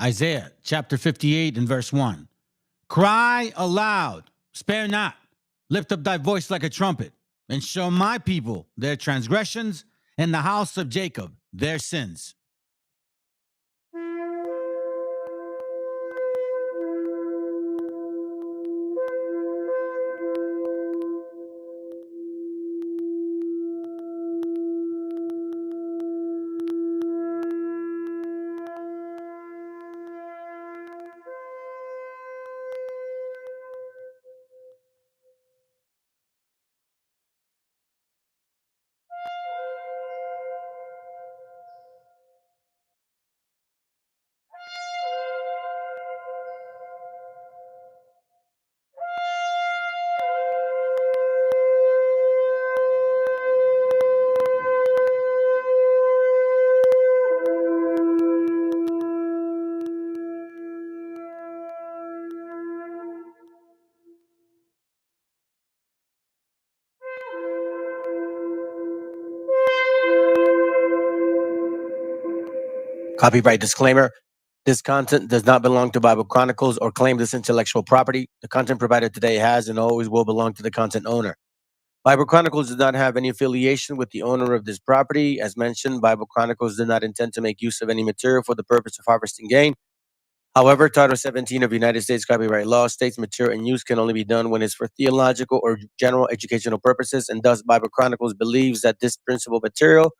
Isaiah chapter 58 and verse 1. Cry aloud, spare not, lift up thy voice like a trumpet, and show my people their transgressions, and the house of Jacob their sins. Copyright disclaimer. This content does not belong to Bible Chronicles or claim this intellectual property. The content provided today has and always will belong to the content owner. Bible Chronicles does not have any affiliation with the owner of this property. As mentioned, Bible Chronicles did not intend to make use of any material for the purpose of harvesting gain. However, Title 17 of United States copyright law states material and use can only be done when it's for theological or general educational purposes, and thus Bible Chronicles believes that this principal material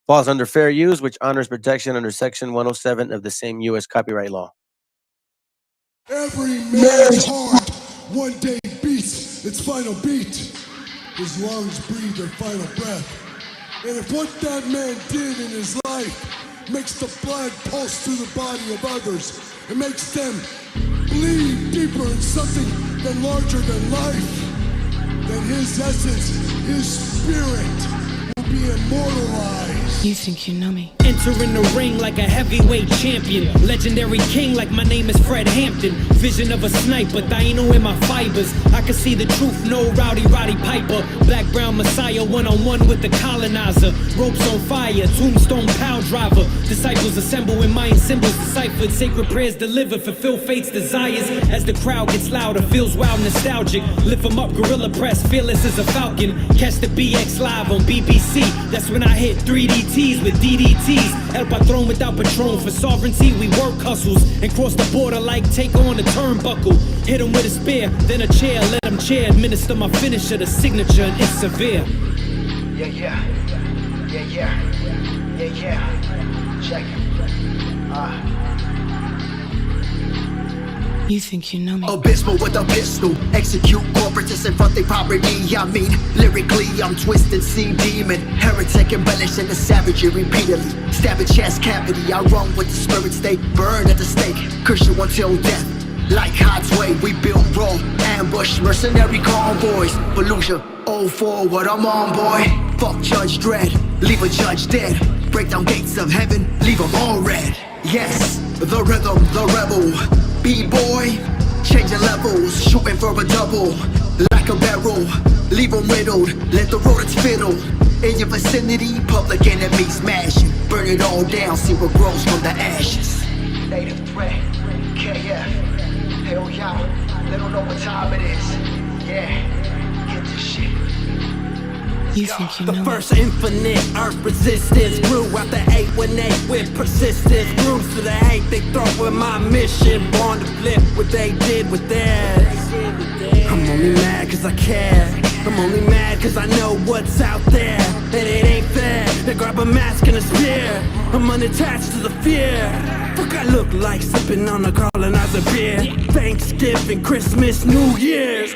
falls under fair use, which honors protection under Section 107 of the same U.S. copyright law. Every man's heart one day beats its final beat. His lungs breathe their final breath. And if what that man did in his life makes the blood pulse through the body of others, it makes them bleed deeper in something than larger than life, then his essence, his spirit, will be immortalized. You think you know me? Entering the ring like a heavyweight champion, legendary king like my name is Fred Hampton. Vision of a sniper, Dino in my fibers. I can see the truth, no Roddy Piper. Black Brown Messiah, one-on-one with the colonizer. Ropes on fire, tombstone power driver. Disciples assemble in Mayan symbols deciphered. Sacred prayers delivered, fulfill fate's desires. As the crowd gets louder, feels wild nostalgic. Lift 'em up, gorilla press, fearless as a falcon. Catch the BX live on BBC. That's when I hit 3DTs with DDTs. El Patron without Patron. For sovereignty, we work hustles and cross the border like take on a turnbuckle. Hit 'em with a spear, then a chair, let 'em chair. Administer my finisher, the signature, and it's severe. Yeah. Check. You think you know me? Abysmal with a pistol, execute corporates in front of poverty. I mean, lyrically, I'm twisted, sea demon, heretic, embellishing the savagery repeatedly. Stabbing chest cavity, I run with the spirits, they burn at the stake. Curse you until death. Like God's way, we build raw ambush, mercenary convoys. Fallujah, oh forward, I'm on, boy. Fuck Judge Dredd, leave a judge dead. Break down gates of heaven, leave them all red. Yes, the rhythm, the rebel. B-boy, changing levels, shooting for a double. Like a barrel, leave them riddled. Let the rodents fiddle. In your vicinity, public enemy smashing. Burn it all down, see what grows from the ashes. Native threat, KF. Hell yeah, they don't know what time it is. Yeah, get this shit. You think you know The me? first infinite earth resistance grew out the 818 with persistence. Grooves to the hate they throw with my mission. Born to flip what they did with theirs. I'm only mad cause I care. I'm only mad cause I know what's out there. And it ain't fair. They grab a mask and a spear. I'm unattached to the fear. Fuck I look like sipping on a colonizer beer. Thanksgiving, Christmas, New Year's.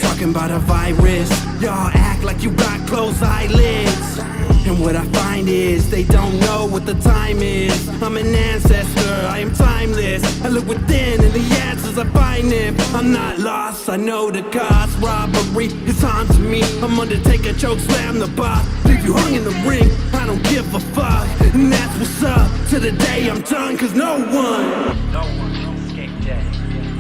Talking about a virus. Y'all act like you got closed eyelids. And what I find is they don't know what the time is. I'm an ancestor, I am timeless. I look within and the answers I find them. I'm not lost, I know the cost. Robbery is on to me. I'm Undertaker, choke slam the bar. Leave you hung in the ring, I don't give a fuck. And that's what's up, to the day I'm done. Cause no one escape death.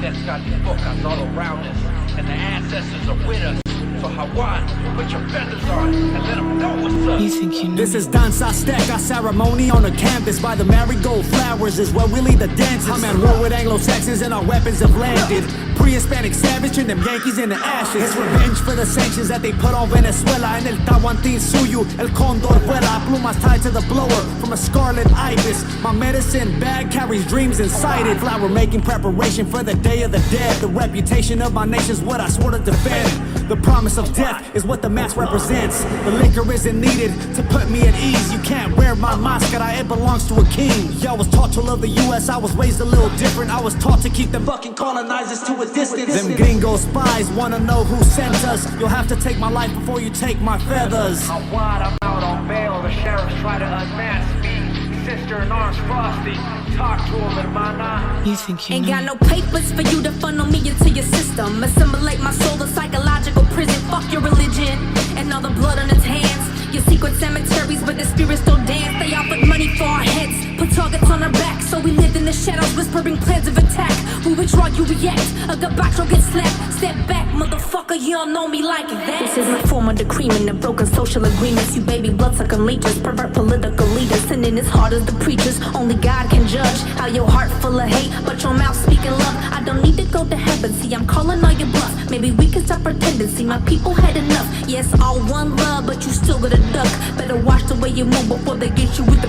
Death's got these book all around us. And the ancestors are with us. So Hawaii, put your feathers on and let them know what's up. You think you know This me? is dance, I stack our ceremony on a canvas by the marigold flowers is where we lead the dances. I'm at war with Anglo-Saxons and our weapons have landed. Pre-Hispanic savage and them Yankees in the ashes. It's revenge for the sanctions that they put on Venezuela. En el Tahuantín suyo, el cóndor vuela. Plumas tied to the blower from a scarlet ibis. My medicine bag carries dreams inside it. Flower making preparation for the day of the dead. The reputation of my nation's what I swore to defend. The promise of death is what the mask represents. The liquor isn't needed to put me at ease. You can't wear my mascara, it belongs to a king. Y'all was taught to love the US, I was raised a little different. I was taught to keep them fucking colonizers to a distance. Them gringo spies wanna know who sent us. You'll have to take my life before you take my feathers. I'm wide, I'm out on bail. The sheriffs try to unmask me. Sister in arms, Frosty. Talk to him, hermana. You think you Ain't know got me? no papers for you to funnel me into your system. Assimilate my soul to psychological prison. Fuck your religion and all the blood on its hands. Your secret cemeteries where the spirits still dance. They offered money for our heads, put targets on our backs. So we lived in the shadows, whispering plans of attack. We withdraw, you react. A gabacho gets slapped. Step back, motherfucker, you don't know me like that. This is my form of decreement of broken social agreements. You baby bloodsucking leechers, pervert political leaders, sinning as hard as the preachers. Only God can judge how your heart full of hate, but your mouth speaking love. I don't need to go to heaven, see I'm calling all your bluff. Maybe we can stop pretending, see my people had enough. Yes, all one love, but you still gotta duck. Better watch the way you move before they get you with the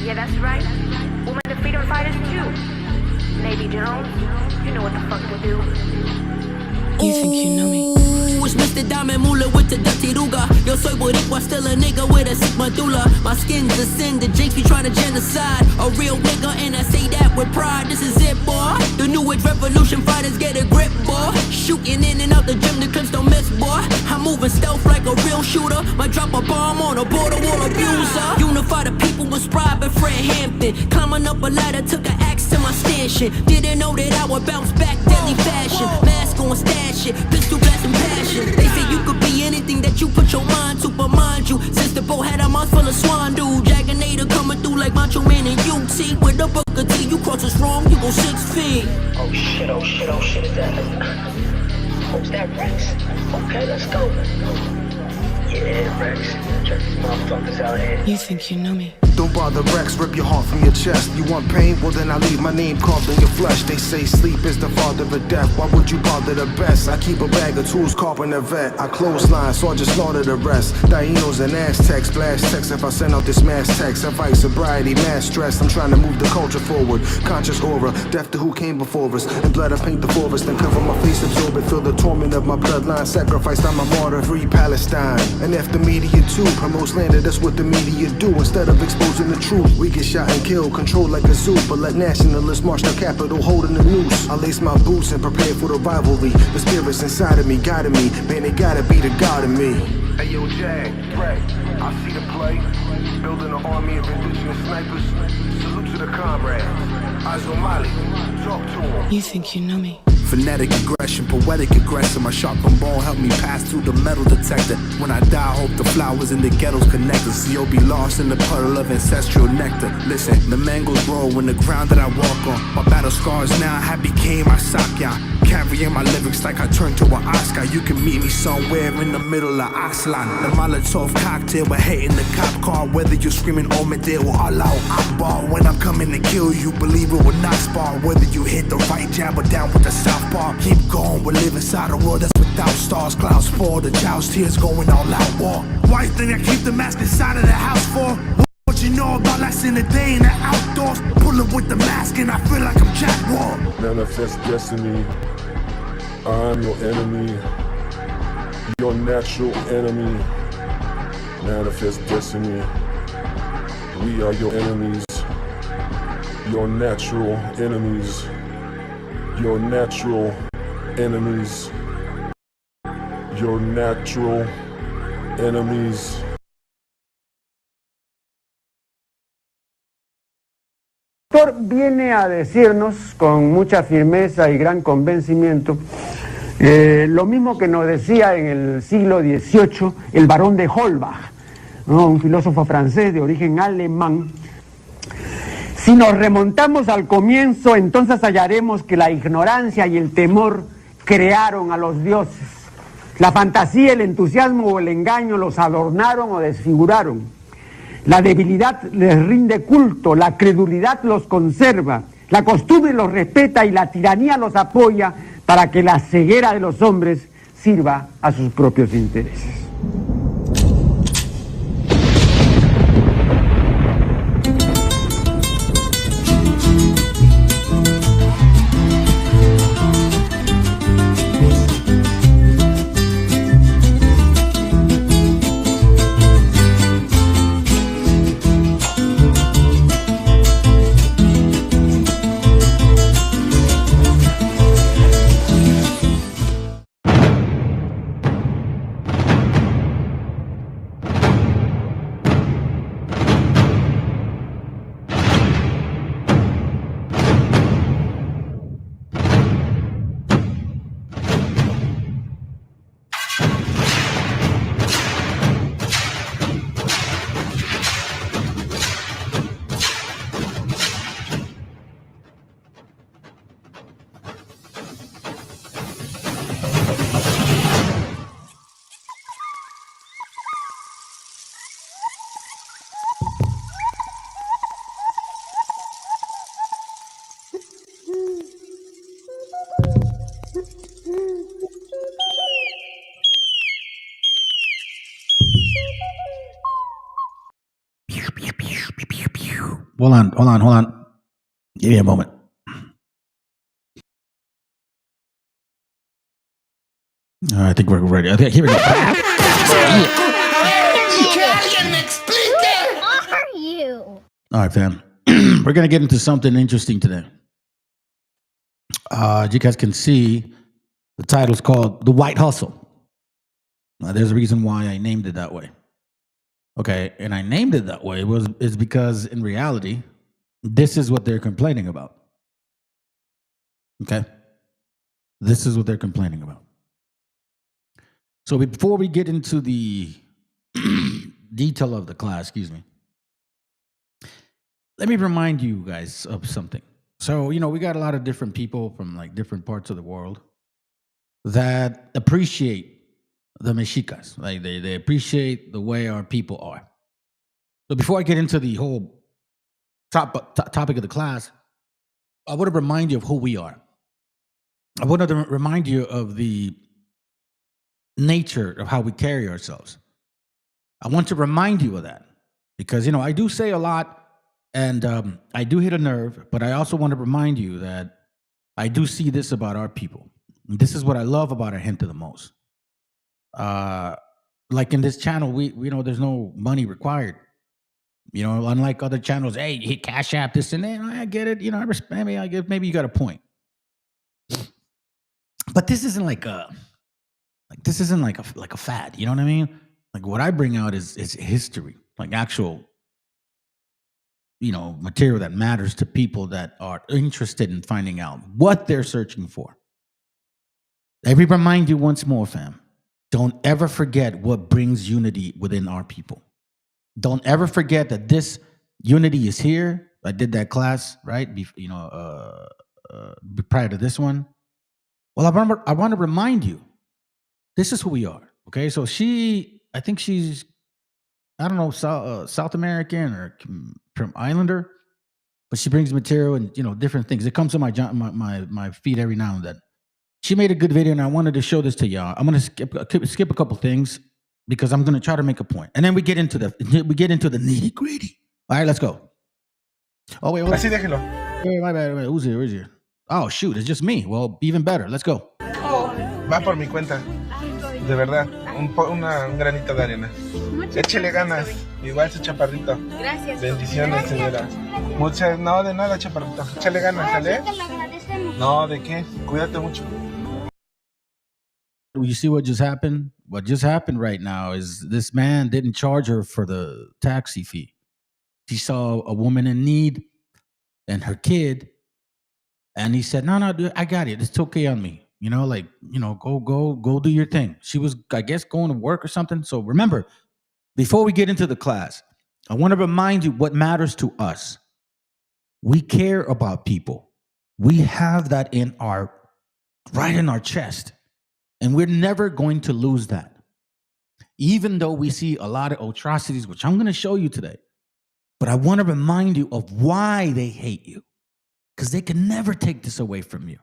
Yeah, that's right. Women the freedom fighters too. Navy Jones, you know what the fuck to do. You think you know me? Ooh, it's Mr. Diamond Moolah with the dirty ruga. Yo soy boricua, still a nigga with a sick medulla. My skin's a sin, the jinx be trying to genocide. A real nigga, and I say that with pride. This is it, boy. The new age revolution fighters get a grip, boy. Shooting in and out the gym, the clips don't miss, boy. I'm moving stealth like a real shooter. Might drop a bomb on a border wall abuser. Unify the people with Sprite and Fred Hampton. Climbing up a ladder, took an axe to my stanchion. Didn't know that I would bounce back deadly fashion. Mask on, stash it, pistol blast and passion. They say you could be anything that you put your mind to, but mind you, since the boat had a mouth full of swan dude. Jagganator coming through like Macho Man and UT. With a Booker T, you cross us wrong, you go 6 feet. Oh shit, oh shit, oh shit, is that who's that Rex? Okay, let's go. Yeah, Rex. Check these motherfuckers out here. You think you know me? Don't bother Rex, rip your heart from your chest. You want pain? Well then I leave my name carved in your flesh. They say sleep is the father of death. Why would you bother the best? I keep a bag of tools, carpenter vet. I clothesline, so I just slaughter the rest. Dinos and Aztecs, blast text if I send out this mass text. I fight sobriety, mass stress. I'm trying to move the culture forward. Conscious aura, death to who came before us. In blood I paint the forest, then cover my face, absorb it. Feel the torment of my bloodline. Sacrificed, I'm a martyr, free Palestine. And if the media too promotes slander, that's what the media do. Instead of exposing the truth, we get shot and killed, controlled like a zoo. But let nationalists march the capital, holding the noose. I lace my boots and prepare for the rivalry. The spirits inside of me, guiding me. Man, they gotta be the God in me. Hey yo, Jag, Dre, I see the play. Building an army of indigenous snipers. Salute to the comrades. Azomali, talk to them. You think you know me? Phonetic aggression, poetic aggressor. My sharpened bone helped me pass through the metal detector. When I die, I hope the flowers in the ghettos connect us. So you'll be lost in the puddle of ancestral nectar. Listen, the mangoes grow in the ground that I walk on. My battle scars now have became my sakya. Carrying my lyrics like I turned to an Oscar. You can meet me somewhere in the middle of Aslan. The Molotov cocktail, we're hating the cop car. Whether you're screaming Omedil or Allahu Akbar. When I'm coming to kill you, believe it will not spar. Whether you hit the right jab or down with the southpaw. Keep going, we live inside a world that's without stars. Clouds fall, the child's tears going all out war. Why you think I keep the mask inside of the house for? What you know about less in the day in the outdoors? Pulling with the mask and I feel like I'm Jack War. Manifest destiny. I'm your enemy, your natural enemy. Manifest destiny. We are your enemies, your natural enemies, your natural enemies, your natural enemies. El autor viene a decirnos con mucha firmeza y gran convencimiento lo mismo que nos decía en el siglo XVIII el barón de Holbach, ¿no? Un filósofo francés de origen alemán. Si nos remontamos al comienzo, entonces hallaremos que la ignorancia y el temor crearon a los dioses. La fantasía, el entusiasmo o el engaño los adornaron o desfiguraron. La debilidad les rinde culto, la credulidad los conserva, la costumbre los respeta y la tiranía los apoya para que la ceguera de los hombres sirva a sus propios intereses. Hold on. Give me a moment. I think we're ready. Okay, here we go. Are you? All right, fam. We're going to get into something interesting today. As you guys can see, the title is called The White Hustle. Now, there's a reason why I named it that way. Okay, and I named it that way is because in reality, this is what they're complaining about. Okay? This is what they're complaining about. So before we get into the detail of the class, let me remind you guys of something. So, we got a lot of different people from like different parts of the world that appreciate the Mexicas. Like they appreciate the way our people are. So before I get into the whole topic of the class, I want to remind you of who we are. I want to remind you of the nature of how we carry ourselves. I want to remind you of that because, I do say a lot and I do hit a nerve, but I also want to remind you that I do see this about our people. And this is what I love about our gente the most. Like in this channel, we there's no money required. Unlike other channels, hey, you hit Cash App, this and that. I get it. I respect me. I get maybe you got a point. But this isn't like a fad. You know what I mean? Like what I bring out is history, like actual, material that matters to people that are interested in finding out what they're searching for. Let me remind you once more, fam. Don't ever forget what brings unity within our people. Don't ever forget that this unity is here. I did that class, right? Prior to this one. Well, I want to remind you, this is who we are. Okay, so I think she's, I don't know, South American or from Islander, but she brings material and different things. It comes to my feed every now and then. She made a good video, and I wanted to show this to y'all. I'm gonna skip a couple things because I'm gonna try to make a point, and then we get into the nitty gritty. All right, let's go. Oh wait, así déjelo. Hey, my bad. Who's here? Oh shoot, it's just me. Well, even better. Let's go. Va por mi cuenta. De verdad, un granito de arena. Échele ganas. Igual su chaparrito. Gracias. Bendiciones, señora. No, de nada, chaparrito. Échale ganas, ¿sale? No, ¿de qué? Cuídate mucho. You see what just happened? What just happened right now is this man didn't charge her for the taxi fee. She saw a woman in need and her kid, and he said, no, dude, I got it. It's okay on me. Go do your thing. She was, I guess, going to work or something. So remember, before we get into the class, I want to remind you what matters to us. We care about people. We have that in our right in our chest. And we're never going to lose that. Even though we see a lot of atrocities, which I'm going to show you today. But I want to remind you of why they hate you. Because they can never take this away from you.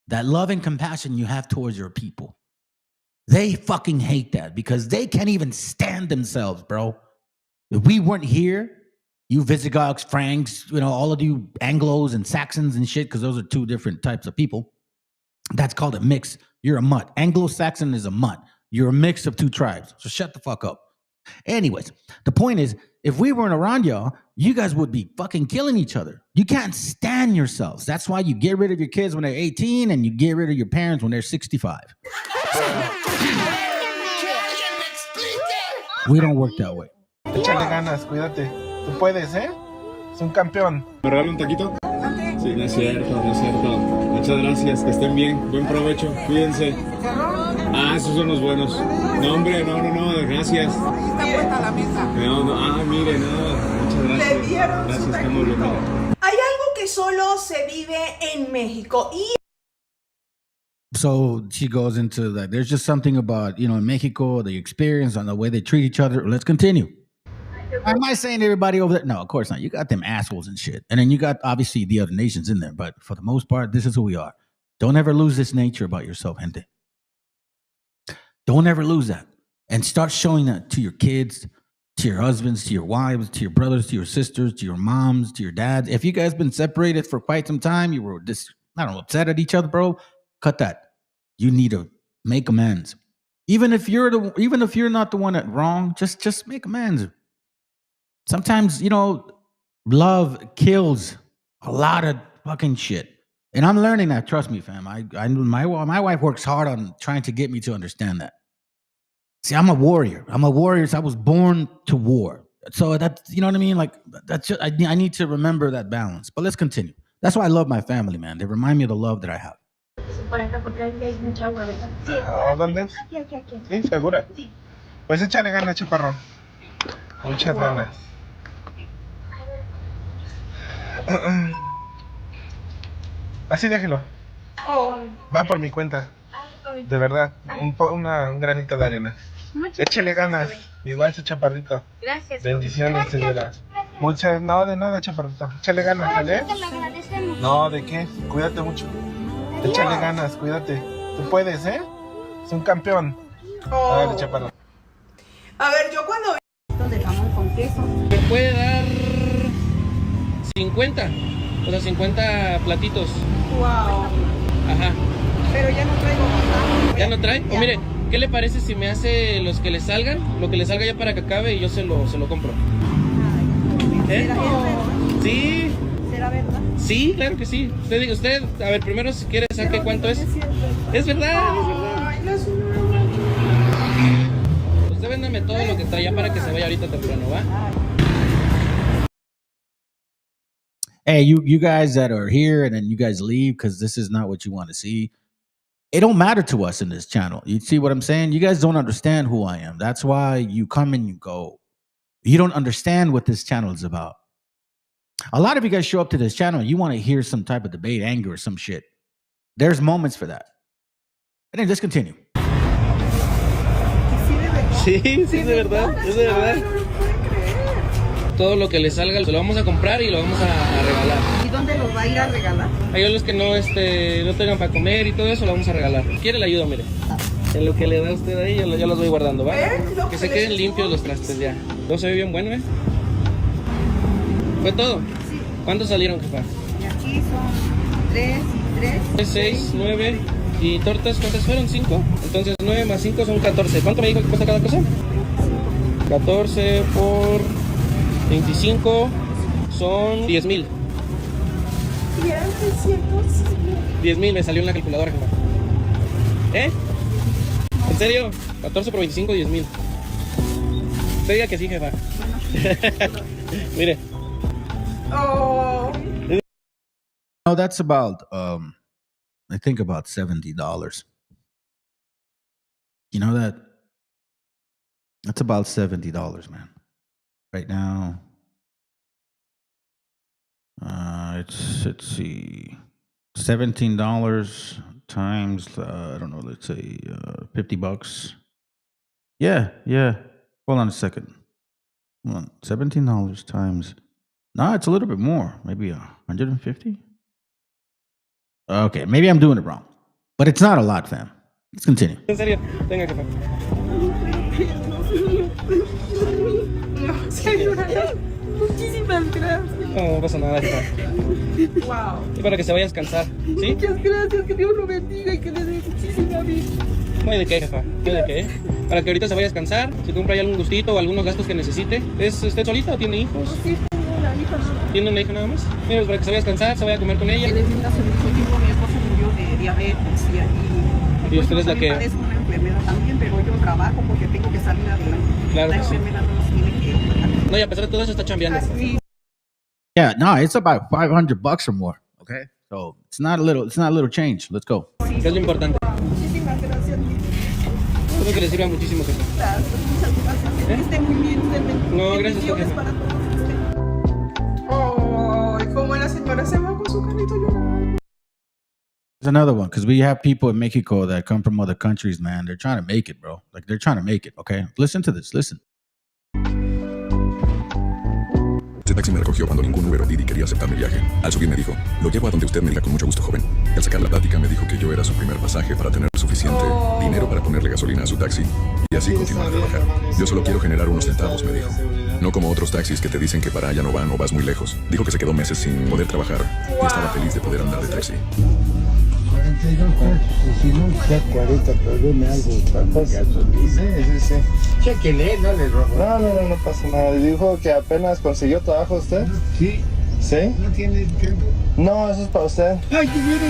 That love and compassion you have towards your people. They fucking hate that because they can't even stand themselves, bro. If we weren't here, you Visigoths, Franks, all of you Anglos and Saxons and shit, because those are two different types of people. That's called a mix. You're a mutt. Anglo-Saxon is a mutt. You're a mix of two tribes. So shut the fuck up. Anyways, the point is, if we weren't around y'all, you guys would be fucking killing each other. You can't stand yourselves. That's why you get rid of your kids when they're 18 and you get rid of your parents when they're 65. We don't work that way. Échale ganas, cuídate. Tú puedes, ¿eh? Es un campeón. ¿Me regala un taquito? Sí, no es cierto, no es cierto. Muchas gracias, que estén bien. Buen provecho, cuídense. Ah, esos son los buenos. No, hombre, no, gracias. Está puesta la mesa. No, mire, muchas gracias. Gracias, está muy bien. Hay algo que solo se vive en México y So she goes into that. There's just something about, in Mexico, the experience and the way they treat each other. Let's continue. Am I saying everybody over there? No, of course not. You got them assholes and shit. And then you got, obviously, the other nations in there. But for the most part, this is who we are. Don't ever lose this nature about yourself, gente. Don't ever lose that. And start showing that to your kids, to your husbands, to your wives, to your brothers, to your sisters, to your moms, to your dads. If you guys been separated for quite some time, you were upset at each other, bro, cut that. You need to make amends. Even if you're not the one that wrong, just make amends. Sometimes, love kills a lot of fucking shit. And I'm learning that, trust me, fam. My wife works hard on trying to get me to understand that. See, I'm a warrior. So I was born to war. So that's, you know what I mean? Like, that's just, I need to remember that balance. But let's continue. That's why I love my family, man. They remind me of the love that I have. ¿Dónde? Sí, segura. Pues échale ganas, chaparrón. Muchas ganas. Así déjelo. Va por mi cuenta. De verdad, un granito de arena. Échale ganas. Igual ese chaparrito. Gracias. Bendiciones, señora. No, de nada, chaparrito. Échale ganas, ¿vale? No, ¿de qué? Cuídate mucho. Échale ganas, cuídate. Tú puedes, ¿eh? Es un campeón. Dale, chaparro. A ver, yo cuando de jamón con queso. Me puede dar 50, o sea, 50 platitos. Wow. Ajá. Pero ya no traigo más. ¿Ya no trae? O mire, ¿qué le parece si me hace los que le salgan? Lo que le salga ya para que acabe y yo se lo compro. ¿Eh? Sí. ¿Será verdad? Sí, claro que sí. Usted, a ver, primero si quiere saque cuánto es. Es verdad, es verdad. Usted véndame todo lo que traía para que se vaya ahorita temprano, ¿va? Hey, you guys that are here and then you guys leave because this is not what you want to see. It don't matter to us in this channel. You see what I'm saying? You guys don't understand who I am. That's why you come and you go. You don't understand what this channel is about. A lot of you guys show up to this channel and you want to hear some type of debate, anger, or some shit. There's moments for that. And then let's continue. Sí, sí, es de verdad, es de verdad. Todo lo que le salga lo vamos a comprar y lo vamos a regalar. ¿Y dónde los va a ir a regalar? A ellos los que no tengan para comer y todo eso lo vamos a regalar. ¿Quiere la ayuda, mire? En lo que le da usted ahí, yo los voy guardando, ¿va? Que se queden limpios los trastes ya. Todo se ve bien bueno, ¿eh? ¿Fue todo? Sí. ¿Cuántos salieron, jefa? Y aquí son 3 y 3. 3, 6, 9. ¿Y tortas cuántas fueron? 5. Entonces 9 más 5 son 14. ¿Cuánto me dijo que cuesta cada cosa? 14 por 25 son 10,000. 10,000 me salió en la calculadora, jefa. ¿Eh? ¿En serio? 14 por 25, 10,000. Usted diga que sí, jefa. Mire. Oh. No, that's about I think about $70. You know that? That's about $70, man. Right now, let's see, $17 times, I don't know, let's say $50. Yeah. Hold on a second. Hold on. $17 times. No, it's a little bit more. Maybe 150. Okay, maybe I'm doing it wrong, but it's not a lot, fam. Let's continue. En serio, tenga jefa. Muchísimas gracias. No pasa nada, jefa. Wow. Y para que se vaya a descansar, ¿sí? Muchas gracias, que Dios lo bendiga y que le dé muchísima vida. No hay de qué, jefa. No hay de qué. Para que ahorita se vaya a descansar, si compra ahí algún gustito o algunos gastos que necesite. ¿Es usted solita o tiene hijos? Sí, tengo una hija. ¿Tiene una hija nada más? Mira, pues para que se vaya a descansar, se vaya a comer con ella. Desde hace mucho tiempo mi esposo murió de diabetes y usted es la que... padezco una enfermedad también, pero yo trabajo porque tengo que salir adelante. Claro La que sí. enfermedad no nos tiene que... No, y a pesar de todo eso está chambeando. Yeah, no, it's about $500 or more. Okay, so it's not a little change. Let's go. Es lo importante. Muchísimas gracias. Espero que le sirva muchísimo, jefa. Muchas gracias. Que esté muy bien. No, gracias, bendiciones jefa. para todos. Oh, como la señora se va con su carrito llorando. There's another one because we have people in Mexico that come from other countries, man. They're trying to make it, bro. Like they're trying to make it. Okay, listen to this. Listen. Ese taxi me recogió cuando ningún Uber o Didi quería aceptar mi viaje. Al subir me dijo, lo llevo a donde usted me diga con mucho gusto, joven. Y al sacar la plática me dijo que yo era su primer pasaje para tener suficiente dinero para ponerle gasolina a su taxi y así continuar a trabajar. Yo solo quiero generar unos centavos, me dijo. No como otros taxis que te dicen que para allá no van o vas muy lejos. Dijo que se quedó meses sin poder trabajar y estaba feliz de poder andar de taxi. 42 pesos, y si no, ya 40, pero deme algo. Sí. Chequele, no le robo. No pasa nada. Dijo que apenas consiguió trabajo usted. Sí. ¿Sí? ¿No tiene tiempo? No, eso es para usted. Ay, que viene.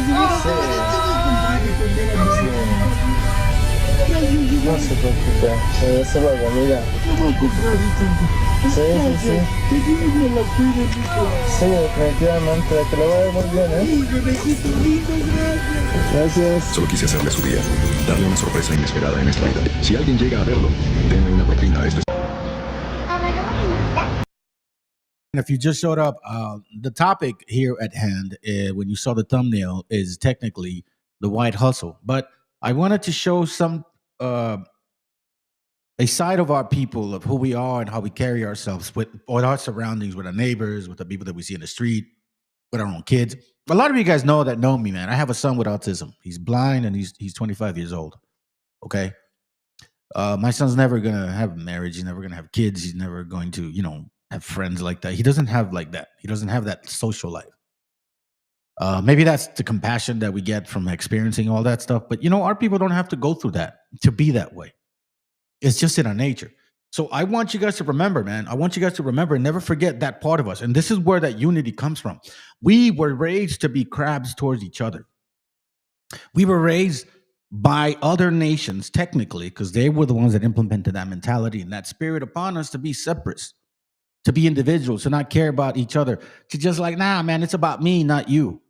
No se preocupe, eso lo hago, mira. Sí. Que Dios me lo cuide, hijo. Sí, definitivamente, que le vaya muy bien, Gracias. Solo quise hacerle su día, darle una sorpresa inesperada en esta vida. Si alguien llega a verlo, denle una propina a este. If you just showed up, the topic here at hand, when you saw the thumbnail, is technically the white hustle. But I wanted to show some a side of our people, of who we are and how we carry ourselves with our surroundings, with our neighbors, with the people that we see in the street, with our own kids. A lot of you guys know me, man. I have a son with autism. He's blind and he's 25 years old. Okay. My son's never gonna have a marriage. He's never gonna have kids. He's never going to, have friends like that. He doesn't have like that. He doesn't have that social life. Maybe that's the compassion that we get from experiencing all that stuff. But our people don't have to go through that to be that way. It's just in our nature. So I want you guys to remember, man. I want you guys to remember and never forget that part of us. And this is where that unity comes from. We were raised to be crabs towards each other. We were raised by other nations, technically, because they were the ones that implemented that mentality and that spirit upon us to be separate, to be individuals, to not care about each other, to just like, nah, man, it's about me, not you,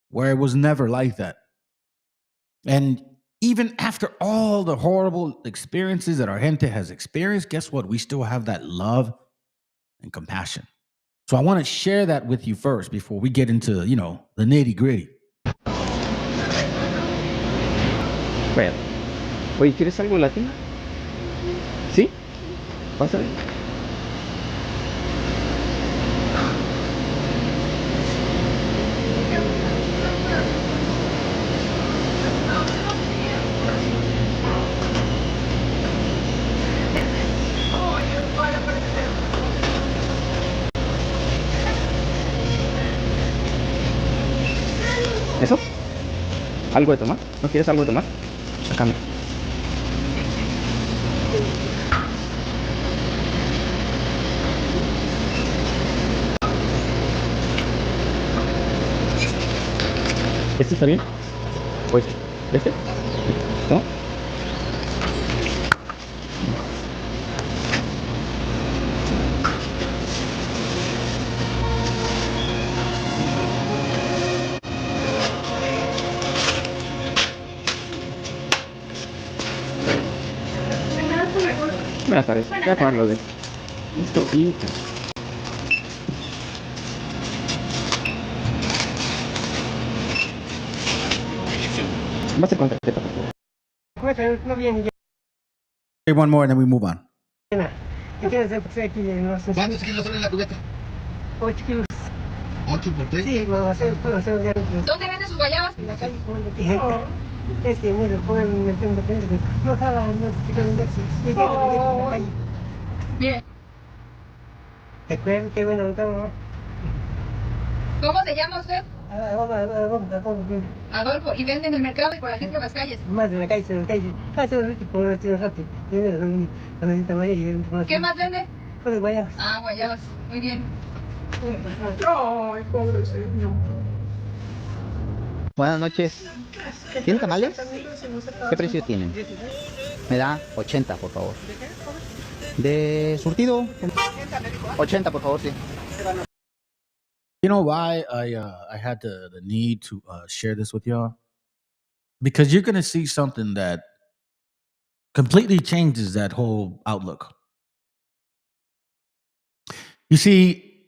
where it was never like that. And even after all the horrible experiences that our gente has experienced, guess what? We still have that love and compassion. So I want to share that with you first before we get into, the nitty gritty. Bueno. Oye, ¿quieres algo latino? ¿Sí? Pásale. ¿Eso? ¿Algo de tomar? ¿No quieres algo de tomar? Acá me. ¿Este está bien? ¿O este? ¿Este? ¿No? Buenas tardes. Voy a ponerlo de esto y... Okay, one more and then we move on. ¿Cuántos kilos son en la cubeta? 8 kilos. 8 por 3. Sí, puedo hacer diario. ¿Dónde venden sus guayabas? En la calle con el tijera. Es que mire, pueden meter un depende. No jala, no se quedan de en la calle. Bien. Te acuerdas que bueno, ¿no? ¿Cómo se llama usted? Adolfo. ¿Y venden en el mercado y por la gente en las calles? Más en la calle, en la calle. ¿Qué más vende? Pues guayabas. Ah, guayabas. Muy bien. Ay, pobre señor. Buenas noches. ¿Tienen tamales? ¿Qué precio tienen? Me da 80, por favor. ¿De surtido? 80, por favor, sí. You know why I had the need to share this with y'all? Because you're going to see something that completely changes that whole outlook. You see,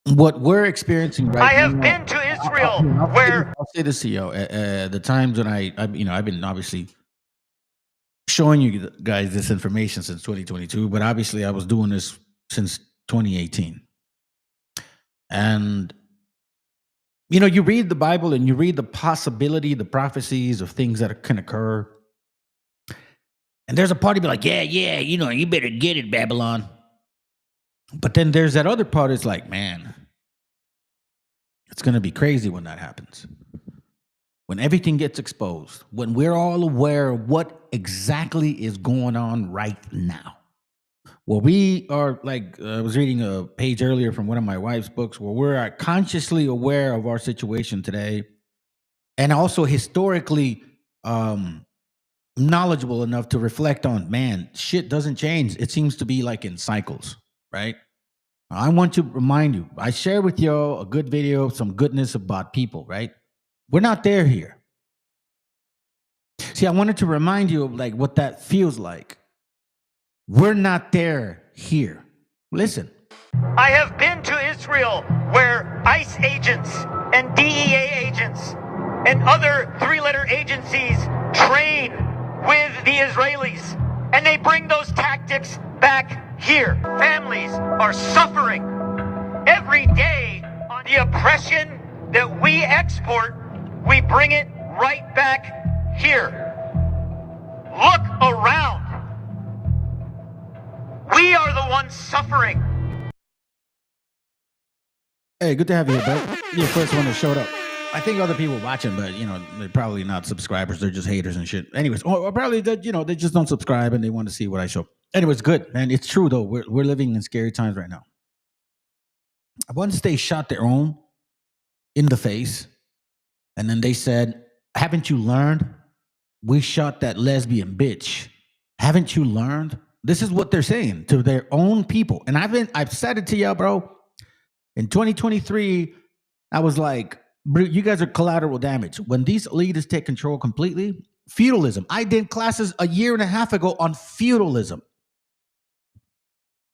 what we're experiencing right now. I have been to Israel, where I'll say this to you. The times when I've been obviously showing you guys this information since 2022, but obviously I was doing this since 2018. And you read the Bible and you read the possibility, the prophecies of things that can occur. And there's a part of me like, yeah, you better get it, Babylon. But then there's that other part is like, man, it's going to be crazy when that happens. When everything gets exposed, when we're all aware of what exactly is going on right now. Well, we are like, I was reading a page earlier from one of my wife's books where we're consciously aware of our situation today and also historically knowledgeable enough to reflect on, man, shit doesn't change. It seems to be like in cycles, right? I want to remind you, I share with you a good video, some goodness about people, right? We're not there here. See, I wanted to remind you of like what that feels like. We're not there here. Listen. I have been to Israel, where ICE agents and DEA agents and other three-letter agencies train with the Israelis, and they bring those tactics back here. Families are suffering every day on the oppression that we export. We bring it right back here. Look around. We are the ones suffering. Hey, good to have you here, bro. You're the first one that showed up. I think other people watching, but they're probably not subscribers. They're just haters and shit. Anyways, or probably that they just don't subscribe and they want to see what I show. Anyways, good, man. It's true though. We're living in scary times right now. Once they shot their own in the face, and then they said, "Haven't you learned? We shot that lesbian bitch. Haven't you learned?" This is what they're saying to their own people. And I've said it to y'all, bro. In 2023, I was like, you guys are collateral damage. When these elitists take control completely, feudalism. I did classes a year and a half ago on feudalism.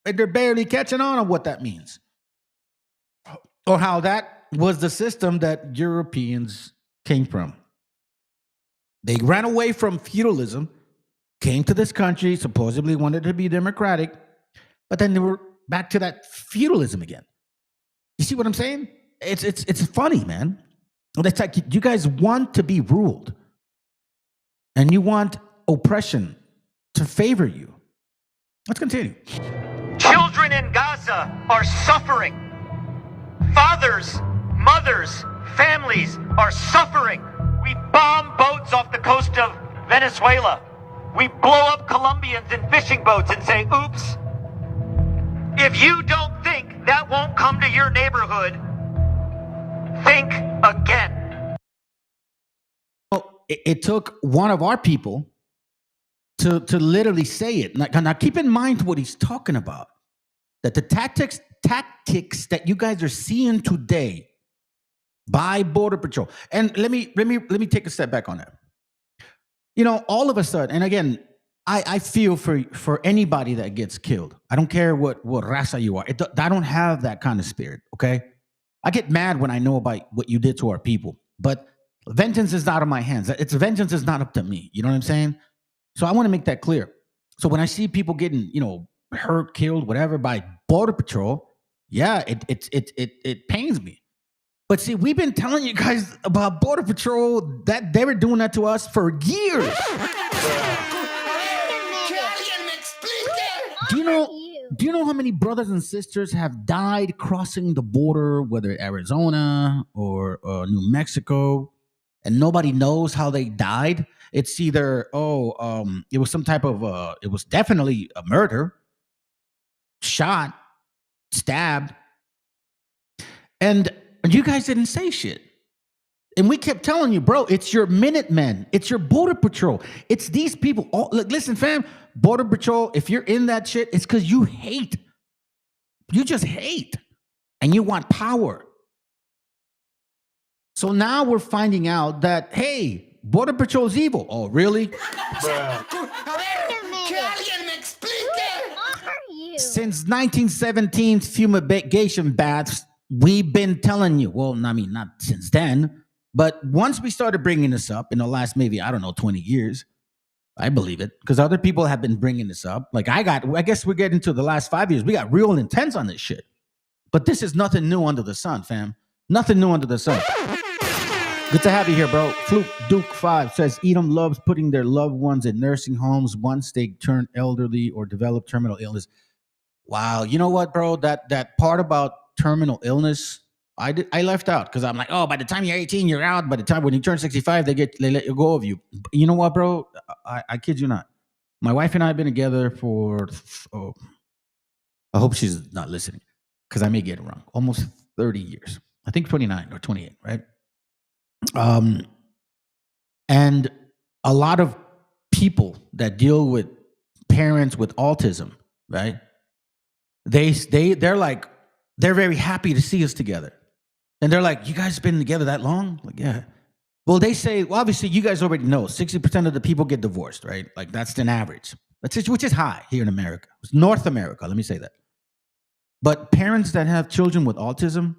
And they're barely catching on what that means. Or how that was the system that Europeans came from. They ran away from feudalism, came to this country, supposedly wanted to be democratic, but then they were back to that feudalism again. You see what I'm saying? It's funny, man. It's like you guys want to be ruled, and you want oppression to favor you. Let's continue. Children in Gaza are suffering. Fathers, mothers, families are suffering. We bomb boats off the coast of Venezuela. We blow up Colombians in fishing boats and say, oops. If you don't think that won't come to your neighborhood, think again. It took one of our people to literally say it. Now keep in mind what he's talking about. That the tactics that you guys are seeing today by Border Patrol. And let me take a step back on that. All of a sudden, and again, I feel for anybody that gets killed. I don't care what raza you are. I don't have that kind of spirit, okay? I get mad when I know about what you did to our people. But Vengeance is out of my hands. Vengeance is not up to me. You know what I'm saying? So I want to make that clear. So when I see people getting, hurt, killed, whatever by Border Patrol, yeah, it pains me. But see, we've been telling you guys about Border Patrol that they were doing that to us for years. Do you know how many brothers and sisters have died crossing the border, whether Arizona or New Mexico, and nobody knows how they died? It's either it was some type of it was definitely a murder, shot, stabbed, and you guys didn't say shit. And we kept telling you, bro, it's your Minutemen. It's your Border Patrol. It's these people. Look, listen, fam, Border Patrol, if you're in that shit, it's because you hate. You just hate. And you want power. So now we're finding out that, hey, Border Patrol's evil. Oh, really? Since 1917 fumigation baths, we've been telling you. Well, I mean, not since then. But once we started bringing this up in the last maybe, 20 years, I believe it, because other people have been bringing this up. Like I guess we're getting to the last 5 years. We got real intense on this shit. But this is nothing new under the sun, fam. Nothing new under the sun. Good to have you here, bro. Fluke Duke 5 says Edom loves putting their loved ones in nursing homes once they turn elderly or develop terminal illness. Wow. You know what, bro? That part about terminal illness, I left out because I'm like, oh, by the time you're 18, you're out. By the time when you turn 65, they let you go of you. You know what, bro? I kid you not. My wife and I have been together for, I hope she's not listening because I may get it wrong. Almost 30 years. I think 29 or 28, right? And a lot of people that deal with parents with autism, right? They're like, they're very happy to see us together. And they're like, you guys been together that long? Like, yeah. Well, they say, well, obviously you guys already know 60% of the people get divorced, right? Like that's an average. Which is high here in America. It's North America, let me say that. But parents that have children with autism,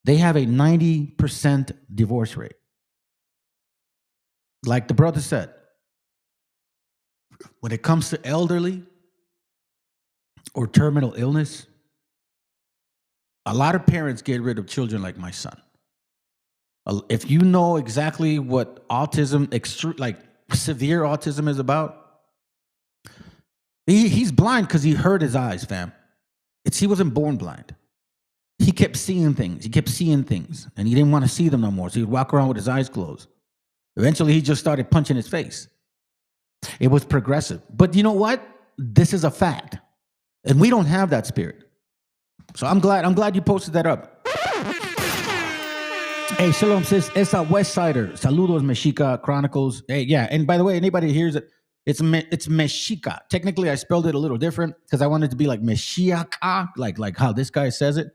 they have a 90% divorce rate. Like the brother said, when it comes to elderly or terminal illness, a lot of parents get rid of children like my son. If you know exactly what autism, like severe autism is about, he's blind because he hurt his eyes, fam. He wasn't born blind. He kept seeing things. And he didn't want to see them no more. So he'd walk around with his eyes closed. Eventually, he just started punching his face. It was progressive. But you know what? This is a fact. And we don't have that spirit. So I'm glad you posted that up. Hey, Shalom sis, esa West Sider. Saludos, Mexica Chronicles. Hey, yeah, and by the way, anybody hears it, it's MESHIACHA. Technically, I spelled it a little different because I wanted to be like MESHIACHA, like how this guy says it.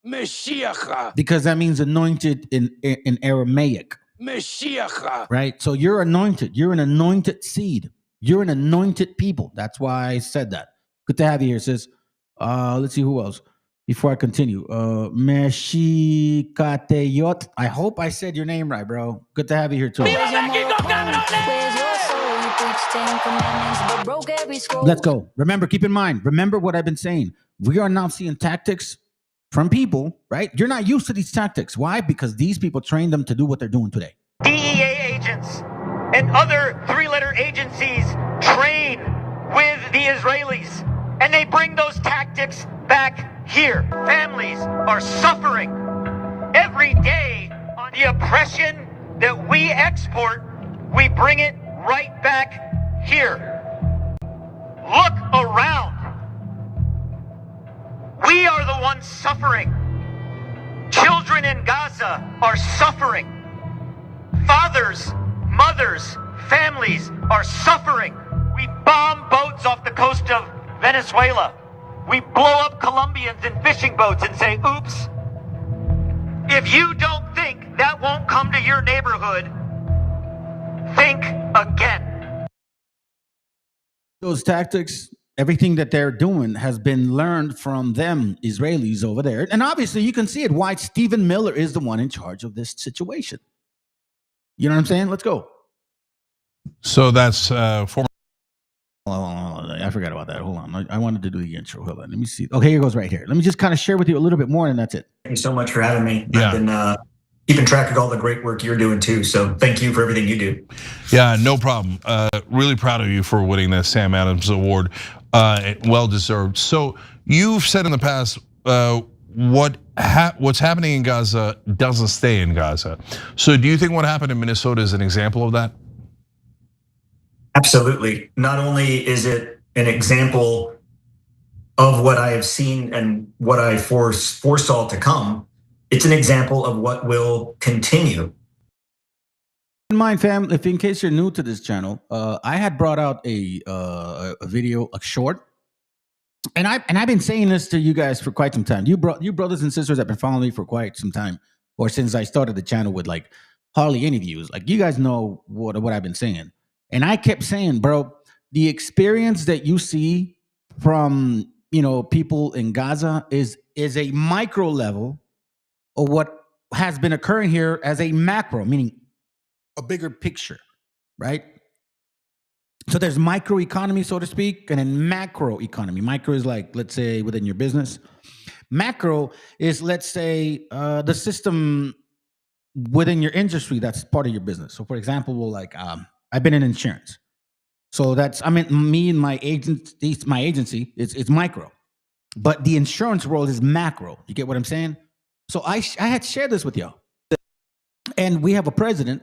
MESHIACHA. Because that means anointed in Aramaic. MESHIACHA. Right? So you're anointed. You're an anointed seed. You're an anointed people. That's why I said that. Good to have you here, sis. Let's see who else. Before I continue, Meshikateyot. I hope I said your name right, bro. Good to have you here too. Let's go. Remember, keep in mind, remember what I've been saying. We are now seeing tactics from people, right? You're not used to these tactics. Why? Because these people trained them to do what they're doing today. DEA agents and other three-letter agencies train with the Israelis, and they bring those tactics back here. Families are suffering every day on the oppression that we export. We bring it right back here. Look around. We are the ones suffering. Children in Gaza are suffering. Fathers, mothers, families are suffering. We bomb boats off the coast of Venezuela. We blow up Colombians in fishing boats and say, oops. If you don't think that won't come to your neighborhood, think again. Those tactics, everything that they're doing has been learned from them Israelis over there. And obviously you can see it why Stephen Miller is the one in charge of this situation. You know what I'm saying? Let's go. So that's former. I forgot about that. Hold on. I wanted to do the intro. Hold on. Let me see. Okay, here goes right here. Let me just kind of share with you a little bit more, and that's it. Thank you so much for having me. Yeah. I've been keeping track of all the great work you're doing too. So thank you for everything you do. Yeah, no problem. Really proud of you for winning the Sam Adams Award. Well deserved. So you've said in the past, what's happening in Gaza doesn't stay in Gaza. So do you think what happened in Minnesota is an example of that? Absolutely. Not only is it an example of what I have seen and what I foresaw to come, it's an example of what will continue. In mind, fam, if in case you're new to this channel, I had brought out a video, a short, and I've been saying this to you guys for quite some time. You brothers and sisters have been following me for quite some time, or since I started the channel with like hardly any views. Like you guys know what I've been saying, and I kept saying, bro, the experience that you see from people in Gaza is a micro level of what has been occurring here as a macro, meaning a bigger picture, right? So there's microeconomy, so to speak, and then macro economy. Micro is like, let's say, within your business. Macro is, let's say, the system within your industry that's part of your business. So, for example, like I've been in insurance, so that's me and my agency. It's micro, but the insurance world is macro. You get what I'm saying? So I had shared this with y'all, and we have a president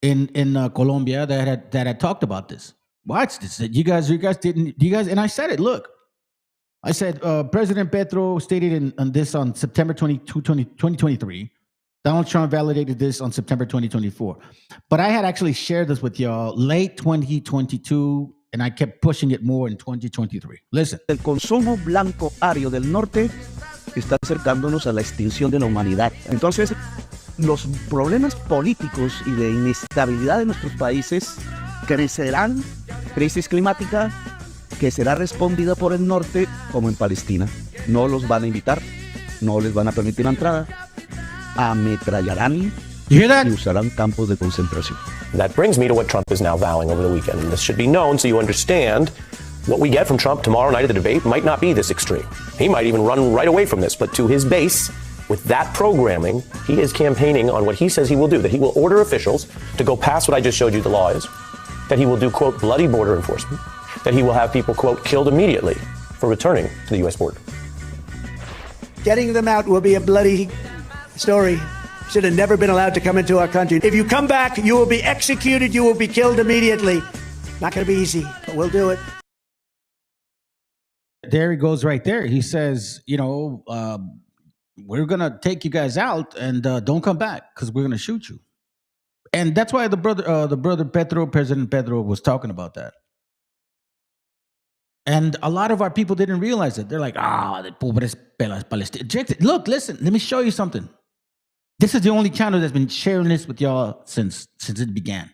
in Colombia that had talked about this. Watch this. You guys didn't. You guys, and I said it. Look, I said President Petro stated on September 22, 2023. Donald Trump validated this on September 2024. But I had actually shared this with y'all late 2022, and I kept pushing it more in 2023. Listen. El consumo blanco ario del norte está acercándonos a la extinción de la humanidad. Entonces, los problemas políticos y de inestabilidad de nuestros países crecerán. Crisis climática que será respondida por el norte como en Palestina. No los van a invitar, no les van a permitir la entrada, ametrallarán y usarán campos de concentración. That brings me to what Trump is now vowing over the weekend. And this should be known so you understand what we get from Trump tomorrow night at the debate might not be this extreme. He might even run right away from this, but to his base, with that programming, he is campaigning on what he says he will do, that he will order officials to go past what I just showed you the law is, that he will do, quote, bloody border enforcement, that he will have people, quote, killed immediately for returning to the U.S. border. Getting them out will be a bloody story. Should have never been allowed to come into our country. If you come back, you will be executed, you will be killed immediately. Not going to be easy, but we'll do it. There he goes right there. He says, we're going to take you guys out and don't come back because we're going to shoot you. And that's why the brother Petro, President Petro, was talking about that. And a lot of our people didn't realize it. They're like, the pobres pelas Palestinians. Look, listen, let me show you something. This is the only channel that's been sharing this with y'all since it began.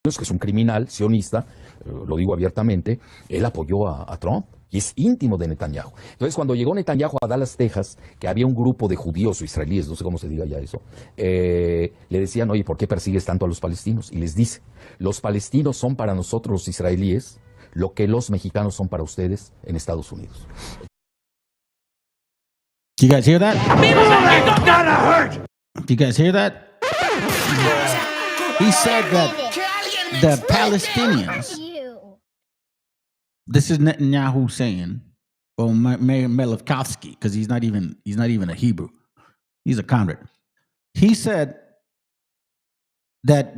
Que es un criminal sionista, lo digo abiertamente, él apoyó a Trump y es íntimo de Netanyahu. Entonces, cuando llegó Netanyahu a Dallas, Texas, que había un grupo de judíos o israelíes, no sé cómo se diga ya eso, le decían, oye, ¿por qué persigues tanto a los palestinos? Y les dice, los palestinos son para nosotros los israelíes lo que los mexicanos son para ustedes en Estados Unidos. Do you guys hear that? Do you guys hear that? He said that the Palestinians, this is Netanyahu saying, or Melevkovsky, because he's not even a Hebrew, he's a convert. He said that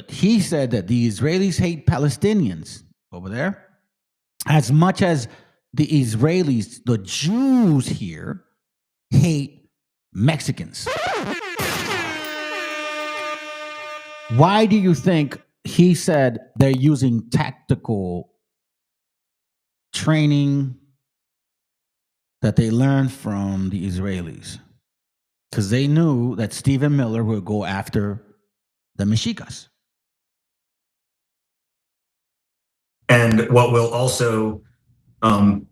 he said that the Israelis hate Palestinians over there as much as the Israelis, the Jews here, hate Mexicans. Why do you think he said they're using tactical training that they learned from the Israelis? Because they knew that Stephen Miller would go after the MESHIACHAs. And what will also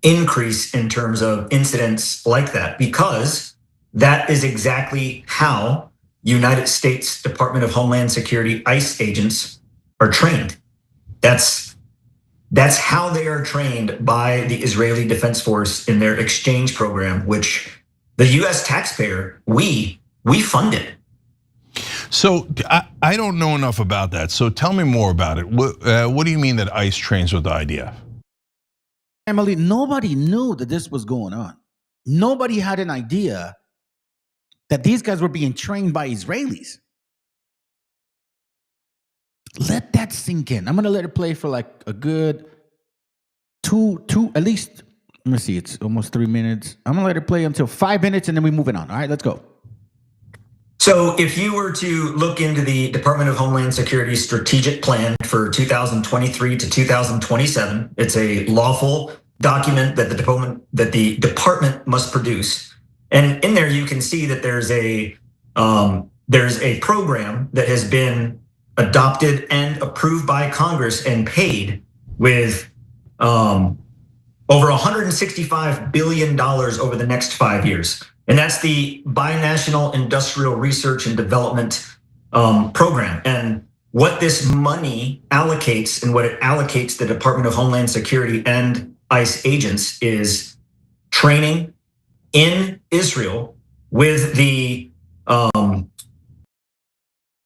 increase in terms of incidents like that, because that is exactly how United States Department of Homeland Security ICE agents are trained. That's how they are trained by the Israeli Defense Force in their exchange program, which the U.S. taxpayer, we funded. So I don't know enough about that. So tell me more about it. What do you mean that ICE trains with the IDF? Emily, nobody knew that this was going on. Nobody had an idea that these guys were being trained by Israelis. Let that sink in. I'm gonna let it play for like a good two, at least. Let me see. It's almost 3 minutes. I'm gonna let it play until 5 minutes, and then we're moving on. All right, let's go. So if you were to look into the Department of Homeland Security strategic plan for 2023 to 2027, it's a lawful document that the department must produce. And in there you can see that there's a program that has been adopted and approved by Congress and paid with over $165 billion over the next 5 years. And that's the Binational Industrial Research and Development Program. And what this money allocates and what it allocates the Department of Homeland Security and ICE agents is training in Israel with the...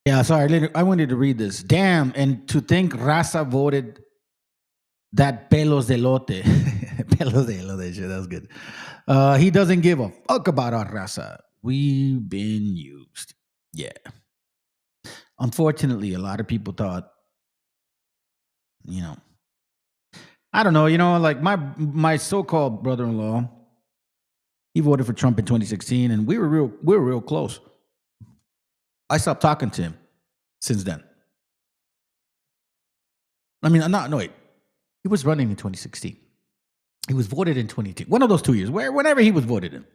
Yeah, sorry, I wanted to read this. Damn, and to think Raza voted that pelos de lote. Pelos de lote shit, that was good. He doesn't give a fuck about our raza. We've been used. Yeah. Unfortunately, a lot of people thought, I don't know, like my so-called brother-in-law, he voted for Trump in 2016, and we were real close. I stopped talking to him since then. I mean, wait. He was running in 2016. He was voted in 2018. One of those 2 years, whenever he was voted in.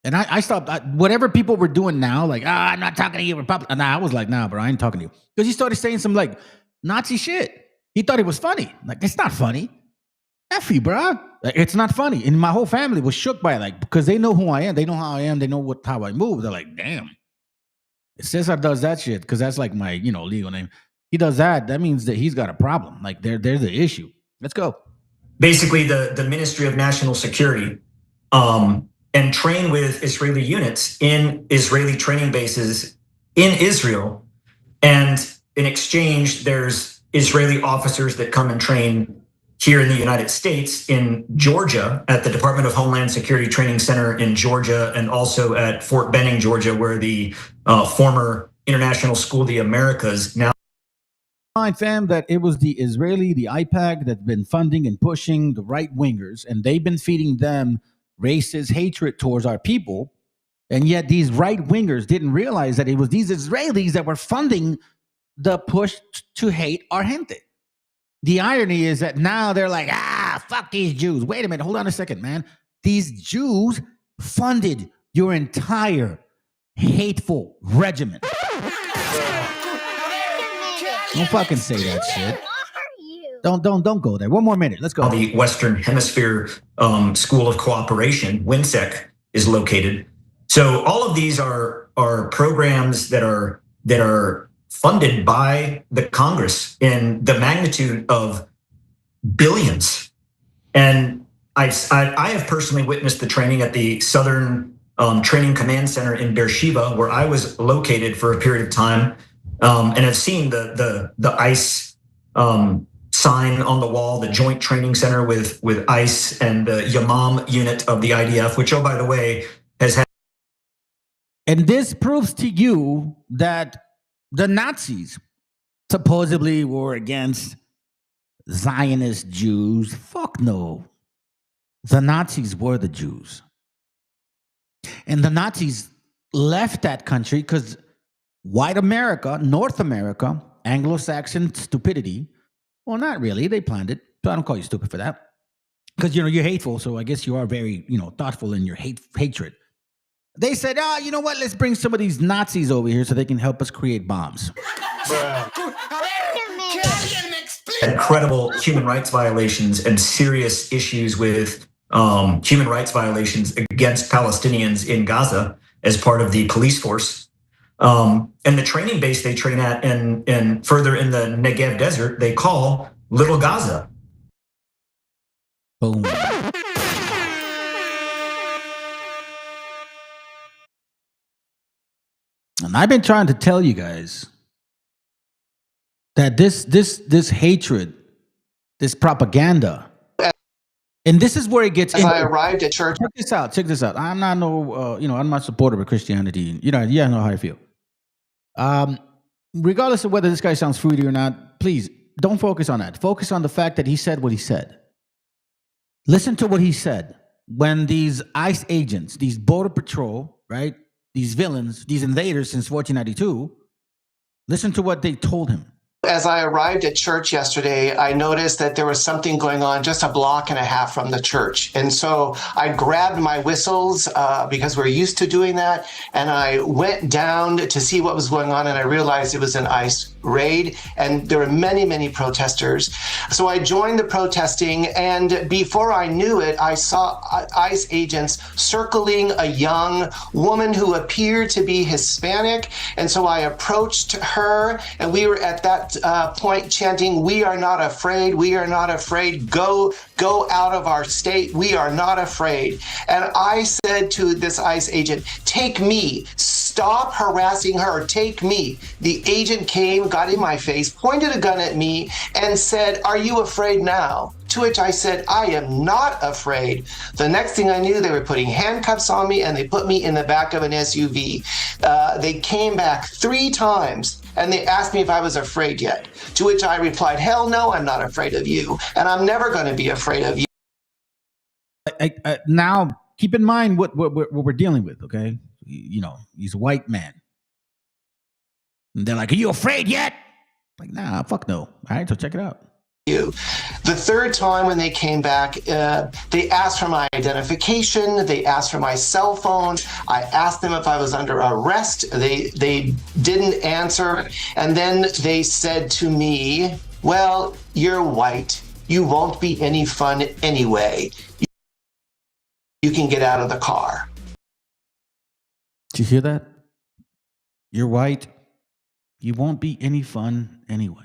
And I stopped. Whatever people were doing now, like, I'm not talking to you, Republican. Nah, I was like, nah, bro, I ain't talking to you. Because he started saying some like Nazi shit. He thought it was funny. Like, it's not funny. F you, bro. Like, it's not funny. And my whole family was shook by it, like, because they know who I am. They know how I am. They know how I move. They're like, damn. If Cesar does that shit, because that's like my, legal name. He does that means that he's got a problem. Like, there's the issue. Let's go. Basically, the Ministry of National Security, and train with Israeli units in Israeli training bases in Israel. And in exchange, there's Israeli officers that come and train here in the United States, in Georgia, at the Department of Homeland Security Training Center in Georgia, and also at Fort Benning, Georgia, where the former International School of the Americas now. Fam, that it was the Israeli, the IPAC, that's been funding and pushing the right wingers, and they've been feeding them racist hatred towards our people. And yet these right wingers didn't realize that it was these Israelis that were funding the push to hate our gente. The irony is that now they're like, fuck these Jews. Wait a minute, hold on a second, man. These Jews funded your entire hateful regiment. Don't fucking say that shit. Don't go there. 1 more minute. Let's go. The Western Hemisphere School of Cooperation, WINSEC, is located. So all of these are programs that are funded by the Congress in the magnitude of billions. And I have personally witnessed the training at the Southern Training Command Center in Beersheba, where I was located for a period of time, and have seen the ICE sign on the wall, the Joint Training Center with ICE and the Yamam unit of the IDF, which, oh, by the way, has had. And this proves to you that the Nazis supposedly were against Zionist Jews. Fuck no. The Nazis were the Jews. And the Nazis left that country because white America, North America, Anglo-Saxon stupidity, well, not really. They planned it. So I don't call you stupid for that. Because, you're hateful, so I guess you are very, thoughtful in your hatred. They said, you know what? Let's bring some of these Nazis over here so they can help us create bombs. Incredible human rights violations and serious issues with human rights violations against Palestinians in Gaza as part of the police force. And the training base they train at and further in the Negev desert, they call Little Gaza. Boom. And I've been trying to tell you guys that this hatred, this propaganda, and this is where it gets. As I arrived at church. Check this out. Check this out. I'm not I'm not supportive of Christianity. You know how I feel. Regardless of whether this guy sounds fruity or not, please don't focus on that. Focus on the fact that he said what he said. Listen to what he said when these ICE agents, these border patrol, right? These villains, these invaders since 1492. Listen to what they told him. As I arrived at church yesterday, I noticed that there was something going on just a block and a half from the church. And so I grabbed my whistles because we're used to doing that. And I went down to see what was going on. And I realized it was an ICE raid. And there were many, many protesters. So I joined the protesting. And before I knew it, I saw ICE agents circling a young woman who appeared to be Hispanic. And so I approached her, and we were at that point chanting, "We are not afraid, we are not afraid, go out of our state, we are not afraid." And I said to this ICE agent, "Take me, stop harassing her, take me." The agent came, got in my face, pointed a gun at me, and said, "Are you afraid now?" To which I said, "I am not afraid." The next thing I knew, they were putting handcuffs on me and they put me in the back of an SUV. They came back 3 times and they asked me if I was afraid yet. To which I replied, "Hell no, I'm not afraid of you. And I'm never going to be afraid of you." Now, keep in mind what we're dealing with, okay? You know, he's a white man. And they're like, "Are you afraid yet?" Like, nah, fuck no. All right, so check it out. The third time when they came back, they asked for my identification. They asked for my cell phone. I asked them if I was under arrest. They didn't answer. And then they said to me, "Well, you're white. You won't be any fun anyway. You can get out of the car." Did you hear that? You're white. You won't be any fun anyway.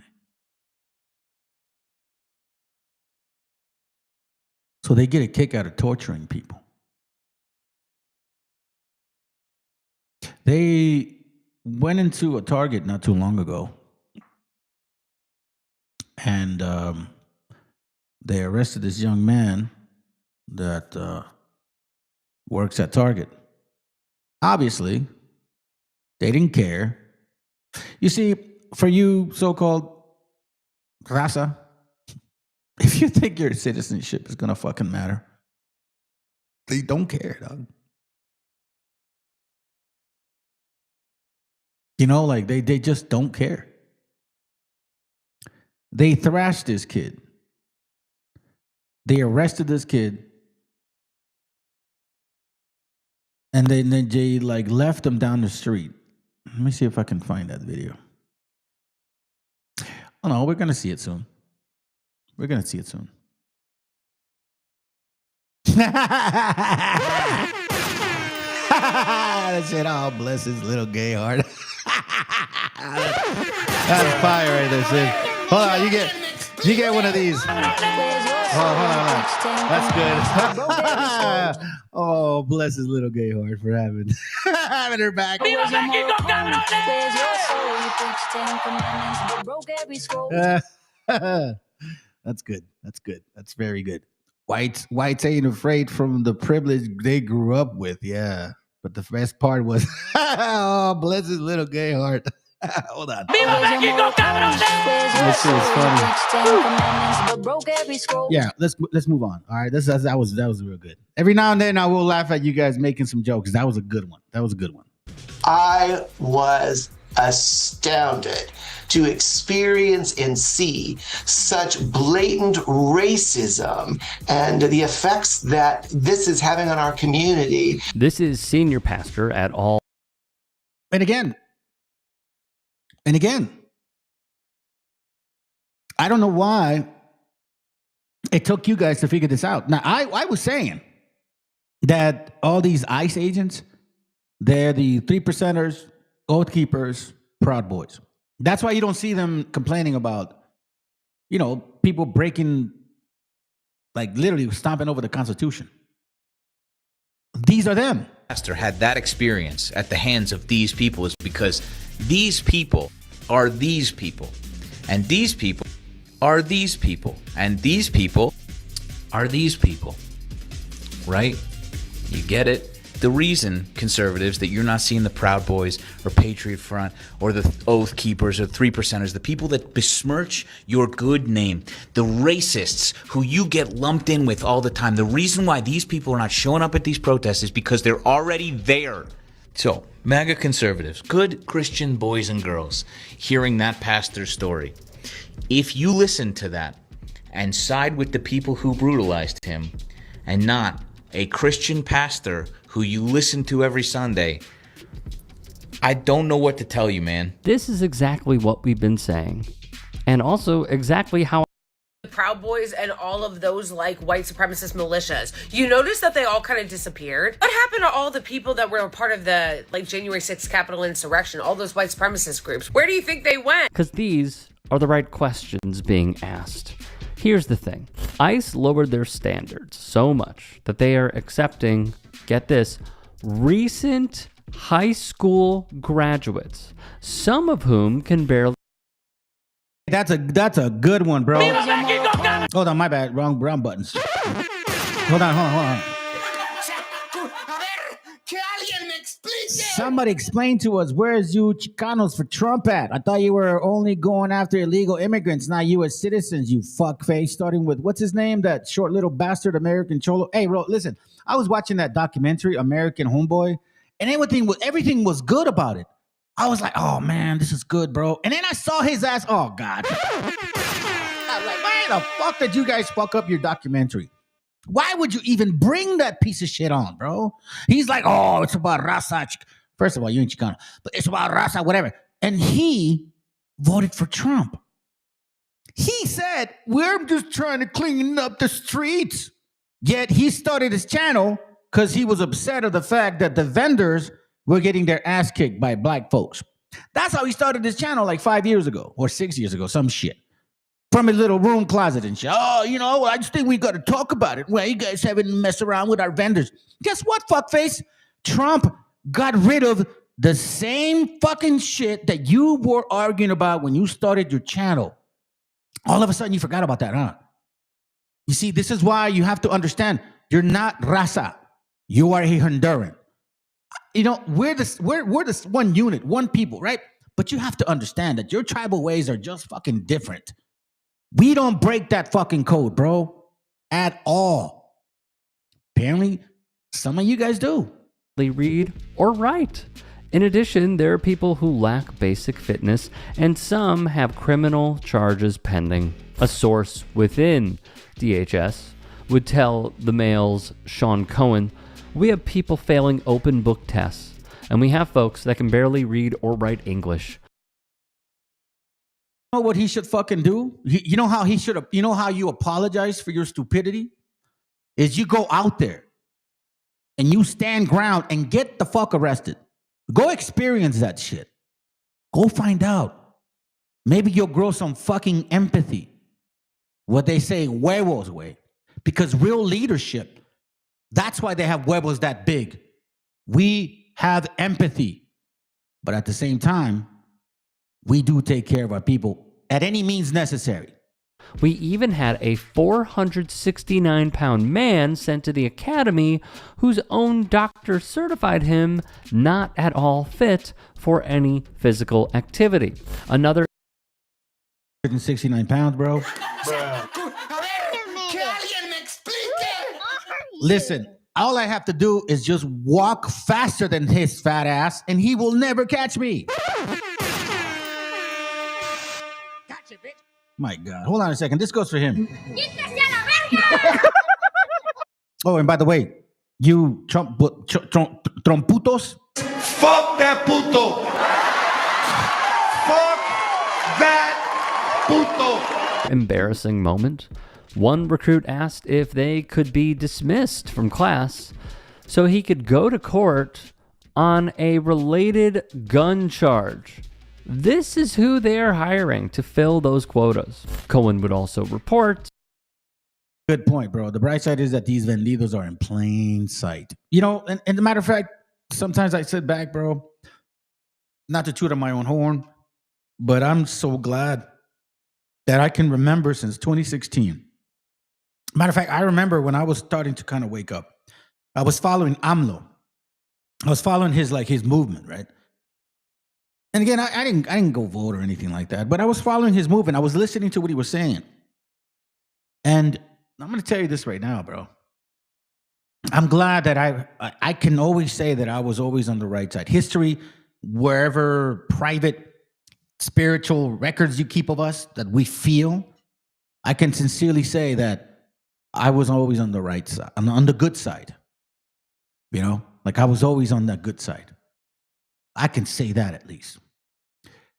So they get a kick out of torturing people. They went into a Target not too long ago, and they arrested this young man that works at Target. Obviously, they didn't care. You see, for you so-called raza, if you think your citizenship is gonna fucking matter, they don't care, dog. You know, like they just don't care. They thrashed this kid. They arrested this kid. And then they like left him down the street. Let me see if I can find that video. Oh no, we're gonna see it soon. We're gonna see it soon. That shit, oh, bless his little gay heart. That's fire right there, Sid. Hold on, you get one of these. Hold on. That's good. Oh, bless his little gay heart for having her back. That's good. That's good. That's very good. Whites ain't afraid from the privilege they grew up with. Yeah. But the best part was, oh, bless his little gay heart. Hold on. This is funny. Yeah, let's move on. All right, that was real good. Every now and then I will laugh at you guys making some jokes. That was a good one. I was astounded to experience and see such blatant racism and the effects that this is having on our community. This is senior pastor at all. And again, I don't know why it took you guys to figure this out. Now, I was saying that all these ICE agents, they're the 3%ers, oath keepers, Proud Boys. That's why you don't see them complaining about, people breaking, like literally stomping over the Constitution. These are them. Pastor had that experience at the hands of these people is because these people are these people, and these people are these people, and these people are these people, right? You get it? The reason, conservatives, that you're not seeing the Proud Boys or Patriot Front or the Oath Keepers or 3%ers, the people that besmirch your good name, the racists who you get lumped in with all the time, the reason why these people are not showing up at these protests is because they're already there. So, MAGA conservatives, good Christian boys and girls, hearing that pastor's story, if you listen to that and side with the people who brutalized him and not a Christian pastor who you listen to every Sunday, I don't know what to tell you, man. This is exactly what we've been saying. And also exactly how the Proud Boys and all of those like white supremacist militias. You notice that they all kind of disappeared. What happened to all the people that were a part of the like January 6th Capitol insurrection, all those white supremacist groups? Where do you think they went? Because these are the right questions being asked. Here's the thing. ICE lowered their standards so much that they are accepting, get this, recent high school graduates, some of whom can barely. That's a good one, bro. Hold on, my bad. Wrong buttons. Hold on. Somebody explain to us, where's you Chicanos for Trump at? I thought you were only going after illegal immigrants, not U.S. citizens, you fuckface. Starting with, what's his name? That short little bastard American Cholo. Hey, bro, listen, I was watching that documentary, American Homeboy, and everything was good about it. I was like, oh, man, this is good, bro. And then I saw his ass. Oh, God. I was like, why the fuck did you guys fuck up your documentary? Why would you even bring that piece of shit on, bro? He's like, oh, it's about raza. First of all, you ain't Chicano, but it's about raza, whatever. And he voted for Trump. He said, we're just trying to clean up the streets. Yet he started his channel because he was upset of the fact that the vendors were getting their ass kicked by black folks. That's how he started his channel like 5 years ago or 6 years ago, some shit. From his little room closet and shit. Oh, I just think we got to talk about it. Well, you guys haven't messed around with our vendors. Guess what, fuckface? Trump got rid of the same fucking shit that you were arguing about when you started your channel. All of a sudden, you forgot about that, huh? You see, this is why you have to understand, you're not raza. You are a Honduran. We're this one unit, one people, right? But you have to understand that your tribal ways are just fucking different. We don't break that fucking code, bro, at all. Apparently, some of you guys do. They read or write. In addition, there are people who lack basic fitness, and some have criminal charges pending. A source within DHS would tell the Mail's Sean Cohen, we have people failing open book tests, and we have folks that can barely read or write English. You know what he should fucking do? You know how you apologize for your stupidity? Is you go out there and you stand ground and get the fuck arrested. Go experience that shit. Go find out. Maybe you'll grow some fucking empathy. What they say, huevos way. Because real leadership, that's why they have huevos that big. We have empathy. But at the same time, we do take care of our people at any means necessary. We even had a 469-pound man sent to the academy whose own doctor certified him not at all fit for any physical activity. Another 169 pounds, bro. Listen, all I have to do is just walk faster than his fat ass, and he will never catch me. My God. Hold on a second. This goes for him. Oh, and by the way, you tromputos. Fuck that puto. Fuck that puto. embarrassing moment. One recruit asked if they could be dismissed from class so he could go to court on a related gun charge. This is who they are hiring to fill those quotas. Cohen would also report. Good point, bro. The bright side is that these vendidos are in plain sight. You know, and the matter of fact, sometimes I sit back, bro, not to toot on my own horn, but I'm so glad that I can remember since 2016. Matter of fact, I remember when I was starting to kind of wake up, I was following AMLO. I was following his movement, right? And again, I didn't go vote or anything like that, but I was following his movement. I was listening to what he was saying. And I'm going to tell you this right now, bro. I'm glad that I can always say that I was always on the right side. History, wherever private spiritual records you keep of us that we feel, I can sincerely say that I was always on the right side, on the good side. You know, like I was always on that good side. I can say that at least.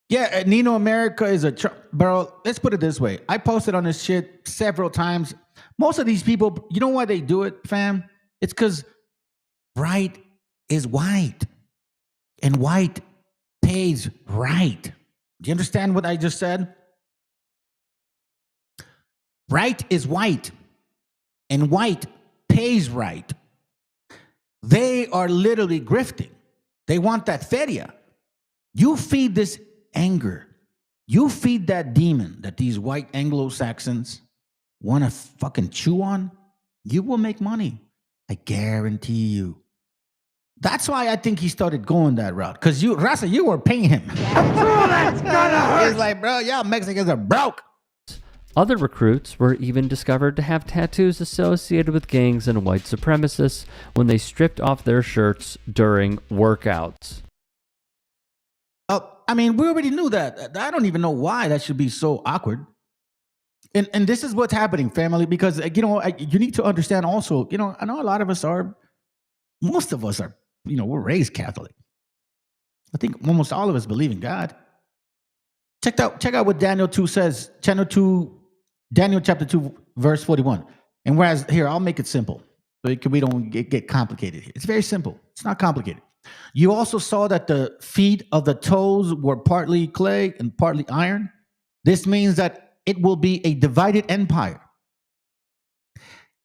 Yeah, Nino America is bro, let's put it this way. I posted on this shit several times. Most of these people, you know why they do it, fam? It's because right is white. And white pays right. Do you understand what I just said? Right is white. And white pays right. They are literally grifting. They want that feria. You feed this anger. You feed that demon that these white Anglo-Saxons want to fucking chew on. You will make money. I guarantee you. That's why I think he started going that route. Because Rasa, you were paying him. That's gonna hurt. He's like, bro, y'all Mexicans are broke. Other recruits were even discovered to have tattoos associated with gangs and white supremacists when they stripped off their shirts during workouts. I mean, we already knew that. I don't even know why that should be so awkward. And this is what's happening, family, because, you know, you need to understand also, you know, I know a lot of us are, most of us are, you know, we're raised Catholic. I think almost all of us believe in God. Check out what Daniel 2 says. Daniel chapter 2, verse 41. And whereas, here, I'll make it simple so we don't get complicated here. It's very simple. It's not complicated. You also saw that the feet of the toes were partly clay and partly iron. This means that it will be a divided empire.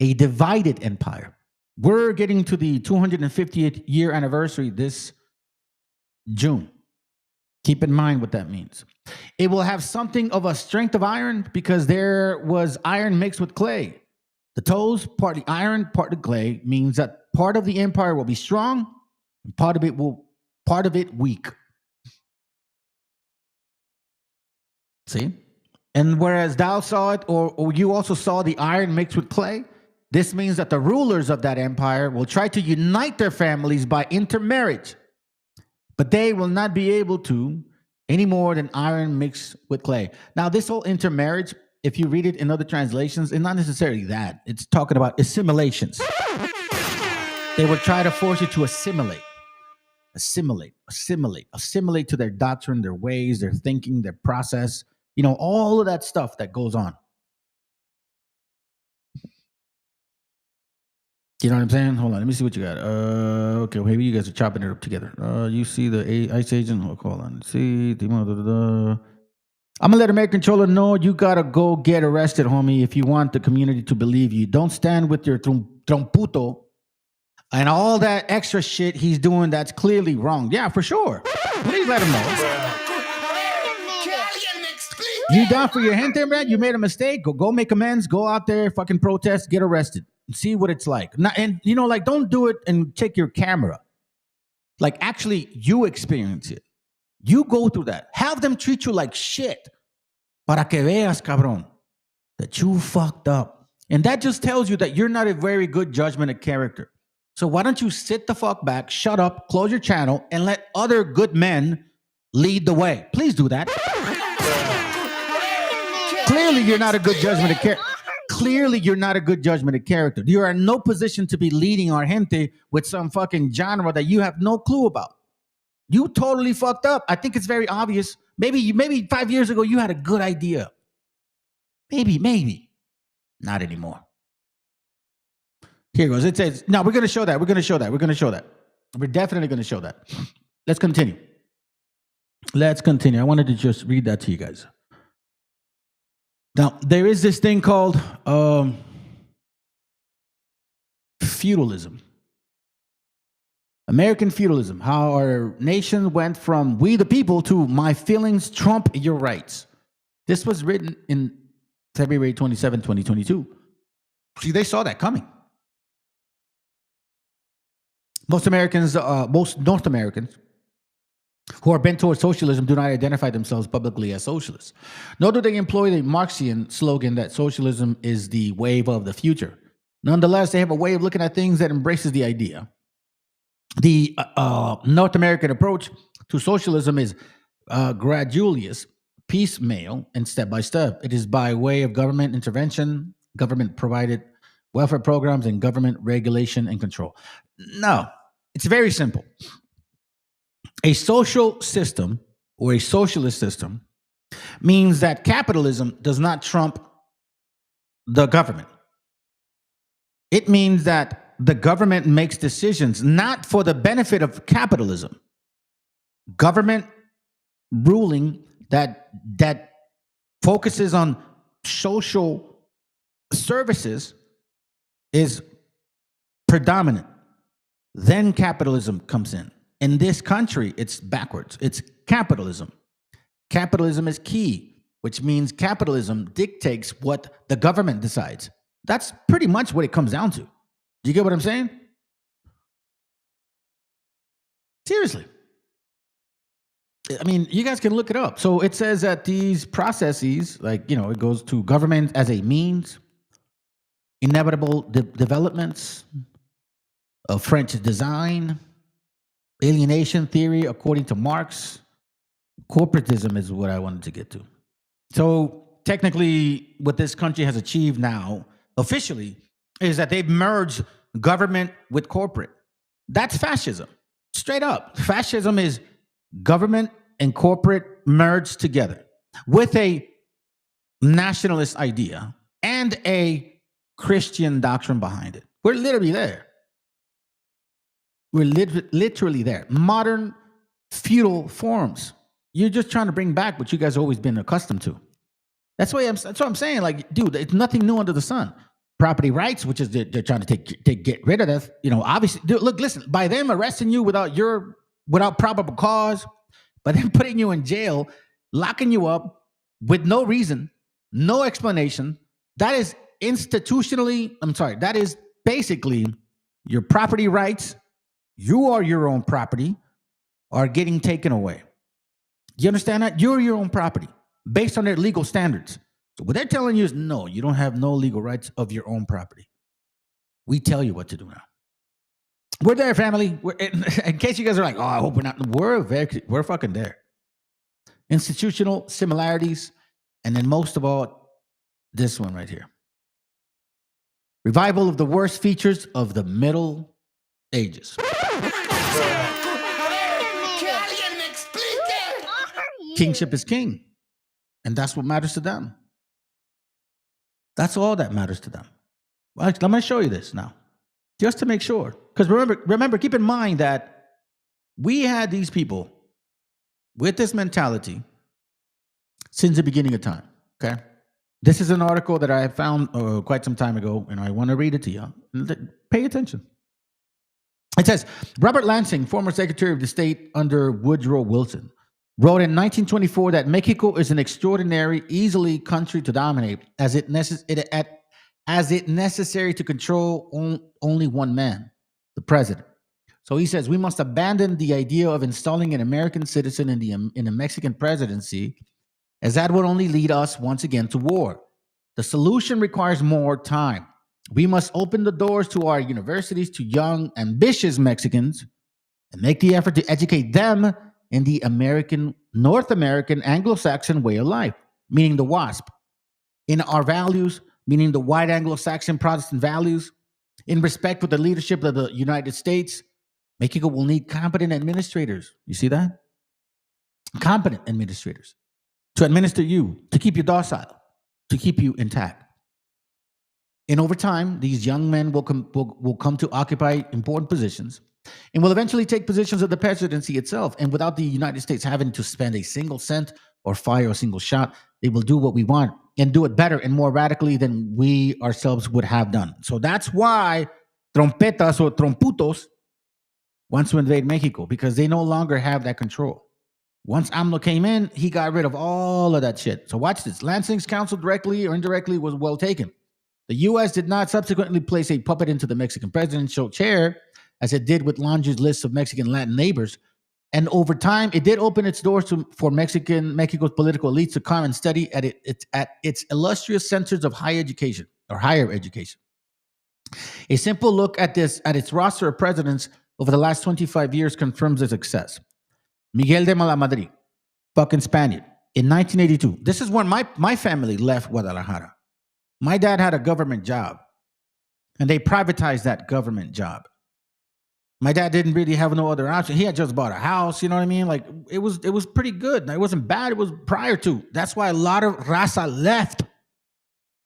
A divided empire. We're getting to the 250th year anniversary this June. Keep in mind what that means. It will have something of a strength of iron because there was iron mixed with clay. The toes, partly iron, partly clay, means that part of the empire will be strong and part of it weak. See? And whereas thou saw it, or you also saw the iron mixed with clay, this means that the rulers of that empire will try to unite their families by intermarriage. But they will not be able to any more than iron mixed with clay. Now, this whole intermarriage, if you read it in other translations, it's not necessarily that. It's talking about assimilations. They will try to force you to assimilate to their doctrine, their ways, their thinking, their process, you know, all of that stuff that goes on. You know what I'm saying? Hold on, let me see what you got. Okay, maybe you guys are chopping it up together. You see the ICE agent? Hold on. See, I'm gonna let American Controller know you gotta go get arrested, homie, if you want the community to believe you. Don't stand with your tromputo and all that extra shit he's doing that's clearly wrong. Yeah, for sure. Please let him know. You down for your gente, man? You made a mistake. Go make amends. Go out there, fucking protest, get arrested. See what it's like. And, you know, like, don't do it and take your camera. Like, actually, you experience it. You go through that. Have them treat you like shit. Para que veas, cabrón, that you fucked up. And that just tells you that you're not a very good judgment of character. So why don't you sit the fuck back, shut up, close your channel, and let other good men lead the way. Please do that. Clearly, you're not a good judgment of character. Clearly, you're not a good judgment of character. You are in no position to be leading our gente with some fucking genre that you have no clue about. You totally fucked up. I think it's very obvious. Maybe 5 years ago, you had a good idea. Maybe. Not anymore. Here it goes. It says, no, we're going to show that. We're definitely going to show that. Let's continue. I wanted to just read that to you guys. Now, there is this thing called feudalism. American feudalism. How our nation went from we the people to my feelings trump your rights. This was written in February 27, 2022. See, they saw that coming. Most North Americans who are bent towards socialism do not identify themselves publicly as socialists. Nor do they employ the Marxian slogan that socialism is the wave of the future. Nonetheless, they have a way of looking at things that embraces the idea. The North American approach to socialism is graduous, piecemeal, and step by step. It is by way of government intervention, government-provided welfare programs, and government regulation and control. No, it's very simple. A social system or a socialist system means that capitalism does not trump the government. It means that the government makes decisions not for the benefit of capitalism. Government ruling that focuses on social services is predominant. Then capitalism comes in. In this country, it's backwards. It's capitalism. Capitalism is key, which means capitalism dictates what the government decides. That's pretty much what it comes down to. Do you get what I'm saying? Seriously. I mean, you guys can look it up. So it says that these processes, it goes to government as a means, inevitable developments of French design, alienation theory, according to Marx, corporatism is what I wanted to get to. So technically, what this country has achieved now, officially, is that they've merged government with corporate. That's fascism. Straight up. Fascism is government and corporate merged together with a nationalist idea and a Christian doctrine behind it. We're literally there. We're literally there. Modern feudal forms. You're just trying to bring back what you guys have always been accustomed to. That's what I'm saying. Like, dude, it's nothing new under the sun. Property rights, which is they're trying to get rid of that. Obviously, dude, look, listen. By them arresting you without probable cause, by them putting you in jail, locking you up with no reason, no explanation, that is that is basically your property rights. You are your own property, are getting taken away. You understand that? You're your own property based on their legal standards. So what they're telling you is, no, you don't have no legal rights of your own property. We tell you what to do now. We're there, family. In case you guys are like, oh, I hope we're not. We're fucking there. Institutional similarities, and then most of all, this one right here. Revival of the worst features of the Middle Ages. Kingship is king. And that's what matters to them. That's all that matters to them. Well, I'm going to show you this now, just to make sure. Because remember, keep in mind that we had these people with this mentality since the beginning of time, okay? This is an article that I found quite some time ago, and I want to read it to you. Pay attention. It says, Robert Lansing, former Secretary of the State under Woodrow Wilson, wrote in 1924 that Mexico is an extraordinary, easily country to dominate, as it necessary to control only one man, the president. So he says we must abandon the idea of installing an American citizen in the Mexican presidency, as that would only lead us once again to war. The solution requires more time. We must open the doors to our universities to young, ambitious Mexicans and make the effort to educate them in the North American Anglo-Saxon way of life, meaning the WASP, in our values, meaning the white Anglo-Saxon Protestant values, in respect for the leadership of the United States. Mexico will need competent administrators. You see that? Competent administrators to administer you, to keep you docile. to keep you intact. And over time, these young men will come to occupy important positions and will eventually take positions of the presidency itself. And without the United States having to spend a single cent or fire a single shot, they will do what we want and do it better and more radically than we ourselves would have done. So that's why trompetas or tromputos wants to invade Mexico, because they no longer have that control. Once AMLO came in, he got rid of all of that shit. So watch this. Lansing's counsel, directly or indirectly, was well taken. The U.S. did not subsequently place a puppet into the Mexican presidential chair, as it did with Lange's list of Mexican Latin neighbors. And over time, it did open its doors for Mexico's political elites to come and study at its illustrious centers of higher education. A simple look at its roster of presidents over the last 25 years confirms the success. Miguel de Malamadrid, fucking Spaniard, in 1982. This is when my family left Guadalajara. My dad had a government job, and they privatized that government job. My dad didn't really have no other option. He had just bought a house, you know what I mean? Like, it was pretty good. It wasn't bad. It was prior to. That's why a lot of raza left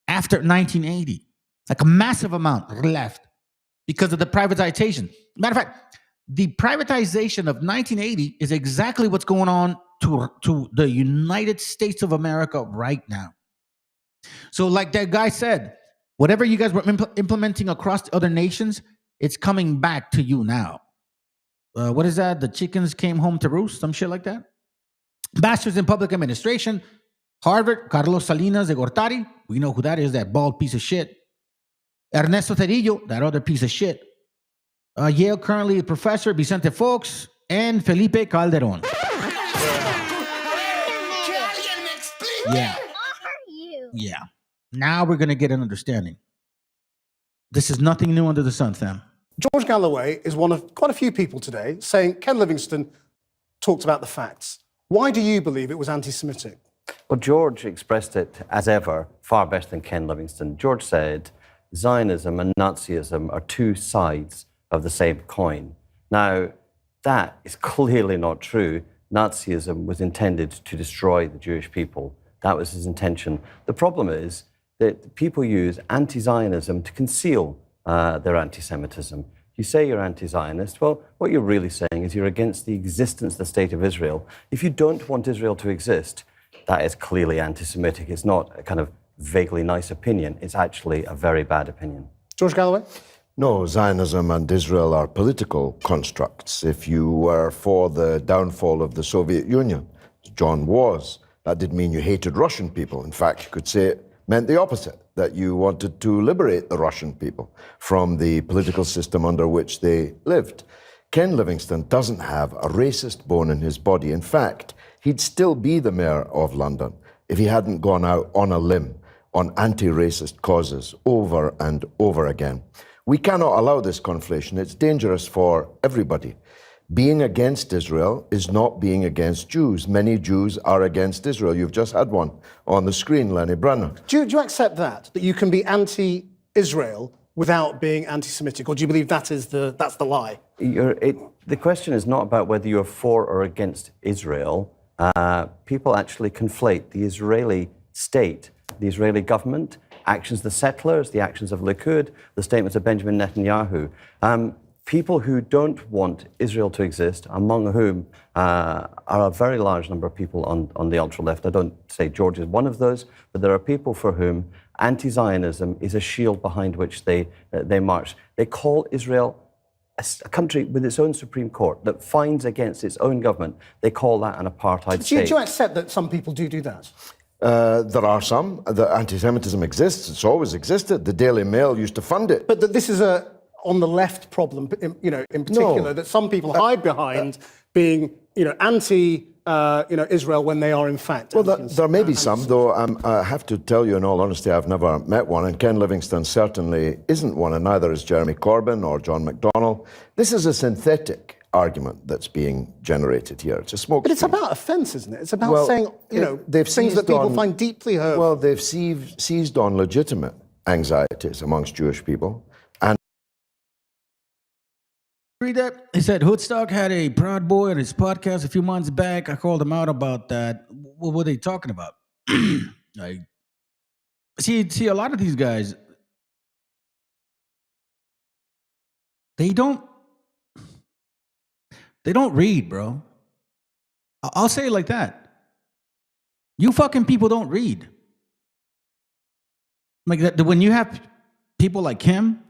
after 1980. Like a massive amount left because of the privatization. Matter of fact, the privatization of 1980 is exactly what's going on to the United States of America right now. So like that guy said, whatever you guys were implementing across the other nations, it's coming back to you now. What is that? The chickens came home to roost, some shit like that. Bachelor's in public administration, Harvard, Carlos Salinas de Gortari. We know who that is, that bald piece of shit. Ernesto Cedillo, that other piece of shit. Yale currently a professor, Vicente Fox, and Felipe Calderon. Yeah. Yeah. Now we're going to get an understanding. This is nothing new under the sun, fam. George Galloway is one of quite a few people today saying Ken Livingstone talked about the facts. Why do you believe it was anti-Semitic? Well, George expressed it, as ever, far better than Ken Livingstone. George said, Zionism and Nazism are two sides of the same coin. Now, that is clearly not true. Nazism was intended to destroy the Jewish people. That was his intention. The problem is that people use anti-Zionism to conceal their anti-Semitism. You say you're anti-Zionist, well, what you're really saying is you're against the existence of the state of Israel. If you don't want Israel to exist, that is clearly anti-Semitic. It's not a kind of vaguely nice opinion. It's actually a very bad opinion. George Galloway? No, Zionism and Israel are political constructs. If you were for the downfall of the Soviet Union, John was, that didn't mean you hated Russian people. In fact, you could say it meant the opposite, that you wanted to liberate the Russian people from the political system under which they lived. Ken Livingstone doesn't have a racist bone in his body. In fact, he'd still be the mayor of London if he hadn't gone out on a limb on anti-racist causes over and over again. We cannot allow this conflation. It's dangerous for everybody. Being against Israel is not being against Jews. Many Jews are against Israel. You've just had one on the screen, Lenny Brennan. Do you accept that you can be anti-Israel without being anti-Semitic, or do you believe that's the lie? The question is not about whether you're for or against Israel. People actually conflate the Israeli state, the Israeli government, actions of the settlers, the actions of Likud, the statements of Benjamin Netanyahu. People who don't want Israel to exist, among whom are a very large number of people on the ultra-left. I don't say George is one of those, but there are people for whom anti-Zionism is a shield behind which they march. They call Israel a country with its own Supreme Court that finds against its own government. They call that an apartheid state. Do you accept that some people do that? There are some. The anti-Semitism exists. It's always existed. The Daily Mail used to fund it. But this is on the left problem, in particular, that some people hide behind being, anti-Israel when they are in fact. Well, there may be some, though. I have to tell you, in all honesty, I've never met one, and Ken Livingstone certainly isn't one, and neither is Jeremy Corbyn or John McDonnell. This is a synthetic argument that's being generated here. It's a smoke. But it's about offence, isn't it? It's about saying, things that people find deeply hurtful. Well, they've seized on legitimate anxieties amongst Jewish people. Read that? He said Hoodstock had a Proud Boy on his podcast a few months back. I called him out about that. What were they talking about? See, a lot of these guys, they don't read, bro. I'll say it like that. You fucking people don't read. Like that when you have people like him,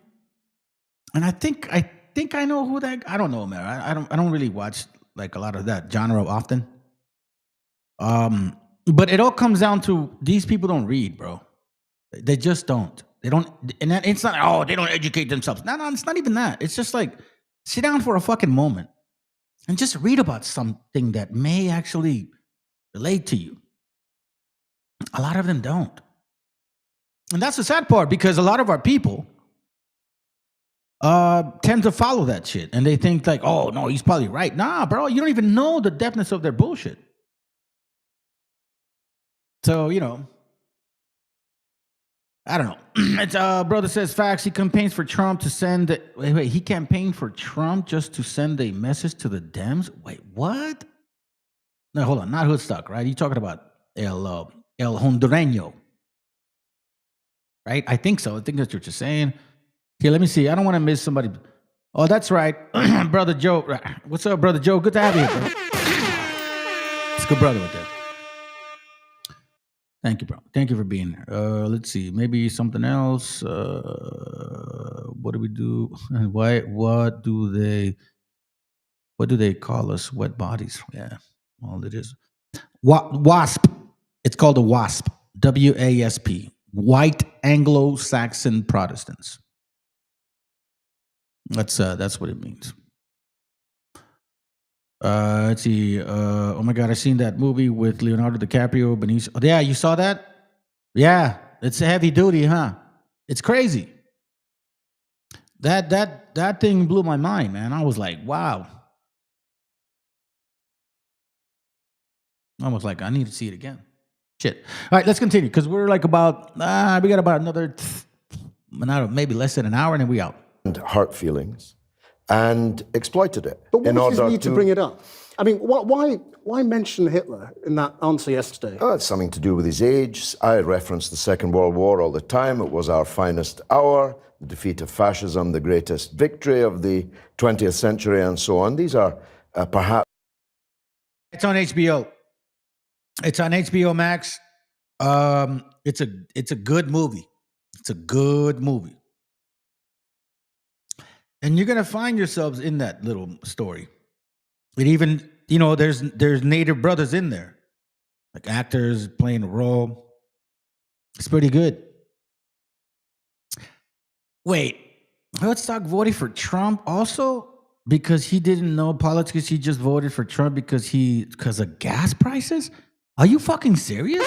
and I think I know who that. I don't know, man. I don't really watch like a lot of that genre often. But it all comes down to these people don't read, bro. They just don't. They don't, and it's not. They don't educate themselves. No, it's not even that. It's just like sit down for a fucking moment and just read about something that may actually relate to you. A lot of them don't, and that's the sad part because a lot of our people tend to follow that shit, and they think like, oh no, he's probably right. Nah, bro, you don't even know the depthness of their bullshit. So I don't know. It's brother says facts. He campaigns for Trump to send. Wait. He campaigned for Trump just to send a message to the Dems. Wait, what? No, hold on. Not Hoodstock, right? You talking about El Hondureño, right? I think so. I think that's what you're saying. Here, let me see. I don't want to miss somebody. Oh, that's right, brother Joe. What's up, brother Joe? Good to have you here, bro. It's a good brother with that. Thank you, bro. Thank you for being here. Let's see. Maybe something else. What do we do? Why? What do they call us? Wet bodies. Yeah. All it is. WASP. It's called a WASP. WASP. White Anglo-Saxon Protestants. That's what it means. Let's see. Oh my God, I seen that movie with Leonardo DiCaprio. Benicio. Oh, yeah, you saw that? Yeah, it's heavy duty, huh? It's crazy. That thing blew my mind, man. I was like, wow. I was like, I need to see it again. Shit. All right, let's continue because we're like about we got about another maybe less than an hour, and then we out. And hurt feelings. And exploited it. But what was his need to bring it up? I mean, why mention Hitler in that answer yesterday? Oh, it's something to do with his age. I reference the Second World War all the time. It was our finest hour, the defeat of fascism, the greatest victory of the 20th century, and so on. These are perhaps... It's on HBO. It's on HBO Max. It's a good movie. It's a good movie. And you're gonna find yourselves in that little story. It even, there's native brothers in there, like actors playing a role. It's pretty good. Wait, Hoodstock voted for Trump also because he didn't know politics. He just voted for Trump because of gas prices. Are you fucking serious?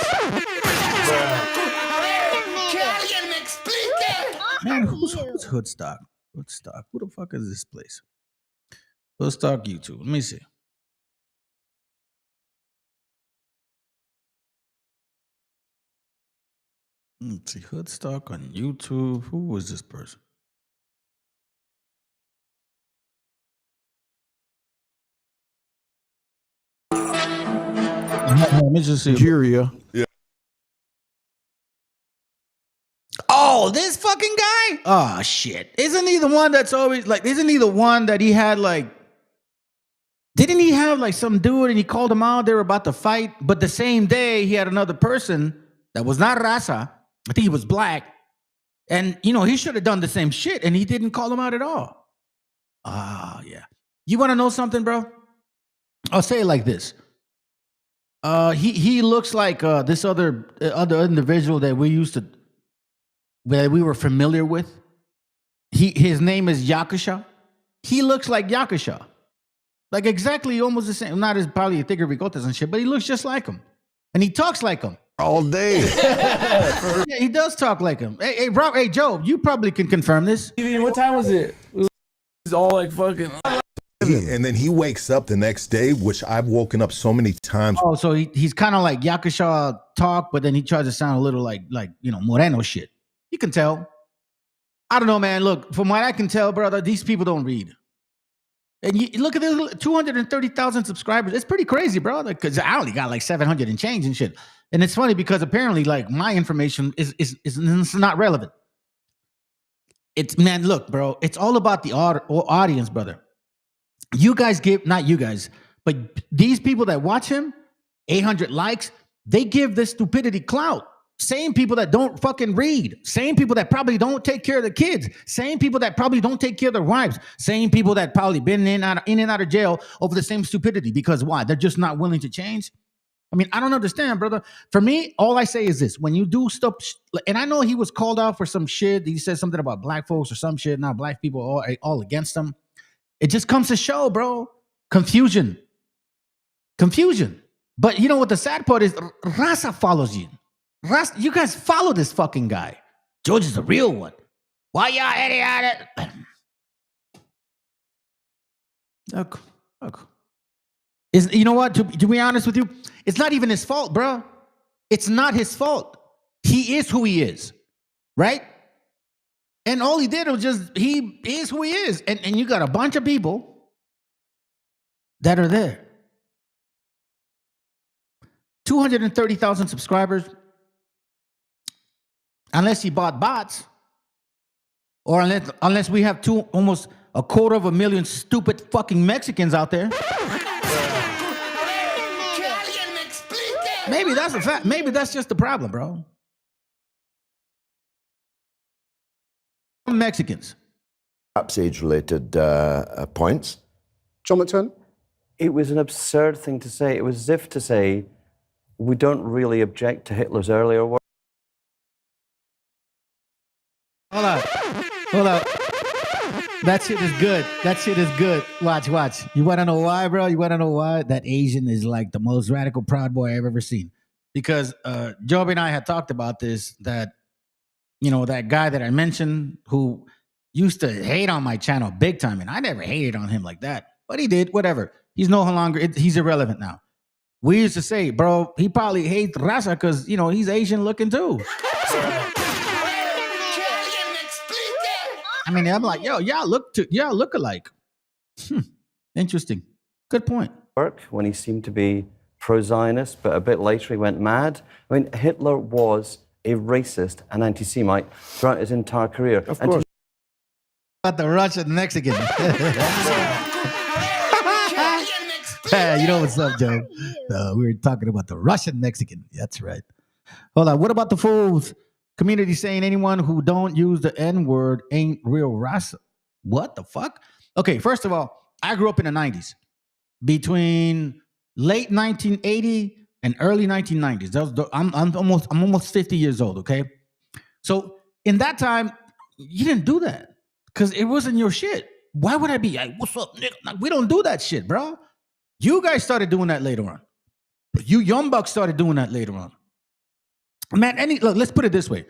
Man, who's Hoodstock? Hoodstock. Who the fuck is this place? Hoodstock YouTube. Let me see. Let's see. Hoodstock on YouTube. Who was this person? Let me just see. Nigeria. Yeah. Oh, this fucking guy? Oh, shit. Isn't he the one that's always like, isn't he the one that he had like, didn't he have like some dude and he called him out? They were about to fight. But the same day, he had another person that was not Raza. I think he was black. And, he should have done the same shit and he didn't call him out at all. Ah, yeah. You want to know something, bro? I'll say it like this. He looks like this other individual that we were familiar with. His name is Yakasha. He looks like Yakasha. Like exactly almost the same. Not as probably thicker bigotes and shit, but he looks just like him. And he talks like him. All day. Yeah, he does talk like him. Hey, Rob, hey, Joe, you probably can confirm this. What time was it? It was all like fucking... And then he wakes up the next day, which I've woken up so many times. Oh, so he's kind of like Yakasha talk, but then he tries to sound a little like Moreno shit. You can tell. I don't know, man. Look, from what I can tell, brother, these people don't read. And you look at this, 230,000 subscribers. It's pretty crazy, bro. Because I only got like 700 and change and shit. And it's funny because apparently, like, my information is not relevant. It's, man, look, bro. It's all about the audience, brother. You guys give, not you guys, but these people that watch him, 800 likes, they give this stupidity clout. Same people that don't fucking read. Same people that probably don't take care of the kids. Same people that probably don't take care of their wives. Same people that probably been in and out of jail over the same stupidity. Because why? They're just not willing to change. I mean, I don't understand, brother. For me, all I say is this. When you do stuff, and I know he was called out for some shit. He said something about black folks or some shit. Now black people all against him. It just comes to show, bro. Confusion. But you know what the sad part is? Raza follows you. You guys follow this fucking guy. George is the real one. Why y'all at it? Look. You know what? To be honest with you, it's not even his fault, bro. It's not his fault. He is who he is, right? And all he did was he is who he is. And you got a bunch of people that are there. 230,000 subscribers. Unless he bought bots, or unless we have almost 250,000 stupid fucking Mexicans out there. Maybe that's a fact. Maybe that's just the problem, bro. Mexicans. Perhaps age-related points. John McTurnan? It was an absurd thing to say. It was as if to say, we don't really object to Hitler's earlier work. Hold up. That shit is good. Watch. You want to know why, bro? You want to know why? That Asian is like the most radical Proud Boy I've ever seen. Because Joby and I had talked about this, that, you know, that guy that I mentioned who used to hate on my channel big time, and I never hated on him like that. But he did, whatever. He's no longer, he's irrelevant now. We used to say, bro, he probably hates raza because, you know, he's Asian looking too. I mean, I'm like, yo, y'all look alike. Interesting. Good point. When he seemed to be pro-Zionist, but a bit later he went mad. I mean, Hitler was a racist and anti-Semite throughout his entire career. Of course. About the Russian Mexican. You know what's up, Joe? We were talking about the Russian Mexican. That's right. Hold on. What about the fools? Community saying anyone who don't use the N-word ain't real raza. What the fuck? Okay, first of all, I grew up in the 90s. Between late 1980 and early 1990s. I'm almost 50 years old, okay? So in that time, you didn't do that because it wasn't your shit. Why would I be like, what's up, nigga? We don't do that shit, bro. You guys started doing that later on. You young bucks started doing that later on. Man, look, let's put it this way.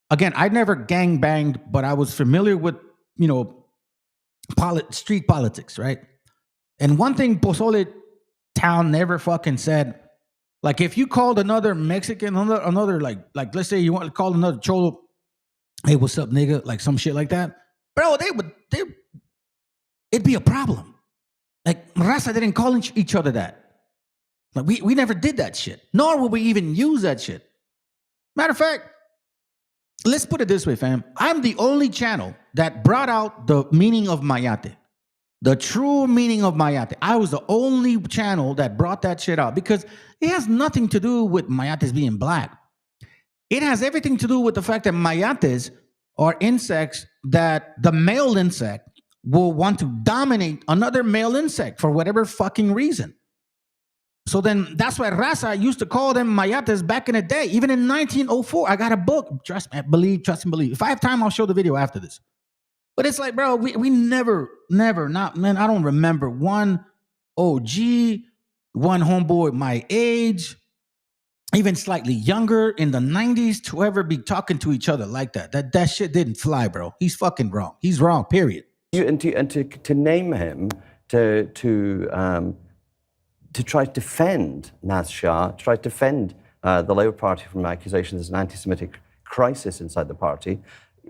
Again, I never gang banged, but I was familiar with, you know, street politics, right? And one thing Pozole Town never fucking said, like if you called another Mexican, another like let's say you want to call another cholo, hey, what's up, nigga? Like some shit like that, bro. It'd be a problem. Like raza didn't call each other that. Like we never did that shit, nor would we even use that shit. Matter of fact, let's put it this way, fam. I'm the only channel that brought out the meaning of mayate. The true meaning of mayate. I was the only channel that brought that shit out because it has nothing to do with mayates being black. It has everything to do with the fact that mayates are insects that the male insect will want to dominate another male insect for whatever fucking reason. So then that's why raza used to call them mayates back in the day. Even in 1904, I got a book. Trust and believe. If I have time, I'll show the video after this. But it's like, bro, we never, man, I don't remember one OG, one homeboy my age, even slightly younger in the 90s to ever be talking to each other like that. That shit didn't fly, bro. He's fucking wrong. He's wrong, period. And to name him, to try to defend Naz Shah, to try to defend the Labour Party from accusations as an anti-Semitic crisis inside the party,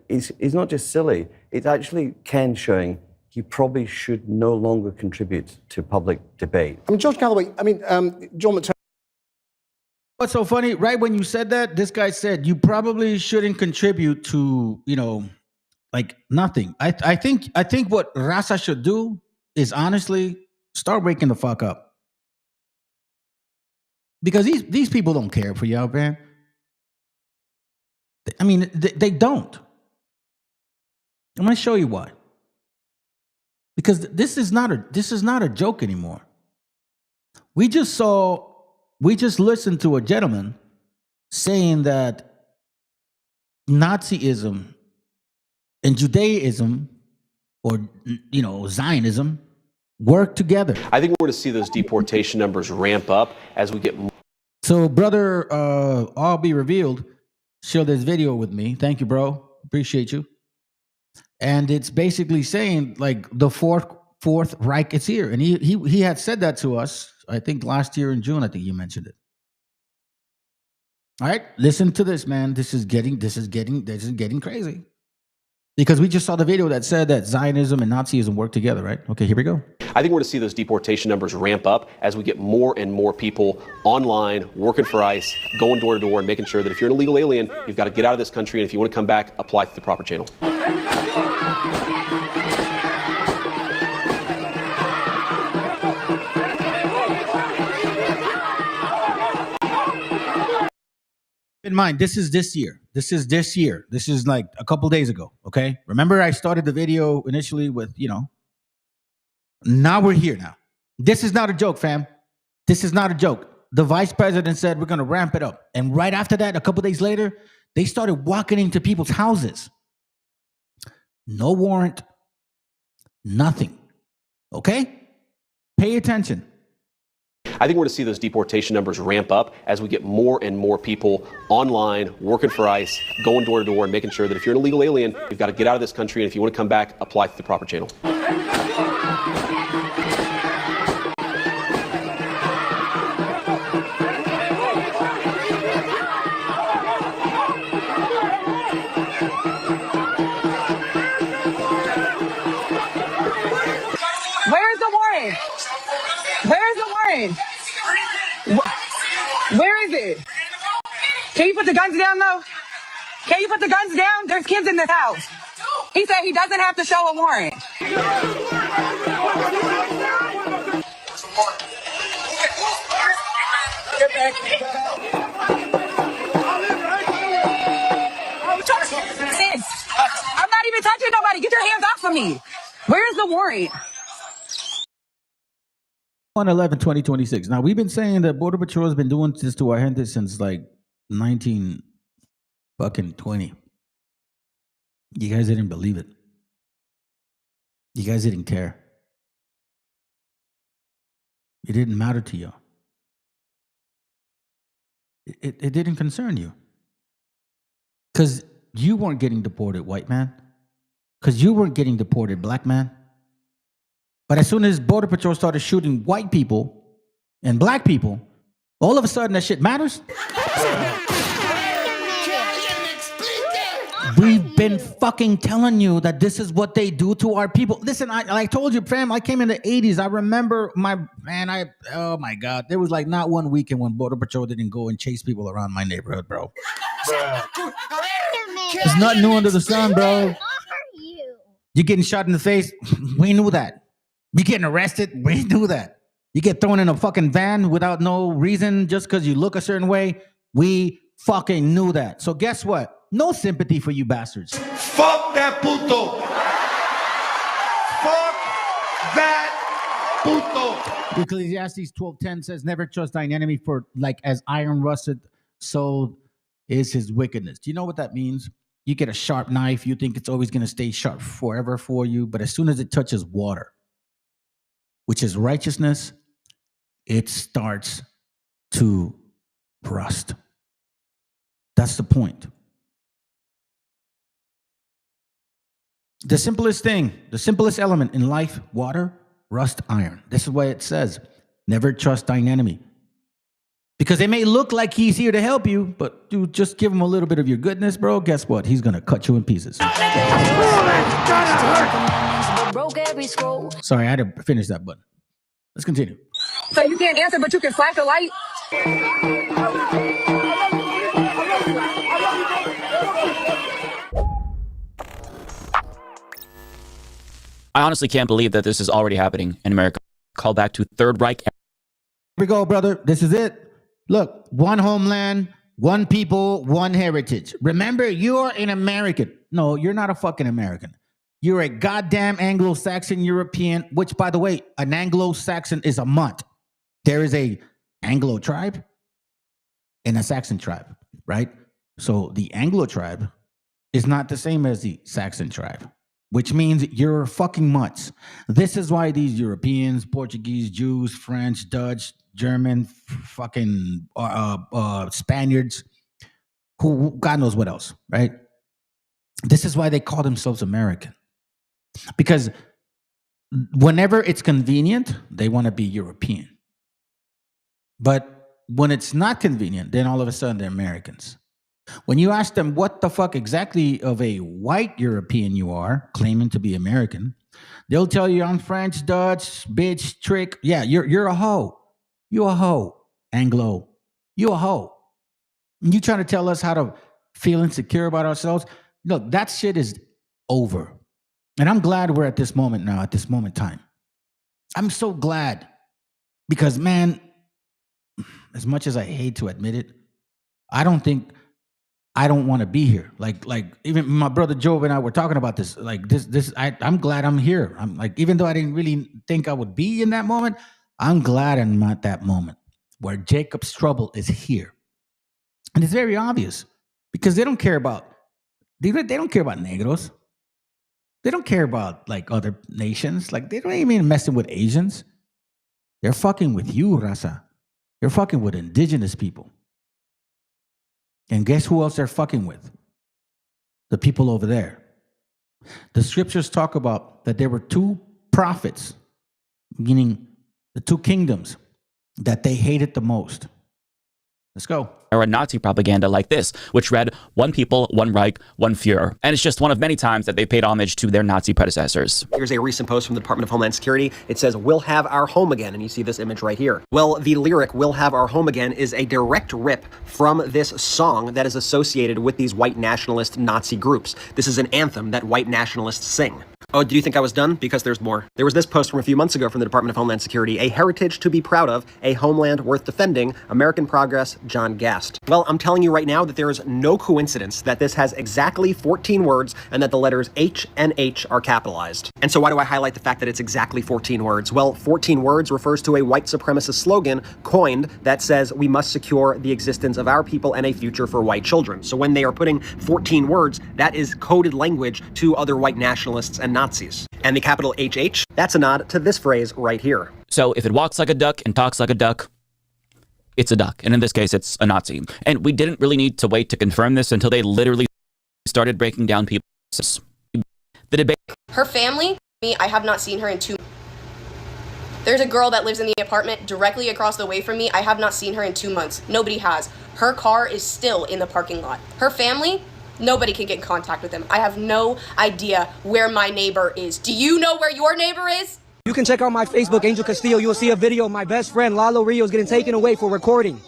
is not just silly. It's actually Ken showing he probably should no longer contribute to public debate. I mean, George Galloway, John McTurnan. What's so funny? Right when you said that, this guy said you probably shouldn't contribute to, like nothing. I think what Raza should do is honestly start waking the fuck up. Because these people don't care for you, man. I mean, they don't. I'm going to show you why. Because this is not a joke anymore. We just listened to a gentleman saying that Nazism and Judaism, or Zionism, work together. I think we're going to see those deportation numbers ramp up as we get more. So, brother, all be revealed. Share this video with me. Thank you, bro. Appreciate you. And it's basically saying like the fourth Reich is here, and he had said that to us. I think last year in June. I think you mentioned it. All right, listen to this, man. This is getting crazy. Because we just saw the video that said that Zionism and Nazism work together, right? Okay, here we go. I think we're going to see those deportation numbers ramp up as we get more and more people online, working for ICE, going door to door, and making sure that if you're an illegal alien, you've got to get out of this country, and if you want to come back, apply through the proper channel. In mind, this is this year. This is like a couple days ago, okay? Remember I started the video initially with, now we're here now. This is not a joke, fam. This is not a joke. The vice president said we're going to ramp it up. And right after that, a couple days later, they started walking into people's houses. No warrant, nothing, okay? Pay attention. I think we're going to see those deportation numbers ramp up as we get more and more people online, working for ICE, going door to door, and making sure that if you're an illegal alien, you've got to get out of this country, and if you want to come back, apply through the proper channel. Where's the warrant? Where's the warrant? Where is it? Can you put the guns down, though? Can you put the guns down? There's kids in this house. He said he doesn't have to show a warrant. Get back. Sis, I'm not even touching nobody. Get your hands off of me. Where's the warrant? 1/11/2026. Now, we've been saying that Border Patrol has been doing this to our gente since like 1920. You guys didn't believe it. You guys didn't care. It didn't matter to you. It didn't concern you. Because you weren't getting deported, white man. Because you weren't getting deported, black man. But as soon as Border Patrol started shooting white people and black people, all of a sudden that shit matters. We've been fucking telling you that this is what they do to our people. Listen, I told you, fam, I came in the 80s. I remember oh my God. There was like not one weekend when Border Patrol didn't go and chase people around my neighborhood, bro. There's nothing new under the sun, bro. You're getting shot in the face. We knew that. You getting arrested? We knew that. You get thrown in a fucking van without no reason just because you look a certain way? We fucking knew that. So guess what? No sympathy for you bastards. Fuck that puto. Fuck that puto. Ecclesiastes 12:10 says, never trust thine enemy, for like as iron rusted, so is his wickedness. Do you know what that means? You get a sharp knife, you think it's always going to stay sharp forever for you, but as soon as it touches water, which is righteousness, it starts to rust. That's the point. The simplest thing, the simplest element in life, water, rust, iron. This is why it says, never trust thine enemy. Because it may look like he's here to help you, but dude, just give him a little bit of your goodness, bro. Guess what? He's going to cut you in pieces. Sorry, I had to finish that button. Let's continue. So you can't answer, but you can flash a light? I honestly can't believe that this is already happening in America. Call back to Third Reich. Here we go, brother. This is it. Look, one homeland, one people, one heritage. Remember, you are an American. No, you're not a fucking American. You're a goddamn Anglo-Saxon European, which, by the way, an Anglo-Saxon is a month. There is a Anglo tribe and a Saxon tribe, right? So the Anglo tribe is not the same as the Saxon tribe, which means you're fucking mutts. This is why these Europeans, Portuguese, Jews, French, Dutch, German, fucking Spaniards, who God knows what else, right? This is why they call themselves American. Because whenever it's convenient, they want to be European. But when it's not convenient, then all of a sudden they're Americans. When you ask them what the fuck exactly of a white European you are, claiming to be American, they'll tell you I'm French, Dutch, bitch, trick. Yeah, you're a hoe. You a hoe, Anglo. You a hoe. And you trying to tell us how to feel insecure about ourselves? No, that shit is over. And I'm glad we're at this moment now, at this moment in time. I'm so glad because, man, as much as I hate to admit it, I don't want to be here. Like even my brother Job and I were talking about this. I'm glad I'm here. I'm like, even though I didn't really think I would be in that moment, I'm glad I'm at that moment where Jacob's trouble is here. And it's very obvious because they don't care about negros. They don't care about like other nations. Like they don't even messing with Asians. They're fucking with you, Raza. They're fucking with indigenous people. And guess who else they're fucking with? The people over there. The scriptures talk about that there were two prophets, meaning the two kingdoms that they hated the most. Let's go. Or a Nazi propaganda like this, which read, one people, one Reich, one Führer. And it's just one of many times that they paid homage to their Nazi predecessors. Here's a recent post from the Department of Homeland Security. It says, "We'll have our home again." And you see this image right here. Well, the lyric, "We'll have our home again," is a direct rip from this song that is associated with these white nationalist Nazi groups. This is an anthem that white nationalists sing. Oh, do you think I was done? Because there's more. There was this post from a few months ago from the Department of Homeland Security, "A heritage to be proud of, a homeland worth defending, American progress, John Gast." Well, I'm telling you right now that there is no coincidence that this has exactly 14 words and that the letters H and H are capitalized. And so why do I highlight the fact that it's exactly 14 words? Well, 14 words refers to a white supremacist slogan coined that says we must secure the existence of our people and a future for white children. So when they are putting 14 words, that is coded language to other white nationalists and Nazis. And the capital HH, that's a nod to this phrase right here. So if it walks like a duck and talks like a duck, it's a duck. And in this case, it's a Nazi. And we didn't really need to wait to confirm this until they literally started breaking down people's. The debate. Her family, I have not seen her in 2 months. There's a girl that lives in the apartment directly across the way from me. I have not seen her in 2 months. Nobody has. Her car is still in the parking lot. Her family, nobody can get in contact with them. I have no idea where my neighbor is. Do you know where your neighbor is? You can check out my Facebook, Angel Castillo. You will see a video of my best friend, Lalo Rios, getting taken away for recording.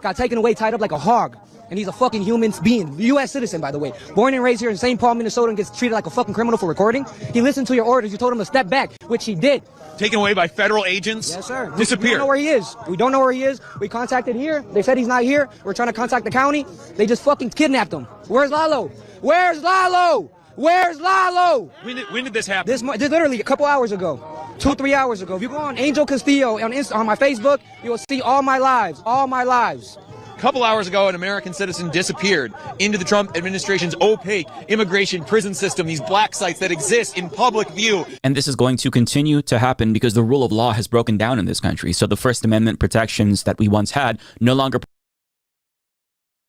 Got taken away, tied up like a hog. And he's a fucking human being. U.S. citizen, by the way. Born and raised here in St. Paul, Minnesota, and gets treated like a fucking criminal for recording. He listened to your orders. You told him to step back, which he did. Taken away by federal agents? Yes, sir. Disappeared. We don't know where he is. We don't know where he is. We contacted here. They said he's not here. We're trying to contact the county. They just fucking kidnapped him. Where's Lalo? Where's Lalo? Where's Lalo? When did this happen? This literally a couple hours ago. 2-3 hours ago. If you go on Angel Castillo on my Facebook, you will see all my lives. All my lives. A couple hours ago, an American citizen disappeared into the Trump administration's opaque immigration prison system, these black sites that exist in public view. And this is going to continue to happen because the rule of law has broken down in this country. So the First Amendment protections that we once had no longer.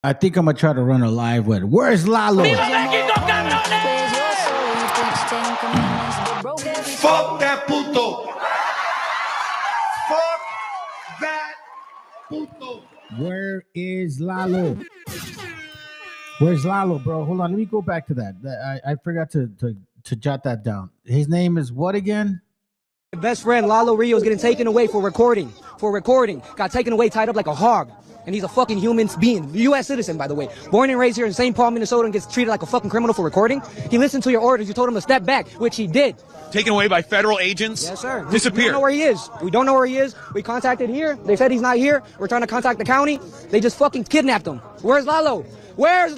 I think I'm going to try to run a live with, where's Lalo? Fuck that puto. Fuck that puto. Where is Lalo? Where's Lalo, bro? Hold on, let me go back to that. I forgot to to jot that down. His name is what again? My best friend Lalo Rio is getting taken away for recording. Got taken away, tied up like a hog. And he's a fucking human being. U.S. citizen, by the way. Born and raised here in St. Paul, Minnesota, and gets treated like a fucking criminal for recording. He listened to your orders. You told him to step back, which he did. Taken away by federal agents? Yes, sir. Disappeared. We don't know where he is. We contacted here. They said he's not here. We're trying to contact the county. They just fucking kidnapped him. Where's Lalo? When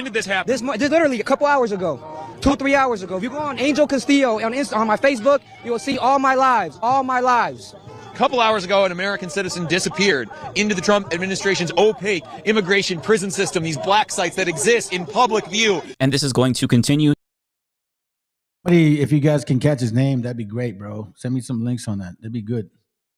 did this happen? This literally a couple hours ago. 2-3 hours ago. If you go on Angel Castillo on my Facebook, you will see all my lives. A couple hours ago, an American citizen disappeared into the Trump administration's opaque immigration prison system, these black sites that exist in public view. And this is going to continue. Buddy, if you guys can catch his name, that'd be great, bro. Send me some links on that. That'd be good.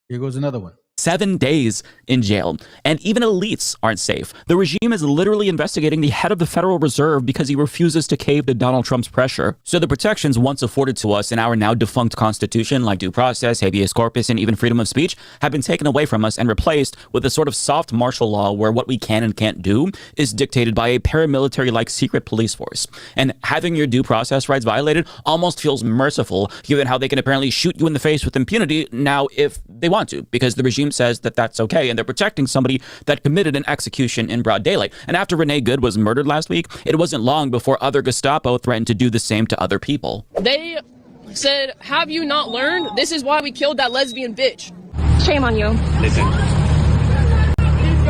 Here goes another one. 7 days in jail, and even elites aren't safe. The regime is literally investigating the head of the Federal Reserve because he refuses to cave to Donald Trump's pressure. So the protections once afforded to us in our now defunct Constitution, like due process, habeas corpus, and even freedom of speech, have been taken away from us and replaced with a sort of soft martial law where what we can and can't do is dictated by a paramilitary-like secret police force. And having your due process rights violated almost feels merciful, given how they can apparently shoot you in the face with impunity now if they want to, because the regime says that that's okay, and they're protecting somebody that committed an execution in broad daylight. And after Renee Good was murdered last week, it wasn't long before other Gestapo threatened to do the same to other people. They said, have you not learned? This is why we killed that lesbian bitch. Shame on you. Listen,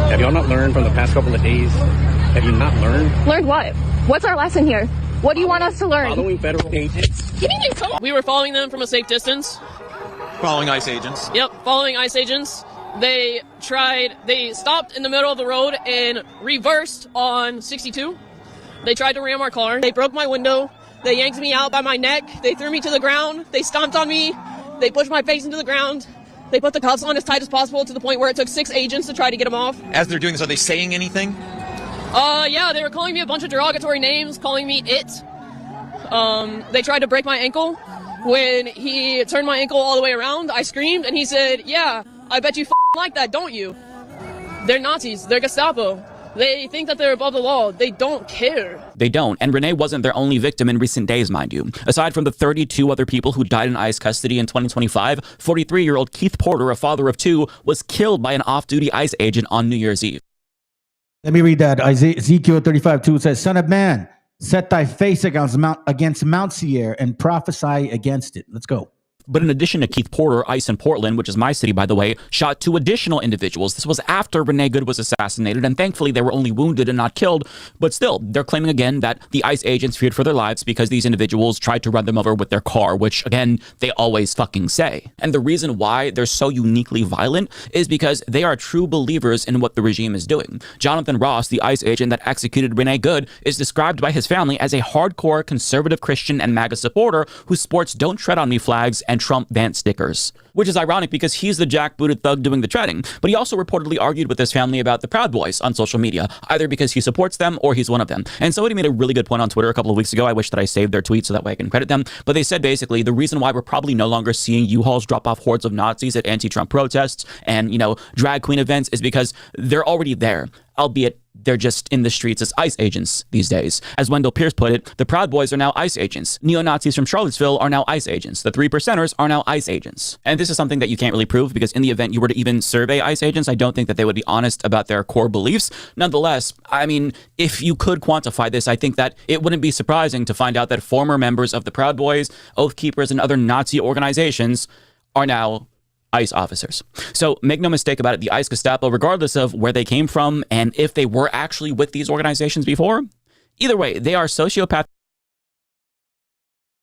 have y'all not learned from the past couple of days? Have you not learned? Learned what? What's our lesson here? What do you want us to learn? Following federal agents. We were following them from a safe distance. Following ICE agents. Yep, following ICE agents. They stopped in the middle of the road and reversed on 62. They tried to ram our car. They broke my window. They yanked me out by my neck. They threw me to the ground. They stomped on me. They pushed my face into the ground. They put the cuffs on as tight as possible to the point where it took 6 agents to try to get them off. As they're doing this, are they saying anything? Yeah, they were calling me a bunch of derogatory names, calling me it. They tried to break my ankle. When he turned my ankle all the way around, I screamed, and he said, yeah, I bet you like that, don't you? They're Nazis. They're Gestapo. They think that they're above the law. They don't care. They don't. And Renee wasn't their only victim in recent days, mind you. Aside from the 32 other people who died in ICE custody in 2025, 43-year-old Keith Porter, a father of 2, was killed by an off-duty ICE agent on New Year's Eve. Let me read that. Ezekiel 35:2 says, Son of man, set thy face against Mount Seir and prophesy against it. Let's go. But in addition to Keith Porter, ICE in Portland, which is my city, by the way, shot 2 additional individuals. This was after Renee Good was assassinated, and thankfully they were only wounded and not killed. But still, they're claiming again that the ICE agents feared for their lives because these individuals tried to run them over with their car, which, again, they always fucking say. And the reason why they're so uniquely violent is because they are true believers in what the regime is doing. Jonathan Ross, the ICE agent that executed Renee Good, is described by his family as a hardcore conservative Christian and MAGA supporter who sports Don't Tread on Me flags and Trump Vance stickers, which is ironic because he's the jackbooted thug doing the treading. But he also reportedly argued with his family about the Proud Boys on social media, either because he supports them or he's one of them. And somebody made a really good point on Twitter a couple of weeks ago. I wish that I saved their tweet so that way I can credit them. But they said basically the reason why we're probably no longer seeing U-Hauls drop off hordes of Nazis at anti-Trump protests and, drag queen events is because they're already there, albeit they're just in the streets as ICE agents these days. As Wendell Pierce put it, the Proud Boys are now ICE agents. Neo-Nazis from Charlottesville are now ICE agents. The 3%ers are now ICE agents. And this is something that you can't really prove because in the event you were to even survey ICE agents, I don't think that they would be honest about their core beliefs. Nonetheless, I mean, if you could quantify this, I think that it wouldn't be surprising to find out that former members of the Proud Boys, Oath Keepers, and other Nazi organizations are now ICE officers. So make no mistake about it, the ICE Gestapo, regardless of where they came from and if they were actually with these organizations before, either way, they are sociopaths.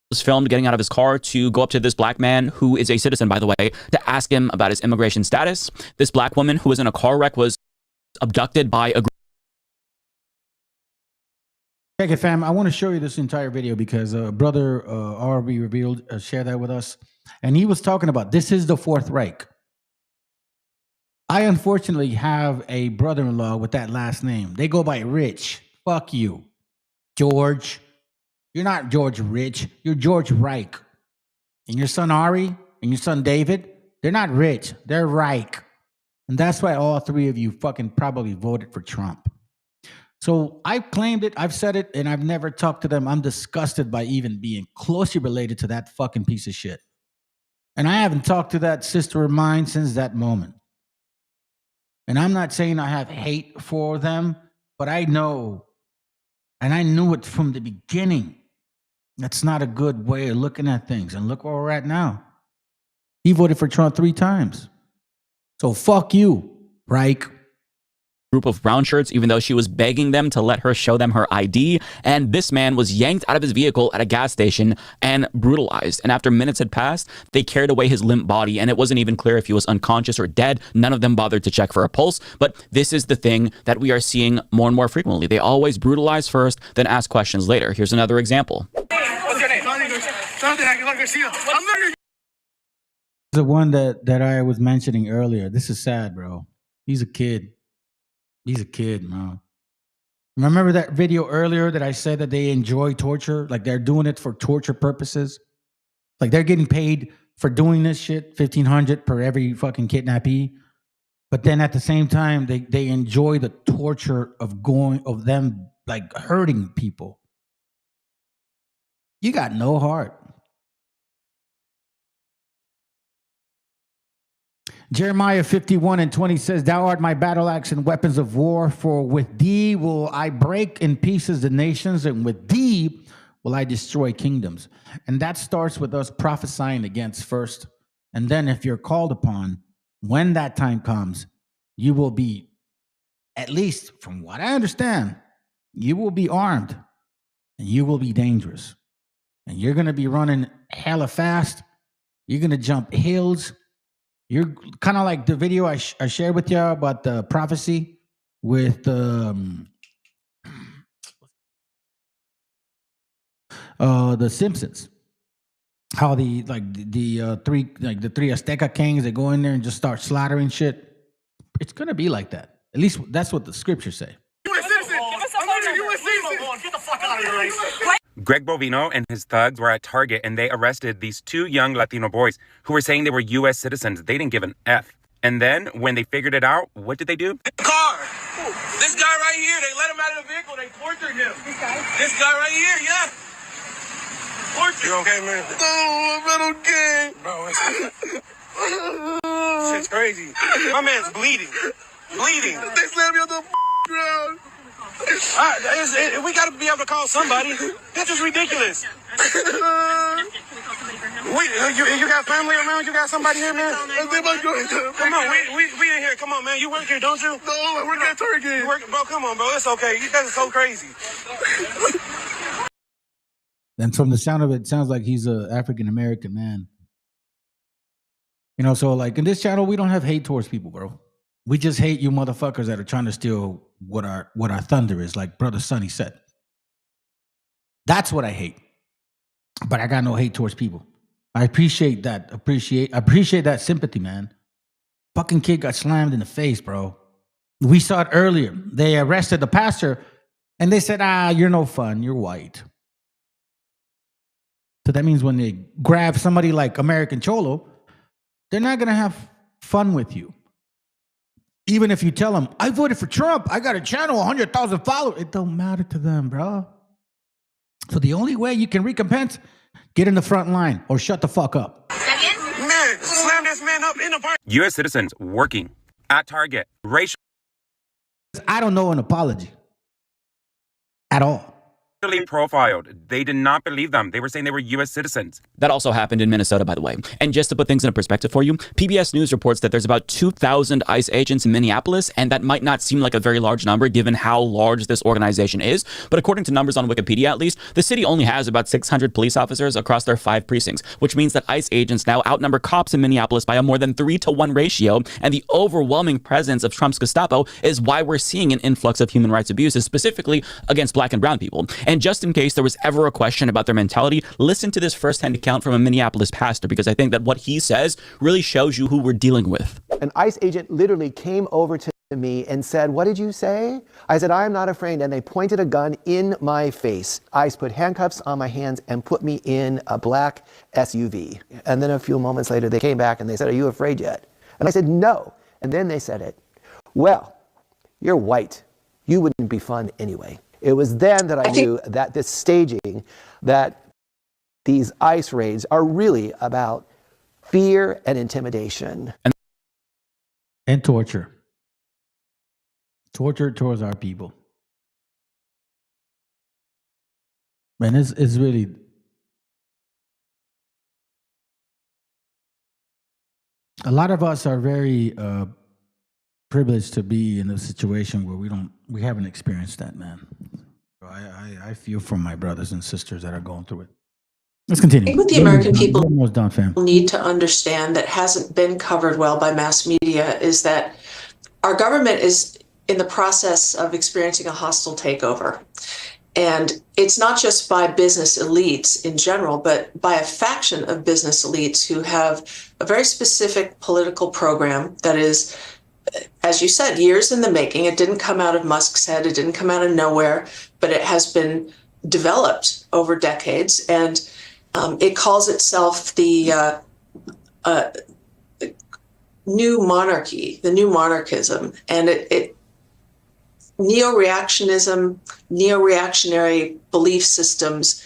Was filmed getting out of his car to go up to this black man who is a citizen, by the way, to ask him about his immigration status. This black woman who was in a car wreck was abducted by a group. Check it, fam. I want to show you this entire video because brother RB revealed, shared that with us. And he was talking about this is the Fourth Reich. I unfortunately have a brother-in-law with that last name. They go by Rich. Fuck you, George. You're not George Rich. You're George Reich. And your son Ari and your son David, they're not rich. They're Reich. And that's why all 3 of you fucking probably voted for Trump. So I've claimed it, I've said it, and I've never talked to them. I'm disgusted by even being closely related to that fucking piece of shit. And I haven't talked to that sister of mine since that moment. And I'm not saying I have hate for them, but I know, and I knew it from the beginning. That's not a good way of looking at things. And look where we're at now. He voted for Trump 3 times. So fuck you, Reich. Group of brown shirts, even though she was begging them to let her show them her ID. And this man was yanked out of his vehicle at a gas station and brutalized. And after minutes had passed, they carried away his limp body, and it wasn't even clear if he was unconscious or dead. None of them bothered to check for a pulse. But this is the thing that we are seeing more and more frequently. They always brutalize first, then ask questions later. Here's another example. What's your name? The one that I was mentioning earlier. This is sad, bro. He's a kid. He's a kid, bro. Remember that video earlier that I said that they enjoy torture? Like they're doing it for torture purposes? Like they're getting paid for doing this shit, $1,500 per every fucking kidnappee. But then at the same time, they enjoy the torture of them like hurting people. You got no heart. Jeremiah 51:20 says, "Thou art my battle axe and weapons of war, for with thee will I break in pieces the nations, and with thee will I destroy kingdoms." And that starts with us prophesying against first. And then if you're called upon, when that time comes, you will be, at least from what I understand, you will be armed and you will be dangerous. And you're going to be running hella fast. You're going to jump hills. You're kind of like the video I shared with you about the prophecy with the Simpsons. How the three Azteca kings, they go in there and just start slaughtering shit. It's gonna be like that. At least that's what the scriptures say. Greg Bovino and his thugs were at Target and they arrested these 2 young Latino boys who were saying they were U.S. citizens. They didn't give an F. And then when they figured it out, what did they do? Car. This guy right here, they let him out of the vehicle. They tortured him. This guy right here, yeah. Torture. You okay, man? No, I'm okay. Bro, shit's crazy. My man's bleeding. Bleeding. They slammed me on the ground. We got to be able to call somebody. This is ridiculous. You got family around? You got somebody here, man? Come on, we in here. Come on, man. You work here, don't you? No, I work at Target. Bro, come on, bro. It's okay. You guys are so crazy. And from the sound of it, it sounds like he's an African-American man. You know, so like in this channel, we don't have hate towards people, bro. We just hate you motherfuckers that are trying to steal what our thunder is, like Brother Sonny said. That's what I hate. But I got no hate towards people. I appreciate that. Appreciate that sympathy, man. Fucking kid got slammed in the face, bro. We saw it earlier. They arrested the pastor and they said, you're no fun. You're white. So that means when they grab somebody like American Cholo, they're not going to have fun with you. Even if you tell them, I voted for Trump, I got a channel, 100,000 followers. It don't matter to them, bro. So the only way you can recompense, get in the front line or shut the fuck up. Man, slam this man up in the park. U.S. citizens working at Target. Racially I don't know an apology at all. profiled. They did not believe them. They were saying they were U.S. citizens. That also happened in Minnesota, by the way. And just to put things in perspective for you, PBS News reports that there's about 2,000 ICE agents in Minneapolis, and that might not seem like a very large number given how large this organization is. But according to numbers on Wikipedia, at least, the city only has about 600 police officers across their 5 precincts, which means that ICE agents now outnumber cops in Minneapolis by a more than 3-to-1 ratio. And the overwhelming presence of Trump's Gestapo is why we're seeing an influx of human rights abuses, specifically against Black and brown people. And just in case there was ever a question about their mentality, listen to this firsthand account from a Minneapolis pastor, because I think that what he says really shows you who we're dealing with. An ICE agent literally came over to me and said, "What did you say?" I said, "I am not afraid." And they pointed a gun in my face. ICE put handcuffs on my hands and put me in a black SUV. And then a few moments later, they came back and they said, "Are you afraid yet?" And I said, "No." And then they said it. "Well, you're white. you wouldn't be fun anyway. It was then that I knew that this staging, that these ICE raids are really about fear and intimidation. And torture. Torture towards our people. Man, it's really... A lot of us are very privileged to be in a situation where we haven't experienced that, man. I feel for my brothers and sisters that are going through it. Let's continue. I think what the American people almost done, fam. need to understand that hasn't been covered well by mass media is that our government is in the process of experiencing a hostile takeover. And it's not just by business elites in general, but by a faction of business elites who have a very specific political program that is, as you said, years in the making. It didn't come out of Musk's head. It didn't come out of nowhere, but it has been developed over decades. And it calls itself the new monarchy, the new monarchism. And it neo-reactionism, neo-reactionary belief systems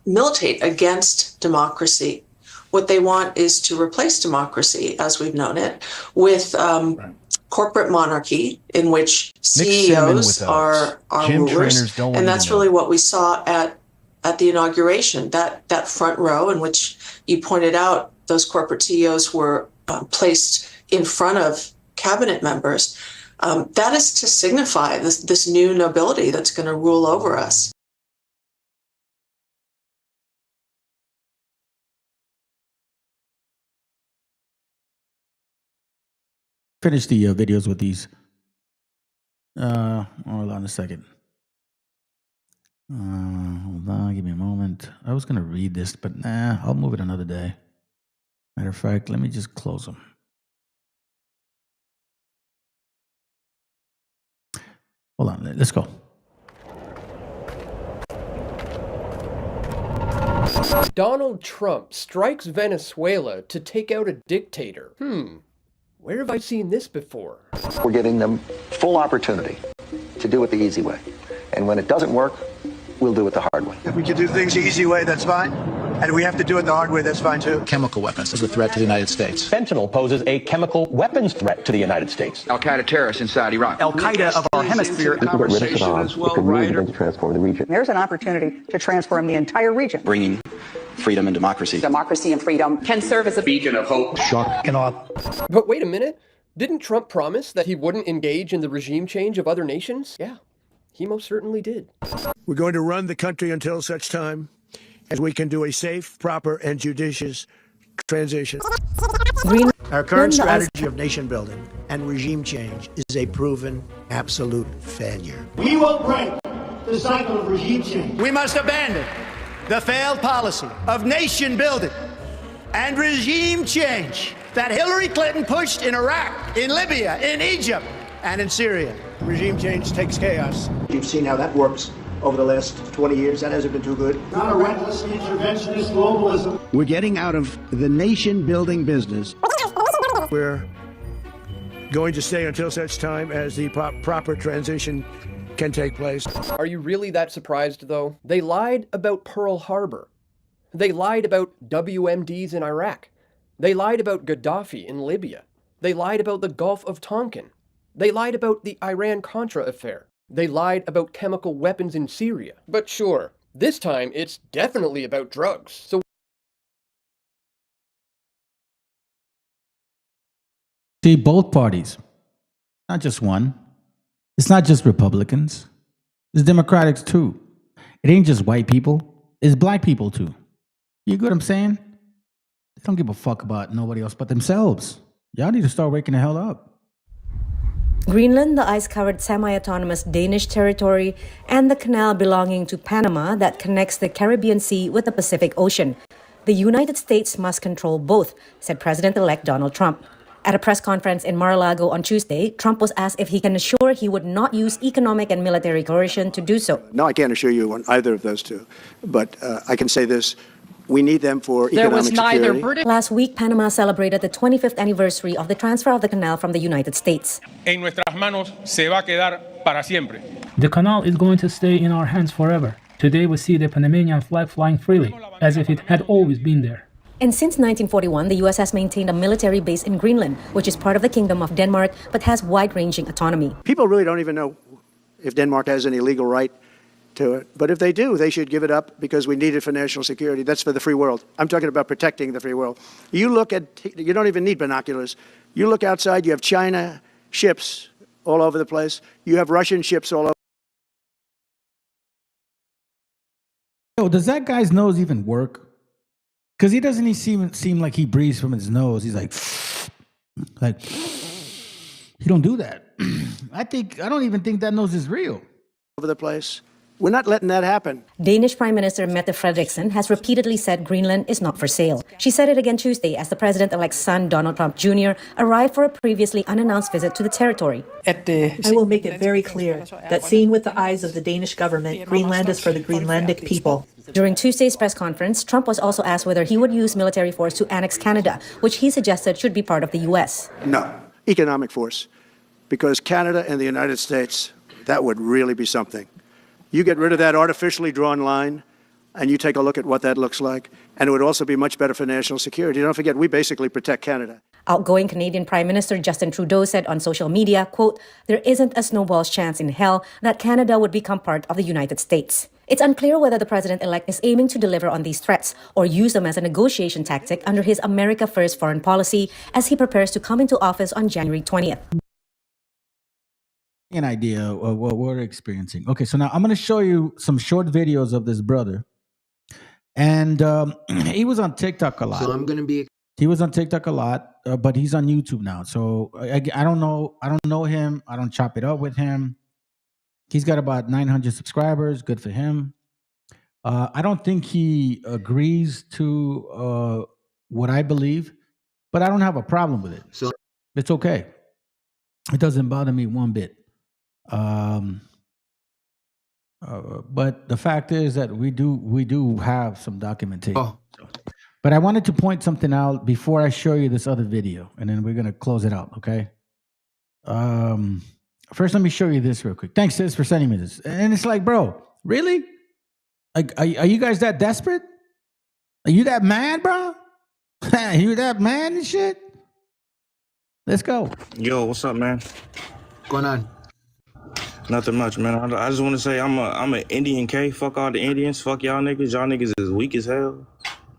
militate against democracy. What they want is to replace democracy, as we've known it, with corporate monarchy in which CEOs are rulers. And that's really what we saw at the inauguration, that front row in which you pointed out those corporate CEOs were placed in front of cabinet members. That is to signify this new nobility that's going to rule over us. Finish the videos with these. Hold on a second. Hold on, give me a moment. I was going to read this, but nah, I'll move it another day. Matter of fact, let me just close them. Hold on, let's go. Donald Trump strikes Venezuela to take out a dictator. Where have I seen this before? We're giving them full opportunity to do it the easy way. And when it doesn't work, we'll do it the hard way. If we can do things the easy way, that's fine. And if we have to do it the hard way, that's fine too. Chemical weapons is a threat to the United States. Fentanyl poses a chemical weapons threat to the United States. Al-Qaeda terrorists inside Iraq. Al-Qaeda of our hemisphere. We can get rid of Saddam. We can really begin to transform the region. There's an opportunity to transform the entire region. Bringing freedom and democracy. Democracy and freedom can serve as a beacon of hope. Shock and awe. But wait a minute. Didn't Trump promise that he wouldn't engage in the regime change of other nations? Yeah, he most certainly did. We're going to run the country until such time as we can do a safe, proper, and judicious transition. Our current strategy of nation building and regime change is a proven absolute failure. We will break the cycle of regime change. We must abandon the failed policy of nation building and regime change that Hillary Clinton pushed in Iraq, in Libya, in Egypt, and in Syria. Regime change takes chaos. You've seen how that works over the last 20 years. That hasn't been too good. Not a reckless interventionist globalism. We're getting out of the nation-building business. We're going to stay until such time as the proper transition can take place. Are you really that surprised, though? They lied about Pearl Harbor. They lied about WMDs in Iraq. They lied about Gaddafi in Libya. They lied about the Gulf of Tonkin. They lied about the Iran-Contra affair. They lied about chemical weapons in Syria. But sure, this time it's definitely about drugs. So see, both parties, not just one. It's not just Republicans. It's Democrats too. It ain't just white people. It's black people too. You get what I'm saying? They don't give a fuck about nobody else but themselves. Y'all need to start waking the hell up. Greenland, the ice-covered semi-autonomous Danish territory, and the canal belonging to Panama that connects the Caribbean Sea with the Pacific Ocean. The United States must control both, said President-elect Donald Trump. At a press conference in Mar-a-Lago on Tuesday, Trump was asked if he can assure he would not use economic and military coercion to do so. No, I can't assure you on either of those two. But I can say this. We need them for There was economic neither security. British. Last week, Panama celebrated the 25th anniversary of the transfer of the canal from the United States. En nuestras manos se va a quedar para siempre. The canal is going to stay in our hands forever. Today we see the Panamanian flag flying freely, as if it had always been there. And since 1941, the U.S. has maintained a military base in Greenland, which is part of the Kingdom of Denmark, but has wide-ranging autonomy. People really don't even know if Denmark has any legal right to it. But if they do, they should give it up because we need it for national security. That's for the free world. I'm talking about protecting the free world. You don't even need binoculars. You look outside, you have China ships all over the place. You have Russian ships all over. Yo, does that guy's nose even work? Because he doesn't seem like he breathes from his nose. He's like he don't do that. I don't even think that nose is real. Over the place. We're not letting that happen. Danish Prime Minister Mette Frederiksen has repeatedly said Greenland is not for sale. She said it again Tuesday as the president-elect's son, Donald Trump Jr., arrived for a previously unannounced visit to the territory. I will make it very clear that seen with the eyes of the Danish government, Greenland is for the Greenlandic people. During Tuesday's press conference, Trump was also asked whether he would use military force to annex Canada, which he suggested should be part of the U.S. No, economic force. Because Canada and the United States, that would really be something. You get rid of that artificially drawn line, and you take a look at what that looks like, and it would also be much better for national security. Don't forget, we basically protect Canada. Outgoing Canadian Prime Minister Justin Trudeau said on social media, quote, "There isn't a snowball's chance in hell that Canada would become part of the United States." It's unclear whether the president-elect is aiming to deliver on these threats or use them as a negotiation tactic under his America First foreign policy as he prepares to come into office on January 20th. An idea of what we're experiencing. Okay, so now I'm going to show you some short videos of this brother, and he was on TikTok a lot. So I'm going to be. He was on TikTok a lot, but he's on YouTube now. So I don't know him. I don't chop it up with him. He's got about 900 subscribers. Good for him. I don't think he agrees to what I believe, but I don't have a problem with it. So it's okay. It doesn't bother me one bit. But the fact is that we do have some documentation. Oh. But I wanted to point something out before I show you this other video, and then we're gonna close it out. Okay. First, let me show you this real quick. Thanks, sis, for sending me this. And it's like, bro, really? Like, are you guys that desperate? Are you that mad, bro? You that mad and shit? Let's go. Yo, what's up, man? What's going on? Nothing much, man. I just want to say I'm an Indian K. Fuck all the Indians. Fuck y'all niggas. Y'all niggas is weak as hell.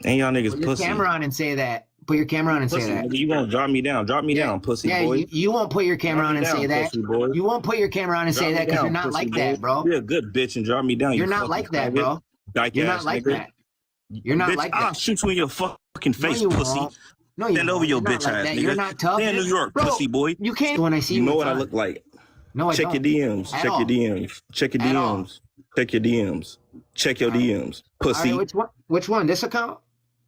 And y'all niggas Put your pussy. camera on and say that. Put your camera on and Pussy, say that. nigga, you gonna drop me down. Drop me down, pussy boy. You won't put your camera on and say that. Pussy boy. You won't put your camera on and say that because you're not like that, bro. You're a good bitch and drop me down. You're not like that, bro. You're not like that. You're not like that. I'll shoot you in your fucking face, pussy. No, you Stand over your bitch ass, nigga. You're not tough. Stay in New York, pussy boy. You can't. When I see you know what I look like. No, I Check your DMs. Check your DMs. Check your DMs. Check your DMs. Check your DMs. Pussy. Which one? This account?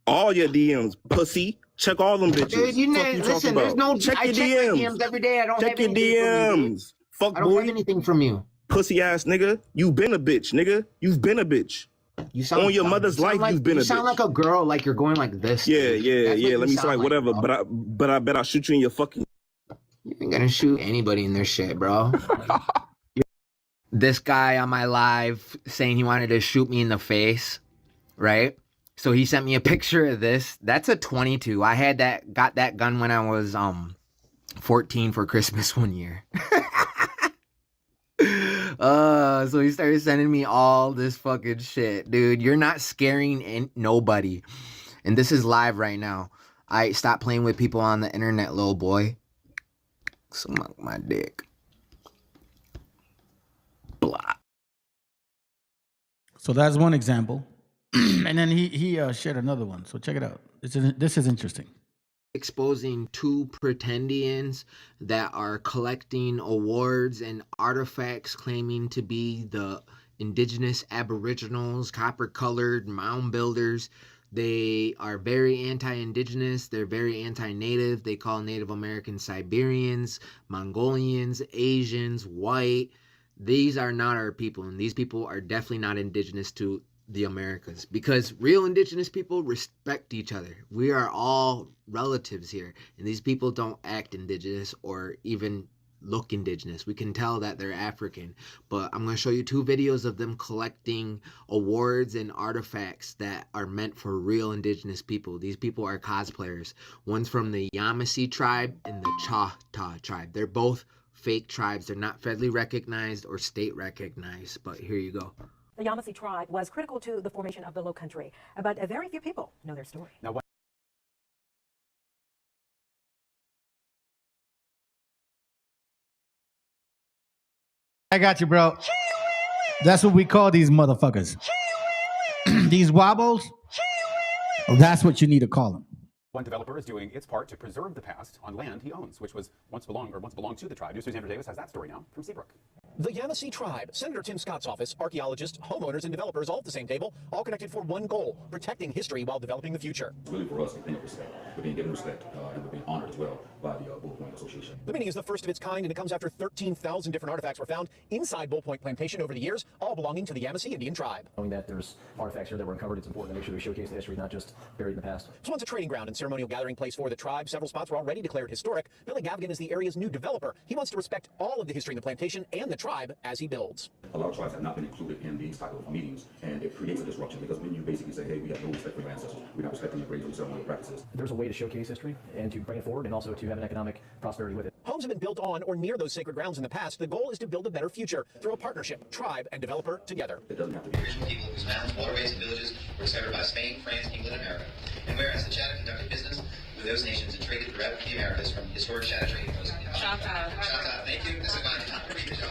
All your DMs, pussy. Check all them bitches. Dude, listen, there's no. Check I your check DMs. my DMs every day. I don't check have your anything DMs. Fuck I don't boy. have anything from you. Pussy ass nigga. You been a bitch, nigga. You've been a bitch. You sound on your mother's life. Like, you've been a bitch. You sound like a girl. Like you're going like this. Yeah. Let me sound like whatever. But I bet I'll shoot you in your fucking. You ain't gonna shoot anybody in their shit, bro. This guy on my live saying he wanted to shoot me in the face, right? So he sent me a picture of this. That's a 22. I got that gun when I was 14 for Christmas one year. So he started sending me all this fucking shit. Dude, you're not scaring nobody. And this is live right now. I stop playing with people on the internet, little boy. Suck my dick. Blah. So that's one example. And then he shared another one. So check it out. This is interesting. Exposing two pretendians that are collecting awards and artifacts claiming to be the indigenous aboriginals, copper-colored mound builders. They are very anti-indigenous. They're very anti-native. They call Native Americans Siberians, Mongolians, Asians, white. These are not our people, and these people are definitely not indigenous to the Americas, because real indigenous people respect each other. We are all relatives here, and these people don't act indigenous or even look indigenous. We can tell that they're African. But I'm going to show you 2 videos of them collecting awards and artifacts that are meant for real indigenous people. These people are cosplayers. One's from the Yamasee tribe and the Chata tribe. They're both fake tribes. They're not federally recognized or state recognized, but here you go. The Yamasee tribe was critical to the formation of the Low Country, but very few people know their story. Now, what I got you, bro. That's what we call these motherfuckers. These wobbles. That's what you need to call them. one developer is doing its part to preserve the past on land he owns, which was once belonged to the tribe. News 2's Andrew Davis has that story now from Seabrook. The Yamasee tribe, Senator Tim Scott's office, archaeologists, homeowners, and developers all at the same table, all connected for one goal: protecting history while developing the future. Really, for us, a thing of respect. We're being given respect, and we're being honored as well by the Bull Point Association. The meeting is the first of its kind, and it comes after 13,000 different artifacts were found inside Bull Point Plantation over the years, all belonging to the Yamasee Indian tribe. Knowing that there's artifacts here that were uncovered, it's important to make sure we showcase the history, not just buried in the past. So once a trading ground and ceremonial gathering place for the tribe, several spots were already declared historic. Billy Gavigan is the area's new developer. He wants to respect all of the history in the plantation and the tribe as he builds. A lot of tribes have not been included in these type of meetings, and it creates a disruption because when you basically say, hey, we have no respect for your ancestors, we're not respecting your graves or ceremonial practices. There's a way to showcase history and to bring it forward and also to have an economic prosperity with it. Homes have been built on or near those sacred grounds in the past. The goal is to build a better future through a partnership, tribe and developer together. It doesn't have to be. Original people whose mountains, waterways, and villages were discovered by Spain, France, England, and America. And whereas the Chata conducted business with those nations and traded throughout the Americas from historic Chata trading posts. Chata, thank you. That's a fine time to read the job.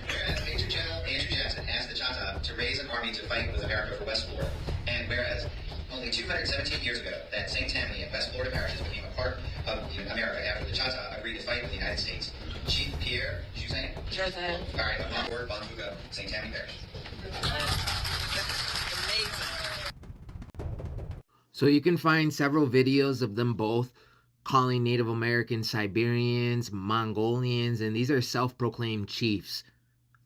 Whereas Major General Andrew Jackson asked the Chata to raise an army to fight with America for West Florida. And whereas only 217 years ago, that St. Tammany and West Florida parishes became a part of America after the Chata agreed to fight with the United States. Chief Pierre Juzin. Juzin. All right, Bonjour, Bonjuga, St. Tammany Parish. So you can find several videos of them both calling Native American Siberians, Mongolians, and these are self-proclaimed chiefs.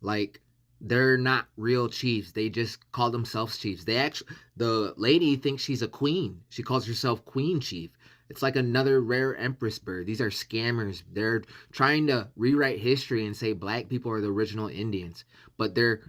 Like, they're not real chiefs. They just call themselves chiefs. The lady thinks she's a queen. She calls herself Queen Chief. It's like another rare empress bird. These are scammers. They're trying to rewrite history and say black people are the original Indians, but they're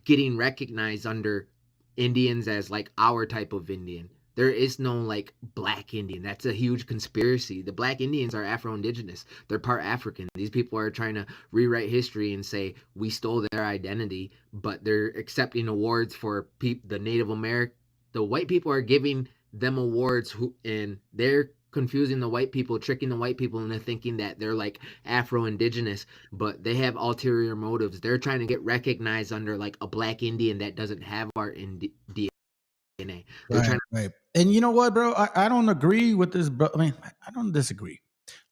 getting recognized under Indians as like our type of Indian. There is no like black Indian. That's a huge conspiracy. The black Indians are Afro-Indigenous. They're part African. These people are trying to rewrite history and say we stole their identity, but they're accepting awards for the Native American. The white people are giving them awards and they're confusing the white people, tricking the white people into thinking that they're like Afro-Indigenous, but they have ulterior motives. They're trying to get recognized under like a black Indian that doesn't have our DNA. Right. And you know what, bro? I don't agree with this, bro. I mean, I don't disagree.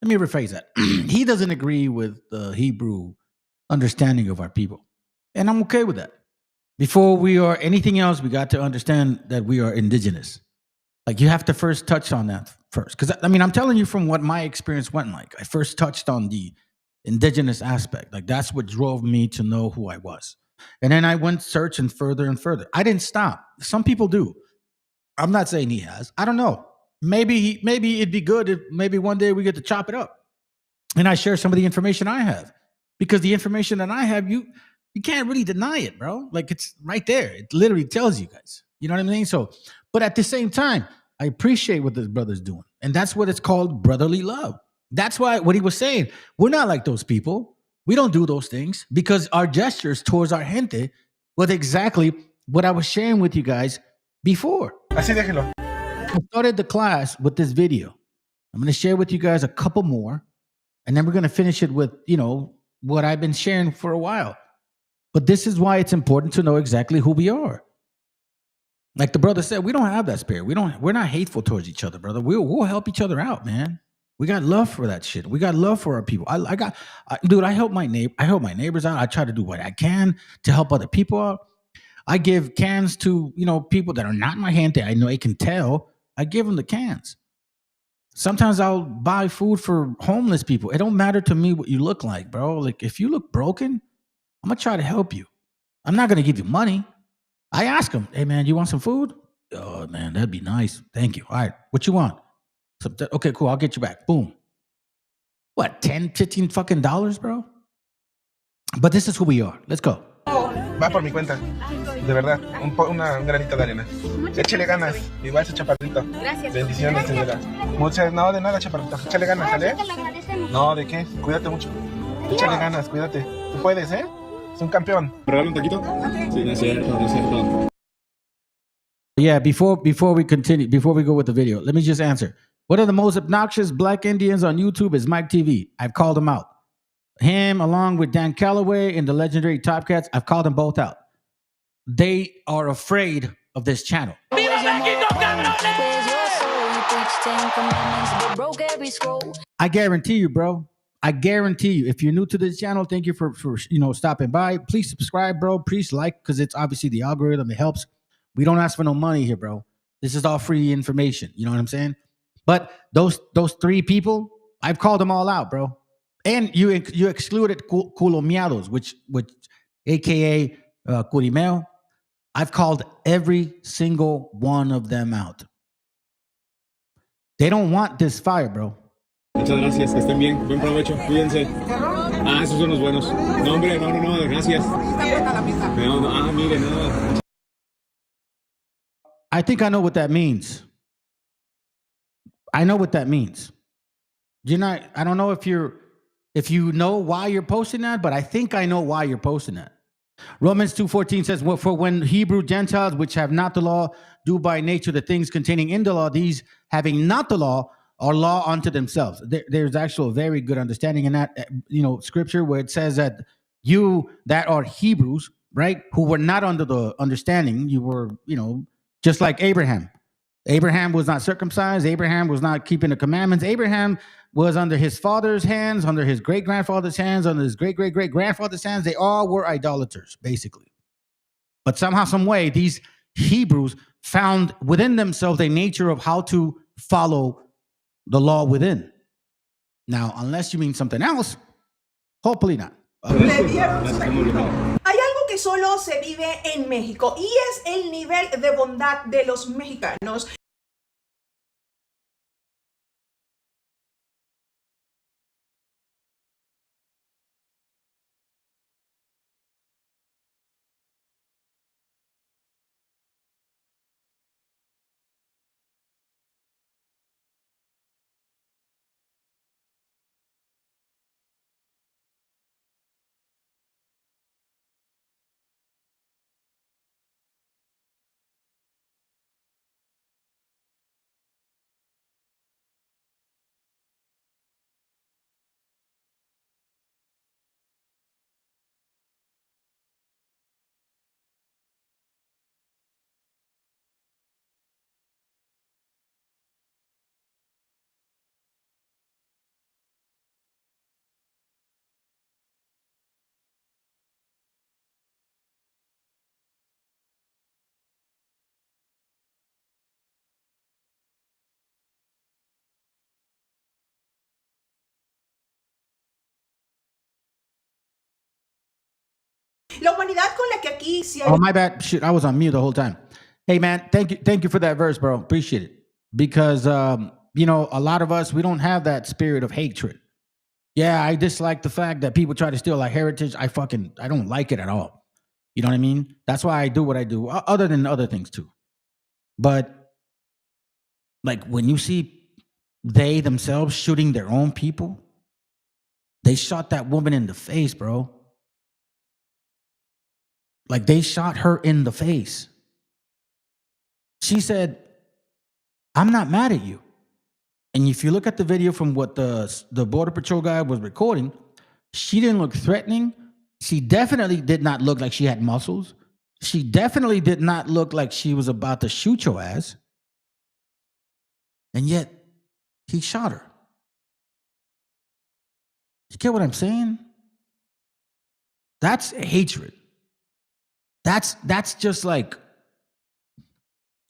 Let me rephrase that. He doesn't agree with the Hebrew understanding of our people. And I'm okay with that. Before we are anything else, we got to understand that we are indigenous. Like, you have to first touch on that first. Because, I mean, I'm telling you from what my experience went like. I first touched on the indigenous aspect. Like, that's what drove me to know who I was. And then I went searching further and further. I didn't stop. Some people do. I'm not saying he has. I don't know. Maybe it'd be good if maybe one day we get to chop it up. And I share some of the information I have. Because the information that I have, you can't really deny it, bro. Like, it's right there. It literally tells you guys. You know what I mean? So, but at the same time, I appreciate what this brother's doing. And that's what it's called, brotherly love. That's why what he was saying, we're not like those people. We don't do those things because our gestures towards our gente was exactly what I was sharing with you guys before. I started the class with this video. I'm going to share with you guys a couple more, and then we're going to finish it with, what I've been sharing for a while. But this is why it's important to know exactly who we are. Like the brother said, we don't have that spirit. We're not hateful towards each other, brother. We'll help each other out, man. We got love for that shit. We got love for our people. I help my neighbors out. I try to do what I can to help other people out. I give cans to, people that are not my gente. I know they can tell. I give them the cans. Sometimes I'll buy food for homeless people. It don't matter to me what you look like, bro. Like, if you look broken, I'm going to try to help you. I'm not going to give you money. I ask them, hey, man, you want some food? Oh, man, that'd be nice. Thank you. All right, what you want? Okay, cool, I'll get you back. Boom. What, 10, 15 fucking dollars, bro? But this is who we are. Let's go. Va por mi cuenta. De verdad, un granito de arena. Échale ganas. Igual ese chaparrito. Gracias. Bendiciones, señora. Muchas, no, de nada, chaparrito. Échale ganas, ¿sale? No, ¿de qué? Cuídate mucho. Échale ganas, cuídate. Tú puedes, ¿eh? Es un campeón. ¿Me regala un taquito? Sí, no es cierto, no es cierto. Yeah, before we continue, before we go with the video, let me just answer. One of the most obnoxious black Indians on YouTube is Mike TV. I've called him out. Him, along with Dan Calloway and the legendary Top Cats, I've called them both out. They are afraid of this channel. I guarantee you, bro. I guarantee you, if you're new to this channel, thank you for stopping by. Please subscribe, bro. Please like, because it's obviously the algorithm. It helps. We don't ask for no money here, bro. This is all free information. You know what I'm saying? But those three people, I've called them all out, bro. And you excluded Culomiados, which AKA Curimeo. I've called every single one of them out. They don't want this fire, bro. Muchas gracias, que estén bien, buen provecho, cuídense. Ah, esos son los buenos. No, hombre, no, gracias. No, mire, nada. I think I know what that means. I know what that means. I don't know if you know why you're posting that, but I think I know why you're posting that. Romans 2:14 says, well, for when Hebrew Gentiles, which have not the law, do by nature the things containing in the law, these having not the law, are law unto themselves. There's actual very good understanding in that, scripture where it says that you that are Hebrews, right, who were not under the understanding, you were, just like Abraham. Abraham was not circumcised. Abraham was not keeping the commandments. Abraham was under his father's hands, under his great-grandfather's hands, under his great-great-great-grandfather's hands. They all were idolaters, basically. But somehow, some way, these Hebrews found within themselves a nature of how to follow the law within. Now, unless you mean something else, hopefully not. Hay algo que solo se vive en México y es el nivel de bondad de los mexicanos. La humanidad con la que aquí se ha... Oh, my bad. Shit, I was on mute the whole time. Hey, man, thank you for that verse, bro. Appreciate it. Because, a lot of us, we don't have that spirit of hatred. Yeah, I dislike the fact that people try to steal our heritage. I don't like it at all. You know what I mean? That's why I do what I do, other than other things too. But, like, when you see they themselves shooting their own people, they shot that woman in the face, bro. Like, they shot her in the face. She said, I'm not mad at you. And if you look at the video from what the Border Patrol guy was recording, she didn't look threatening. She definitely did not look like she had muscles. She definitely did not look like she was about to shoot your ass. And yet, he shot her. You get what I'm saying? That's hatred. That's just like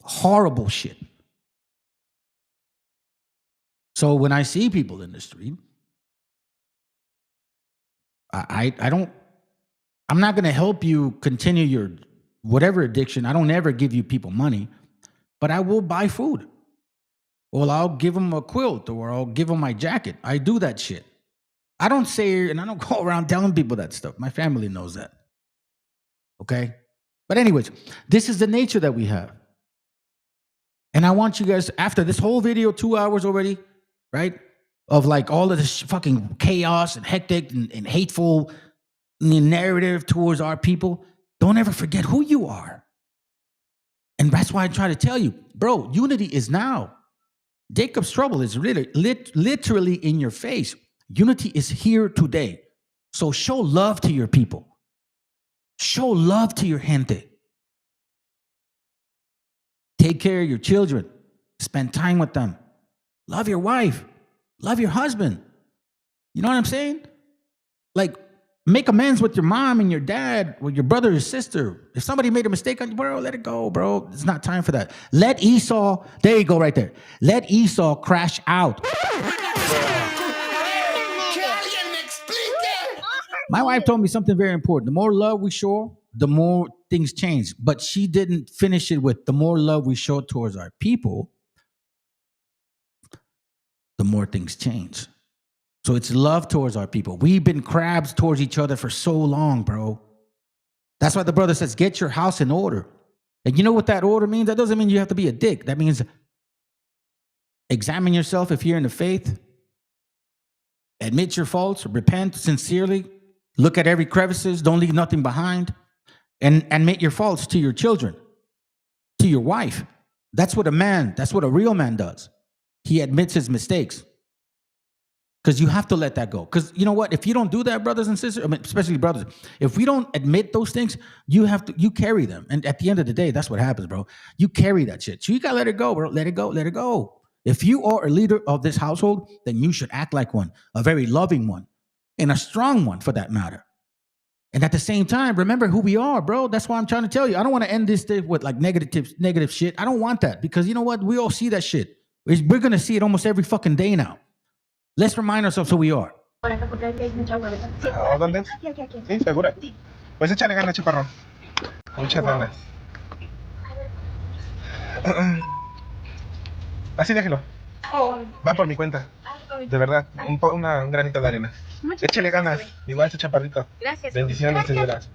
horrible shit. So when I see people in the street, I'm not going to help you continue whatever addiction. I don't ever give you people money, but I will buy food. Well, I'll give them a quilt or I'll give them my jacket. I do that shit. I don't say, and I don't go around telling people that stuff. My family knows that. Okay? But anyways, this is the nature that we have. And I want you guys, after this whole video, 2 hours already, right? Of like all of this fucking chaos and hectic and hateful narrative towards our people, don't ever forget who you are. And that's why I try to tell you, bro, unity is now. Jacob's trouble is really literally in your face. Unity is here today. So show love to your people. Show love to your gente. Take care of your children. Spend time with them. Love your wife. Love your husband. You know what I'm saying? Like, make amends with your mom and your dad, with your brother or sister. If somebody made a mistake on you, bro, let it go, bro. It's not time for that. Let Esau, there you go right there. Let Esau crash out. My wife told me something very important. The more love we show, the more things change. But she didn't finish it with the more love we show towards our people, the more things change. So it's love towards our people. We've been crabs towards each other for so long, bro. That's why the brother says, get your house in order. And you know what that order means? That doesn't mean you have to be a dick. That means examine yourself if you're in the faith. Admit your faults. Repent sincerely. Look at every crevices. Don't leave nothing behind. And admit your faults to your children, to your wife. That's what a real man does. He admits his mistakes. Because you have to let that go. Because you know what? If you don't do that, brothers and sisters, I mean, especially brothers, if we don't admit those things, you carry them. And at the end of the day, that's what happens, bro. You carry that shit. So you gotta let it go, bro. Let it go, let it go. If you are a leader of this household, then you should act like one, a very loving one, and a strong one for that matter. And at the same time, remember who we are, bro. That's why I'm trying to tell you. I don't want to end this thing with like negative shit. I don't want that because you know what? We all see that shit. We're gonna see it almost every fucking day now. Let's remind ourselves who we are. ¿Dónde? Sí, segura. Pues échale ganas, chaparrón. Muchas ganas. Así déjelo. Va por mi cuenta. De verdad, un granito de arena. Échale ganas, igual ese chaparrito. Gracias. Bendiciones, señoras.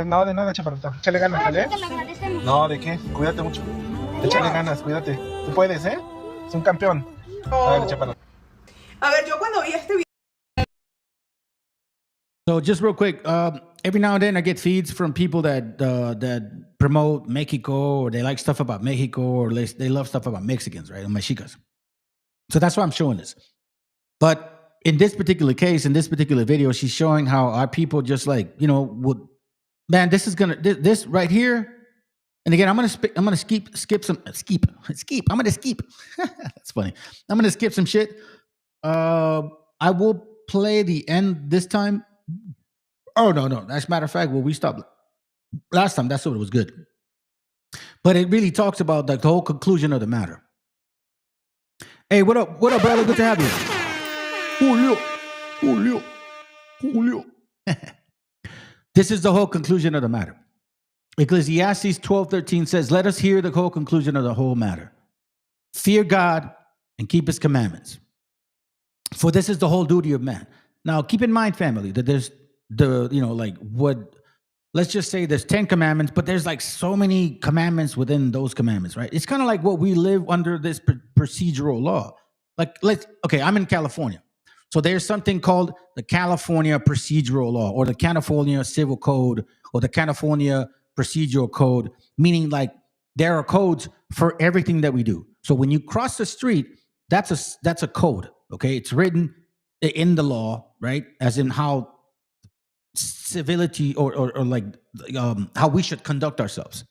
No, de nada, chaparrito. Échale ganas, ¿vale? No, ¿de qué? Cuídate mucho. Échale ganas, cuídate. Tú puedes, ¿eh? Es un campeón. Dale, chaparrito. A ver, yo cuando vi este video. So just real quick, every now and then I get feeds from people that promote Mexico or they like stuff about Mexico or they love stuff about Mexicans, right? Or Mexicas. So that's why I'm showing this. But in this particular case, in this particular video, she's showing how our people just like, you know, man, this right here. And again, I'm gonna skip some. I'm gonna skip. That's funny. I'm gonna skip some shit. I will play the end this time. Oh no! As a matter of fact, we stopped last time. That's what it was good. But it really talks about like the whole conclusion of the matter. Hey, what up, brother? Good to have you. Julio. This is the whole conclusion of the matter. Ecclesiastes 12:13 says, "Let us hear the whole conclusion of the whole matter. Fear God and keep His commandments. For this is the whole duty of man." Now, keep in mind, family, that there's let's just say there's 10 commandments, but there's like so many commandments within those commandments, right? It's kind of like what we live under this procedural law. Okay, I'm in California. So there's something called the California Procedural Law or the California Civil Code or the California Procedural Code, meaning like there are codes for everything that we do. So when you cross the street, that's a code, okay? It's written in the law, right? As in how civility or like how we should conduct ourselves.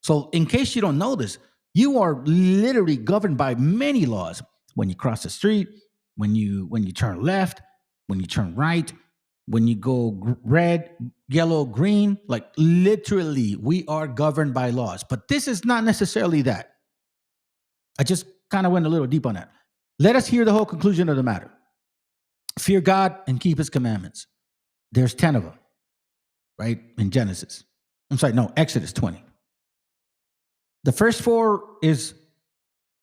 So in case you don't know this, you are literally governed by many laws. When you cross the street, when you turn left, when you turn right, when you go red, yellow, green, like literally we are governed by laws. But this is not necessarily that. I just kind of went a little deep on that. Let us hear the whole conclusion of the matter. Fear God and keep His commandments. There's 10 of them, right? In Genesis. I'm sorry, no, Exodus 20. The first 4 is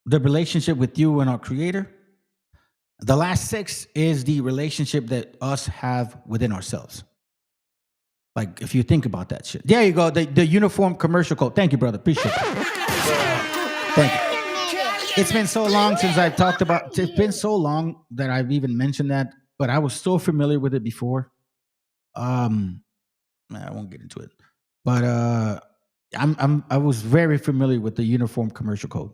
the relationship with you and our Creator. The last 6 is the relationship that us have within ourselves. Like, if you think about that shit. There you go, the uniform commercial code. Thank you, brother. Appreciate that. Thank you. It's been so long since I've talked about, it's been so long that I've even mentioned that, but I was so familiar with it before. I won't get into it. But I was very familiar with the uniform commercial code.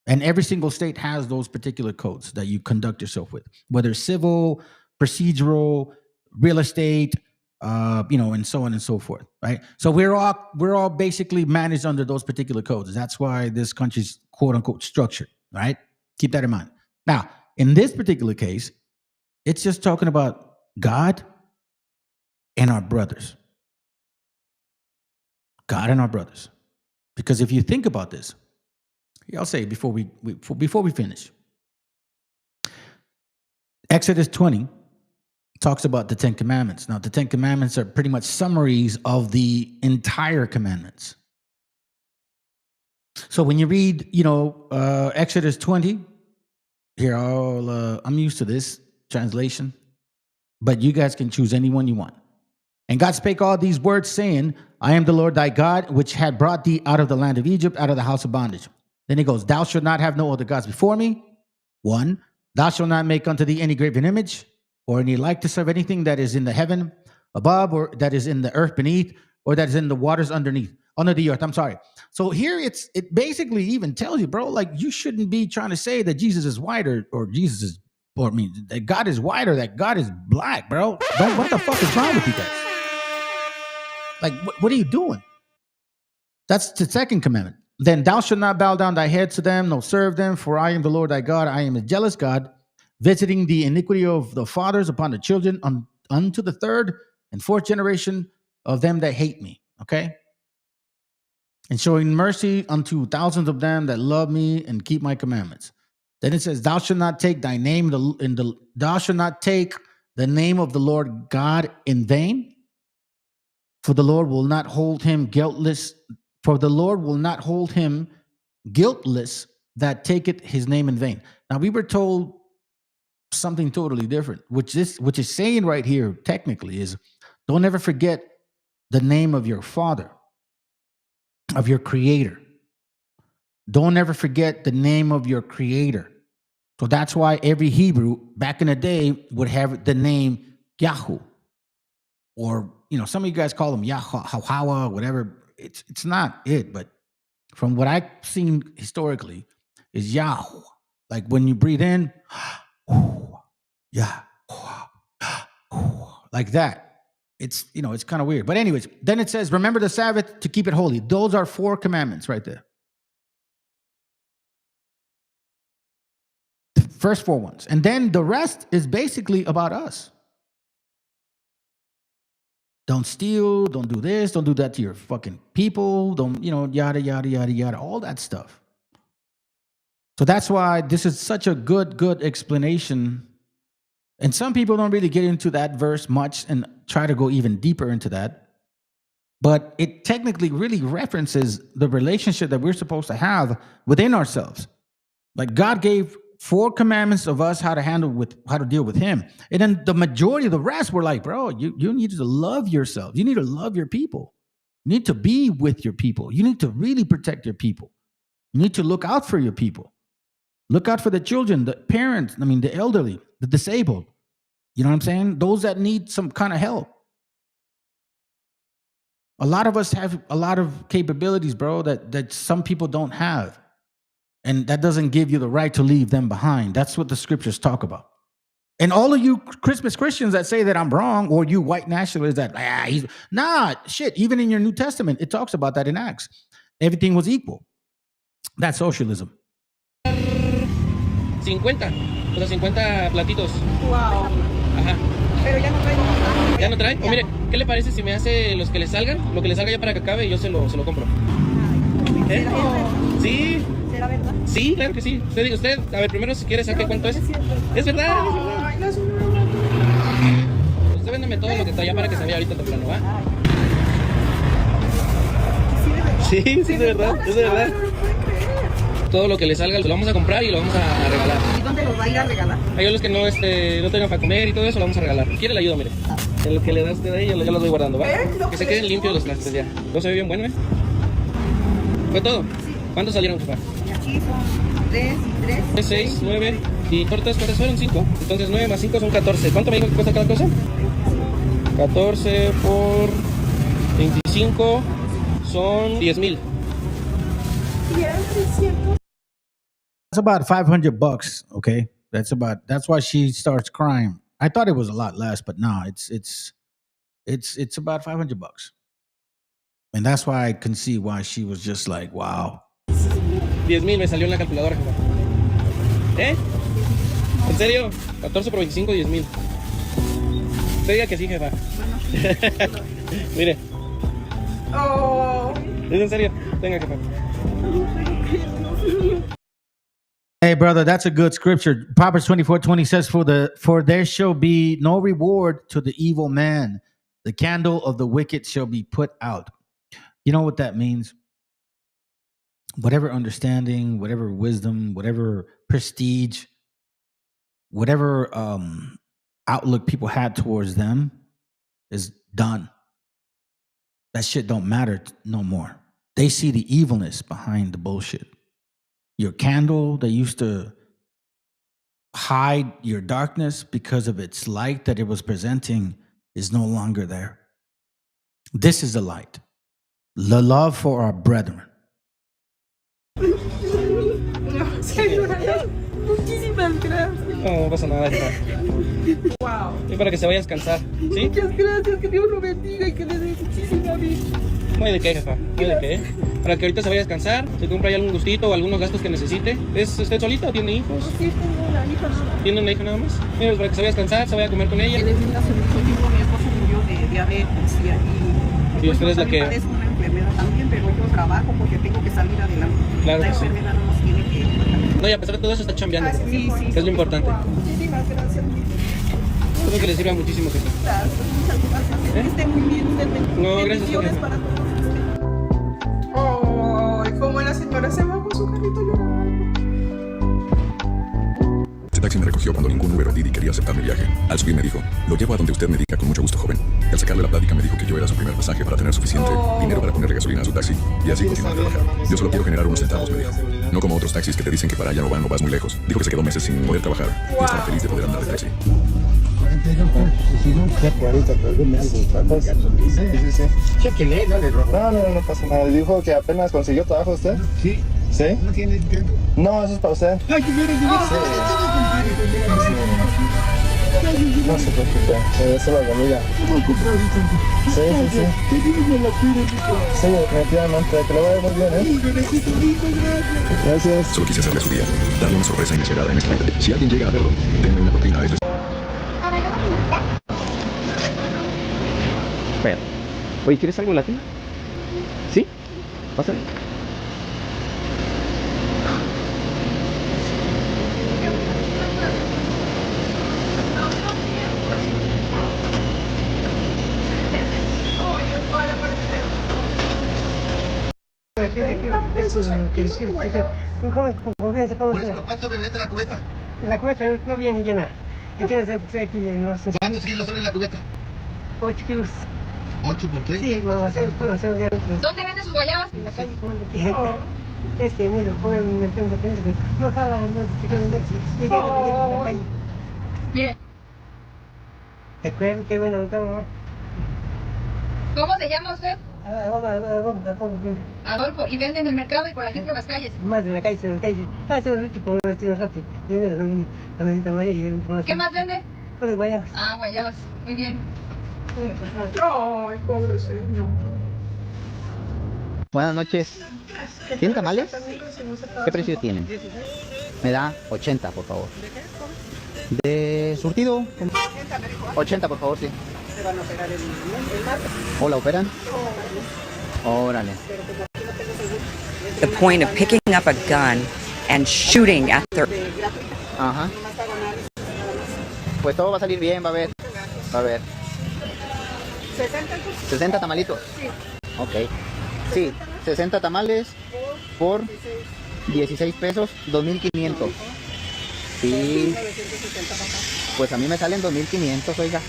And every single state has those particular codes that you conduct yourself with, whether civil, procedural, real estate, and so on and so forth, right? So we're all basically managed under those particular codes. That's why this country's quote unquote structured, right? Keep that in mind. Now, in this particular case, it's just talking about God and our brothers. God and our brothers. Because if you think about this, I'll say before we finish, Exodus 20 talks about the 10 Commandments. Now, the 10 Commandments are pretty much summaries of the entire commandments. So when you read, Exodus 20, here, I'm used to this translation, but you guys can choose any one you want. And God spake all these words, saying, I am the Lord thy God, which had brought thee out of the land of Egypt, out of the house of bondage. Then he goes, thou shalt not have no other gods before me. 1, thou shalt not make unto thee any graven image, or any likeness of anything that is in the heaven above, or that is in the earth beneath, or that is in the waters under the earth. I'm sorry. So here it basically even tells you, bro, like you shouldn't be trying to say that Jesus is white or that God is white or that God is black, bro. What the fuck is wrong with you guys? Like, what are you doing? That's the second commandment. Then thou shalt not bow down thy head to them, nor serve them, for I am the Lord thy God. I am a jealous God, visiting the iniquity of the fathers upon the children unto the 3rd and 4th generation of them that hate me. Okay? And showing mercy unto thousands of them that love me and keep my commandments. Then it says, thou shalt not take thy name thou shalt not take the name of the Lord God in vain, for the Lord will not hold him guiltless. For the Lord will not hold him guiltless that taketh his name in vain. Now we were told something totally different, which is saying right here technically is, don't ever forget the name of your Father, of your Creator. Don't ever forget the name of your Creator. So that's why every Hebrew back in the day would have the name Yahoo, or some of you guys call them Yahweh, whatever. It's not it, but from what I've seen historically is Yahweh. Like when you breathe in, yeah, like that. It's it's kind of weird. But anyways, then it says, remember the Sabbath to keep it holy. Those are 4 commandments right there. The first 4 ones. And then the rest is basically about us. Don't steal, don't do this, don't do that to your fucking people, don't, yada, yada, yada, yada, all that stuff. So that's why this is such a good explanation. And some people don't really get into that verse much and try to go even deeper into that. But it technically really references the relationship that we're supposed to have within ourselves. Like God gave 4 commandments of us how to deal with him. And then the majority of the rest were like, bro, you need to love yourself. You need to love your people. You need to be with your people. You need to really protect your people. You need to look out for your people. Look out for the children, the parents, the elderly, the disabled. You know what I'm saying? Those that need some kind of help. A lot of us have a lot of capabilities, bro, that some people don't have. And that doesn't give you the right to leave them behind. That's what the scriptures talk about. And all of you Christmas Christians that say that I'm wrong, or you white nationalists that, shit, even in your New Testament, it talks about that in Acts. Everything was equal. That's socialism. 50, o sea, 50 platitos. Wow. Ajá. Pero ya no trae nada. ¿Ya no trae? O mire, ¿qué le parece si me hace los que le salgan? Lo que le salga ya para que acabe y yo se lo compro. ¿Eh? Sí. ¿Será verdad? Sí, claro que sí. Usted, a ver, primero si quiere saque cuánto es. Es verdad, Ay, no es Usted véndeme todo lo que está allá para que se vea ahorita temprano, ¿va? Sí, es de verdad, es de verdad. Todo lo que le salga lo vamos a comprar y lo vamos a regalar. ¿Y dónde los va a ir a regalar? A los que no, no tengan para comer y todo eso lo vamos a regalar. ¿Quiere la ayuda? Mire. En lo que le da usted ahí, yo los voy guardando, ¿va? Que se queden limpios los trastes ya. ¿No se ve bien bueno, ¿Fue todo? ¿Cuántos salieron, jefa? Aquí son 3 y 3. 6, 9 y tortas, ¿cuántas fueron? 5. Entonces 9 más 5 son 14. ¿Cuánto me dijo que cuesta cada cosa? 14 por 25 son 10,000. That's about $500, okay? That's why she starts crying. I thought it was a lot less, but no, it's about $500. And that's why I can see why she was just like, wow. 10,000 me salió en la calculadora, jefa. ¿En serio? 14 por 25, 10,000. Usted diga que sí, jefa. Mire. Oh. ¿Es en serio? Venga, jefa. Hey, brother, that's a good scripture. Proverbs 24:20 says, For there shall be no reward to the evil man. The candle of the wicked shall be put out. You know what that means? Whatever understanding, whatever wisdom, whatever prestige, whatever outlook people had towards them is done. That shit don't matter no more. They see the evilness behind the bullshit. Your candle that used to hide your darkness because of its light that it was presenting is no longer there. This is the light. The love for our brethren. Muchísimas gracias. No pasa nada, jefa. Wow. Es para que se vaya a descansar, ¿sí? Muchas gracias, que Dios lo bendiga y que le dé muchísima vida. No hay de qué, jefa, no hay de qué. Para que ahorita se vaya a descansar, se compra ya algún gustito o algunos gastos que necesite. ¿Es usted solita o tiene hijos? Sí, tengo una hija. ¿Tiene una hija nada más? Mira, para que se vaya a descansar, se vaya a comer con ella. Desde hace mucho tiempo mi esposo murió de diabetes y usted es la que... padezco una enfermedad también, pero yo trabajo porque tengo que salir adelante. Claro La que sí. enfermedad no nos tiene que... No, y a pesar de todo eso está chambeando. Sí, sí. Es lo importante. Muchísimas gracias. Espero que le sirva muchísimo, jefa. Gracias, muchas gracias. Que esté muy bien. No, gracias, bendiciones jefa. para todos ustedes. Ay, como la señora se va con su carrito llorando. Ese taxi me recogió cuando ningún Uber o Didi quería aceptar mi viaje. Al subir me dijo, lo llevo a donde usted me diga con mucho gusto, joven. Y al sacarle la plática me dijo que yo era su primer pasaje para tener suficiente dinero para ponerle gasolina a su taxi y así continuar a trabajar. Yo solo quiero generar unos centavos, me dijo. No como otros taxis que te dicen que para allá no van o vas muy lejos. Dijo que se quedó meses sin poder trabajar y estaba feliz de poder andar de taxi. Chéquele, no le roba. No pasa nada. Dijo que apenas consiguió trabajo usted. Sí. ¿Sí? No tiene dinero. No, eso es para usted. Ay, no se preocupe, eso es la comida. Sí. Sí, definitivamente, que lo vaya muy bien, Gracias. Solo quise hacerle su día, darle una sorpresa inesperada en esta vida. Si alguien llega a verlo, denle una propina a ellos. Espera. Oye, ¿quieres algo latino? ¿Sí? Pásale. ¿Cuánto me mete la cubeta? La cubeta no viene llena. Entonces, aquí no sé. ¿Cuántos kilos son en la cubeta? 8 kilos. ¿8 por 3? Sí, puedo hacer ¿Dónde venden sus guayabas? En la calle, mira, joven, me tengo que pensar que no jala, no se queda en la calle. Mire. ¿Te acuerdas qué bueno estamos? ¿Cómo se llama usted? Adolfo. Adolfo, y vende en el mercado y por aquí por las calles. Más de la calle, se lo rico por el estilo rápido. ¿Qué más vende? Pues guayabas. Ah, guayabas, muy bien. Ay, pobre señor. Buenas noches. ¿Tienen tamales? ¿Qué precio tienen? Me da 80, por favor. ¿De surtido? 80, por favor, sí. Se van a operar el martes. ¿O la operan? Órale. The point of picking up a gun and shooting at their... Ajá. Pues todo va a salir bien, va a ver. Va a ver. 60 tamalitos. Sí. Ok. Sí, 60 tamales por 16 pesos, 2,500. Sí. Pues a mí me salen 2,500, oiga.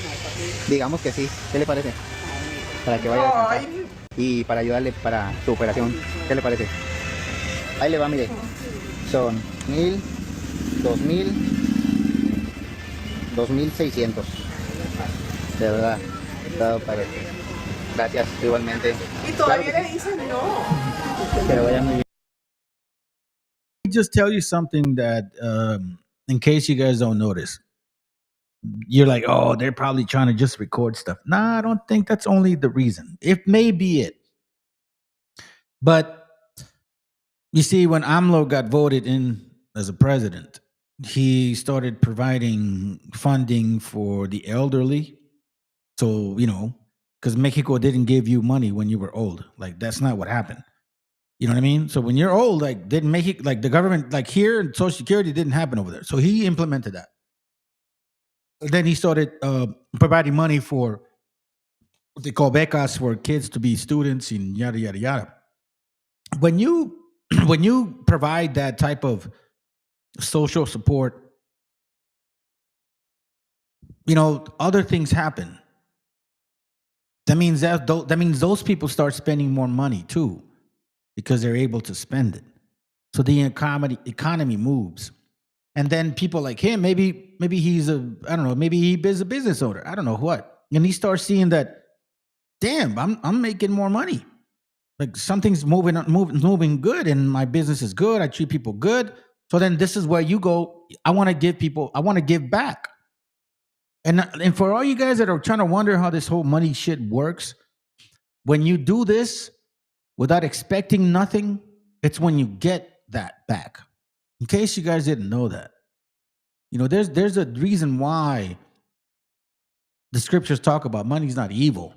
Digamos que sí. ¿Qué le parece? Para que vaya a descansar. Y para ayudarle para su operación. ¿Qué le parece? Ahí le va, mire. Son 1,000, 2,000, 2,600. De verdad. Todo parece. Gracias, igualmente. Y todavía le dicen no. Pero vaya muy bien. Just tell you something that, in case you guys don't notice, you're like, oh, they're probably trying to just record stuff. Nah, I don't think that's only the reason. It may be it. But you see, when AMLO got voted in as a president, he started providing funding for the elderly. So, because Mexico didn't give you money when you were old. Like, that's not what happened. You know what I mean? So when you're old, like, didn't make it, like, the government, like here, Social Security didn't happen over there. So he implemented that. Then he started providing money for what they call becas for kids to be students and yada, yada, yada. When you provide that type of social support, other things happen. That means those people start spending more money too, because they're able to spend it. So the economy moves. And then people like him, maybe he's maybe he is a business owner. I don't know what. And he starts seeing that, damn, I'm making more money. Like something's moving good, and my business is good. I treat people good. So then this is where you go. I want to give back. And for all you guys that are trying to wonder how this whole money shit works, when you do this without expecting nothing, it's when you get that back. In case you guys didn't know that, there's a reason why the scriptures talk about money's not evil.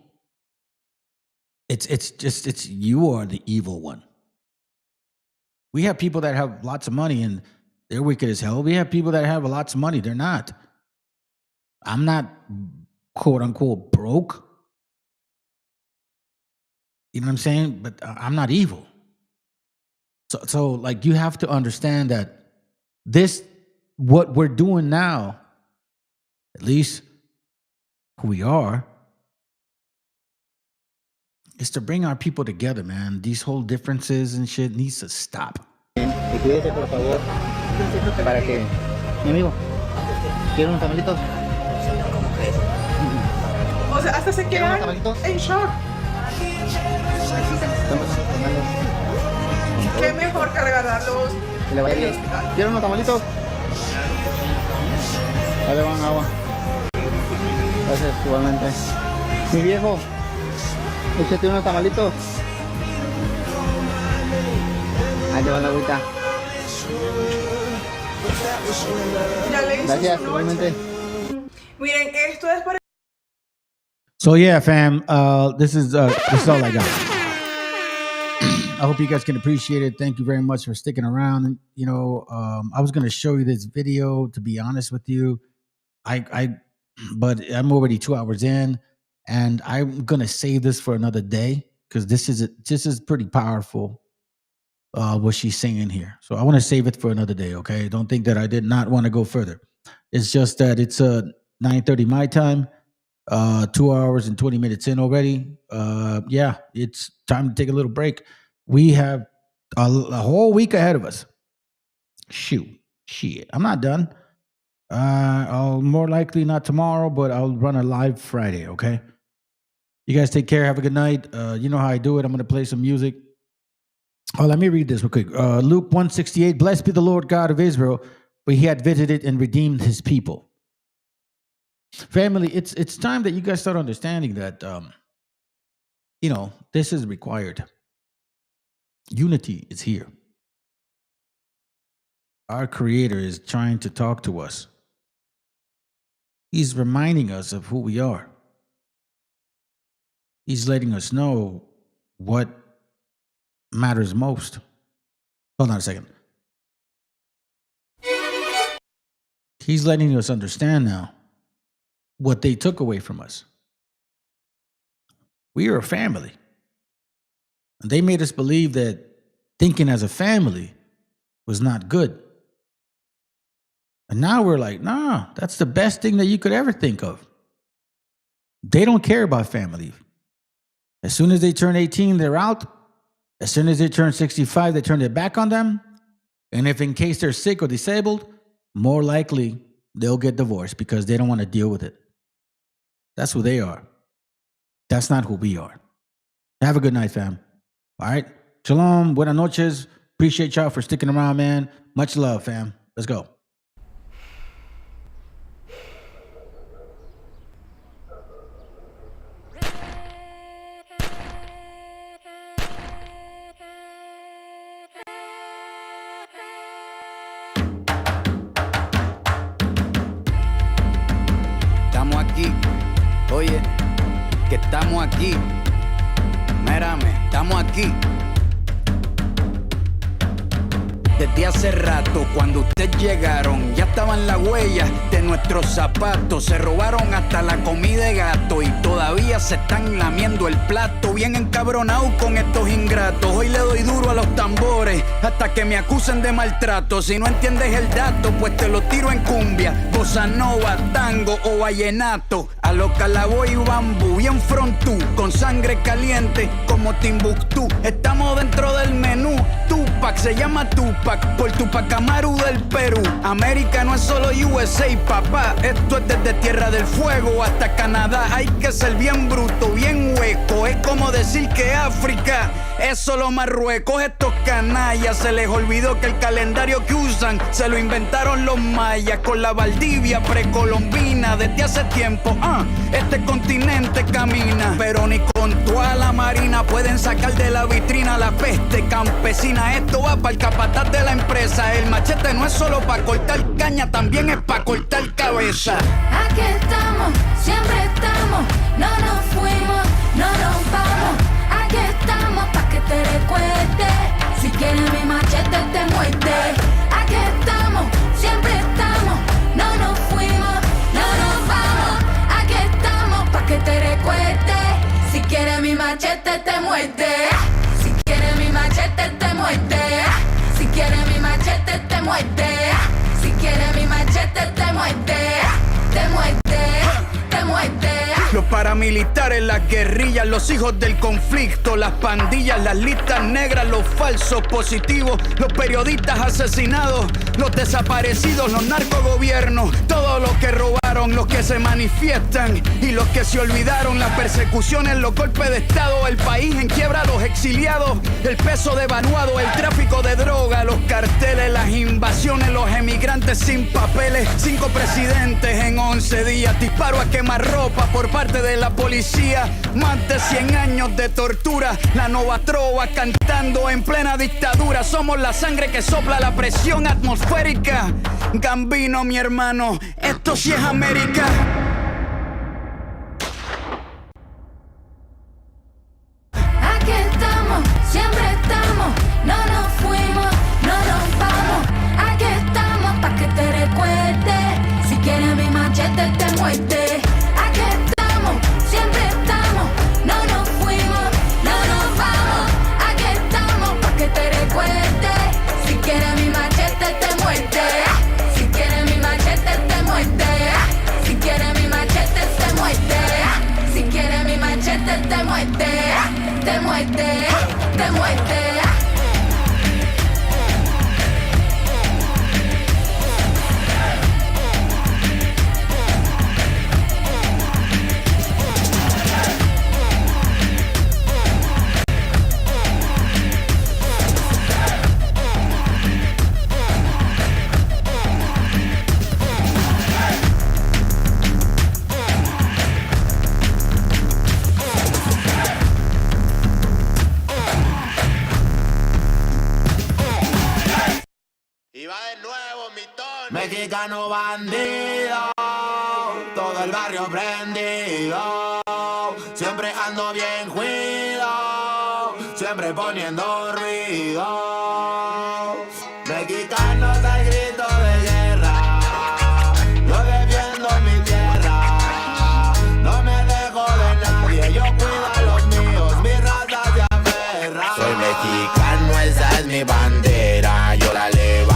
It's you are the evil one. We have people that have lots of money and they're wicked as hell. We have people that have lots of money. They're not. I'm not, quote unquote, broke. You know what I'm saying? But I'm not evil. So like, you have to understand that what we're doing now, at least who we are, is to bring our people together, man. These whole differences and shit needs to stop. Y cuídese, por favor, para que... Mi amigo, ¿quiere unos tamalitos? O sea, hasta se quedan en shock. Qué mejor que regalarlos. Le vaya bien. ¿Quiere unos tamalitos? Ahí le van agua. Gracias, igualmente. Mi viejo, échate unos tamalitos. Ahí te va la agüita. Gracias, igualmente. Miren, esto es para... So yeah, fam, this is all I got. I hope you guys can appreciate it. Thank you very much for sticking around. And, I was going to show you this video, to be honest with you. But I'm already 2 hours in, and I'm going to save this for another day, because this is pretty powerful, what she's saying here. So I want to save it for another day, okay? Don't think that I did not want to go further. It's just that it's 9:30 my time. 2 hours and 20 minutes in already. Yeah, it's time to take a little break. We have a whole week ahead of us. Shit. I'm not done. I'll more likely not tomorrow, but I'll run a live Friday, okay? You guys take care. Have a good night. You know how I do it. I'm going to play some music. Oh, let me read this real quick. Luke 1:68. Blessed be the Lord God of Israel, for he had visited and redeemed his people. Family, it's time that you guys start understanding that, this is required. Unity is here. Our Creator is trying to talk to us. He's reminding us of who we are. He's letting us know what matters most. Hold on a second. He's letting us understand now what they took away from us. We are a family. And they made us believe that thinking as a family was not good. And now we're like, nah, that's the best thing that you could ever think of. They don't care about family. As soon as they turn 18, they're out. As soon as they turn 65, they turn their back on them. And if in case they're sick or disabled, more likely they'll get divorced because they don't want to deal with it. That's who they are. That's not who we are. Have a good night, fam. All right? Shalom, buenas noches. Appreciate y'all for sticking around, man. Much love, fam. Let's go. Estamos aquí, oye, que estamos aquí. Mírame, estamos aquí. Desde hace rato, cuando ustedes llegaron, ya estaban las huellas de nuestros zapatos. Se robaron hasta la comida de gato y todavía se están lamiendo el plato. Bien encabronados con estos ingratos. Hoy le doy duro a los tambores hasta que me acusen de maltrato. Si no entiendes el dato, pues te lo tiro en cumbia, bossa nova, tango o vallenato. A lo calaboy y bambú, bien frontú, con sangre caliente como Timbuktu. Estamos dentro del menú. Tupac se llama Tupac por Tupac Amaru del Perú. América no es solo USA, papá. Esto es desde Tierra del Fuego hasta Canadá. Hay que ser bien bruto, bien hueco. Es como decir que África es solo Marruecos. Estos canallas se les olvidó que el calendario que usan se lo inventaron los mayas con la Valdivia precolombina. Desde hace tiempo, este continente camina, pero ni con toda la marina pueden sacar de la vitrina la peste campesina. Esto va para el capataz de la empresa. El machete no es solo para cortar caña, también es para cortar cabeza. Aquí estamos, siempre estamos, no nos fuimos, no nos vamos. Aquí estamos pa' que te recuerde. Si quieres mi machete te muerde. Aquí estamos, siempre estamos, no nos fuimos, no nos vamos. Aquí estamos pa' que te recuerde. Si quieres mi machete te muerde. Si quieres mi machete te muerde. Si quieres mi machete te muerde. Si quieres mi machete te muerde. Te muerde, te muerde. Los paramilitares, las guerrillas, los hijos del conflicto, las pandillas, las listas negras, los falsos positivos, los periodistas asesinados, los desaparecidos, los narcogobiernos, todos los que robaron, los que se manifiestan y los que se olvidaron, las persecuciones, los golpes de estado, el país en quiebra, los exiliados, el peso devaluado, el tráfico de droga, los carteles, las invasiones, los emigrantes sin papeles, 5 presidentes en 11 días, disparo a quemarropa por parte de la policía, más de 100 años de tortura, la nova trova cantando en plena dictadura. Somos la sangre que sopla la presión atmosférica. Gambino, mi hermano, esto sí es América. Aquí estamos, siempre estamos, no nos fuimos, no nos vamos. Aquí estamos pa' que te recuerde. Si quieres mi machete te muerde. Aquí estamos, siempre estamos, no nos fuimos, no nos vamos. Aquí estamos pa' que te recuerde. Si quieres mi machete te muerde. Si quieres mi machete te muerde. Si quieres mi machete te muerde. Si quieres mi machete te muerde. Te muerde, te muerde. Mexicano bandido, todo el barrio prendido. Siempre ando bien cuido, siempre poniendo ruido. Mexicanos al grito de guerra, yo defiendo mi tierra. No me dejo de nadie, yo cuido a los míos, mi raza se aferra. Soy mexicano, esa es mi bandera, yo la levo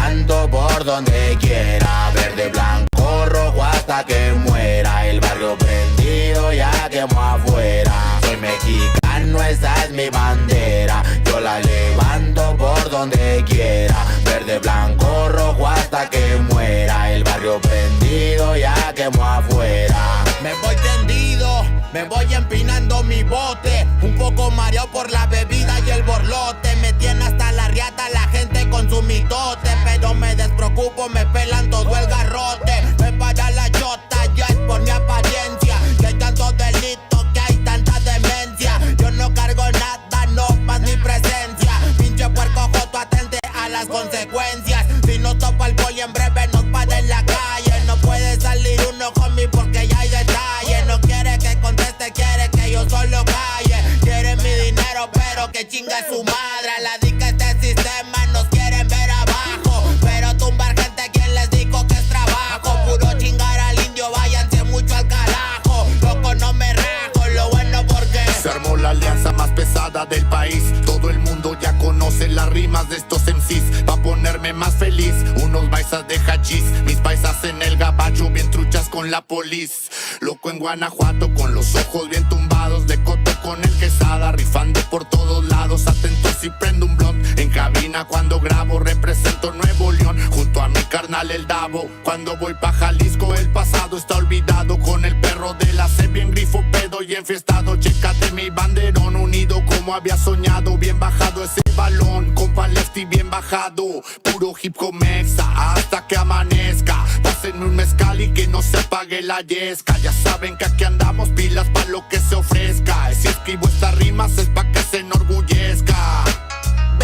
quemo afuera. Me voy tendido, me voy empinando mi bote. Un poco mareado por la bebida y el borlote. Me tiene hasta la riata la gente con su mitote. Pero me despreocupo, me pelan todo el garrote. Me para la chota, ya es por mi apariencia. Que hay tantos delitos, que hay tanta demencia. Yo no cargo nada, no más mi presencia. Pinche puerco joto, atente a las consecuencias. Si no topa el boy en breve nos para en la calle. No puede salir uno conmigo porque ya hay detalles. No quiere que conteste, quiere que yo solo calle. Quiere mi dinero pero que chinga su madre. A la dica este sistema nos quieren ver abajo. Pero tumbar gente, quien les dijo que es trabajo. Puro chingar al indio, váyanse mucho al carajo. Loco no me rajo, lo bueno porque se armó la alianza más pesada del país. Todo el mundo ya conoce las rimas de estos MCs. Pa' ponerme más feliz, unos paisas de hachís. Mis paisas en el gabacho, bien truchas con la polis. Loco en Guanajuato, con los ojos bien tumbados. De coto con el quesada, rifando por todos lados. Atento si prendo un blunt en cabina cuando grabo. Represento Nuevo León, junto a mi carnal el Davo. Cuando voy pa' Jalisco, el pasado está olvidado. Con el perro de la C, bien grifo, pedo y enfiestado. Chécate mi banderón, unido como había soñado. Bien bajado ese balón, compa lefty bien bajado. Puro hip hop mexa, hasta que amanezca. Pásenme un mezcal y que no se apague la yesca. Ya saben que aquí andamos pilas pa' lo que se ofrezca. Si escribo estas rimas es pa' que se enorgullezca.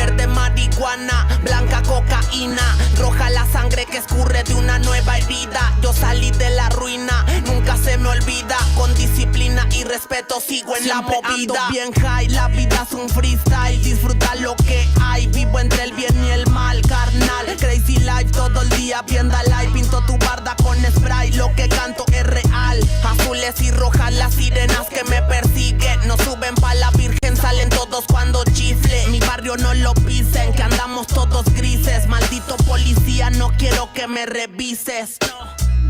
verde marihuana, blanca cocaína, roja la sangre que escurre de una nueva herida. Yo salí de la ruina, nunca se me olvida. Con disciplina y respeto sigo en siempre la movida. Ando bien high, la vida es un freestyle. Disfruta lo que hay, vivo entre el bien y el mal, carnal. Crazy life todo el día, viendo live. Pinto tu barda con spray, lo que canto es real. Azules y rojas las sirenas que me persiguen. No suben pa' la virgen, salen todos cuando chifle. Mi barrio no lo pisen, que andamos todos grises. Maldito policía, no quiero que me revises.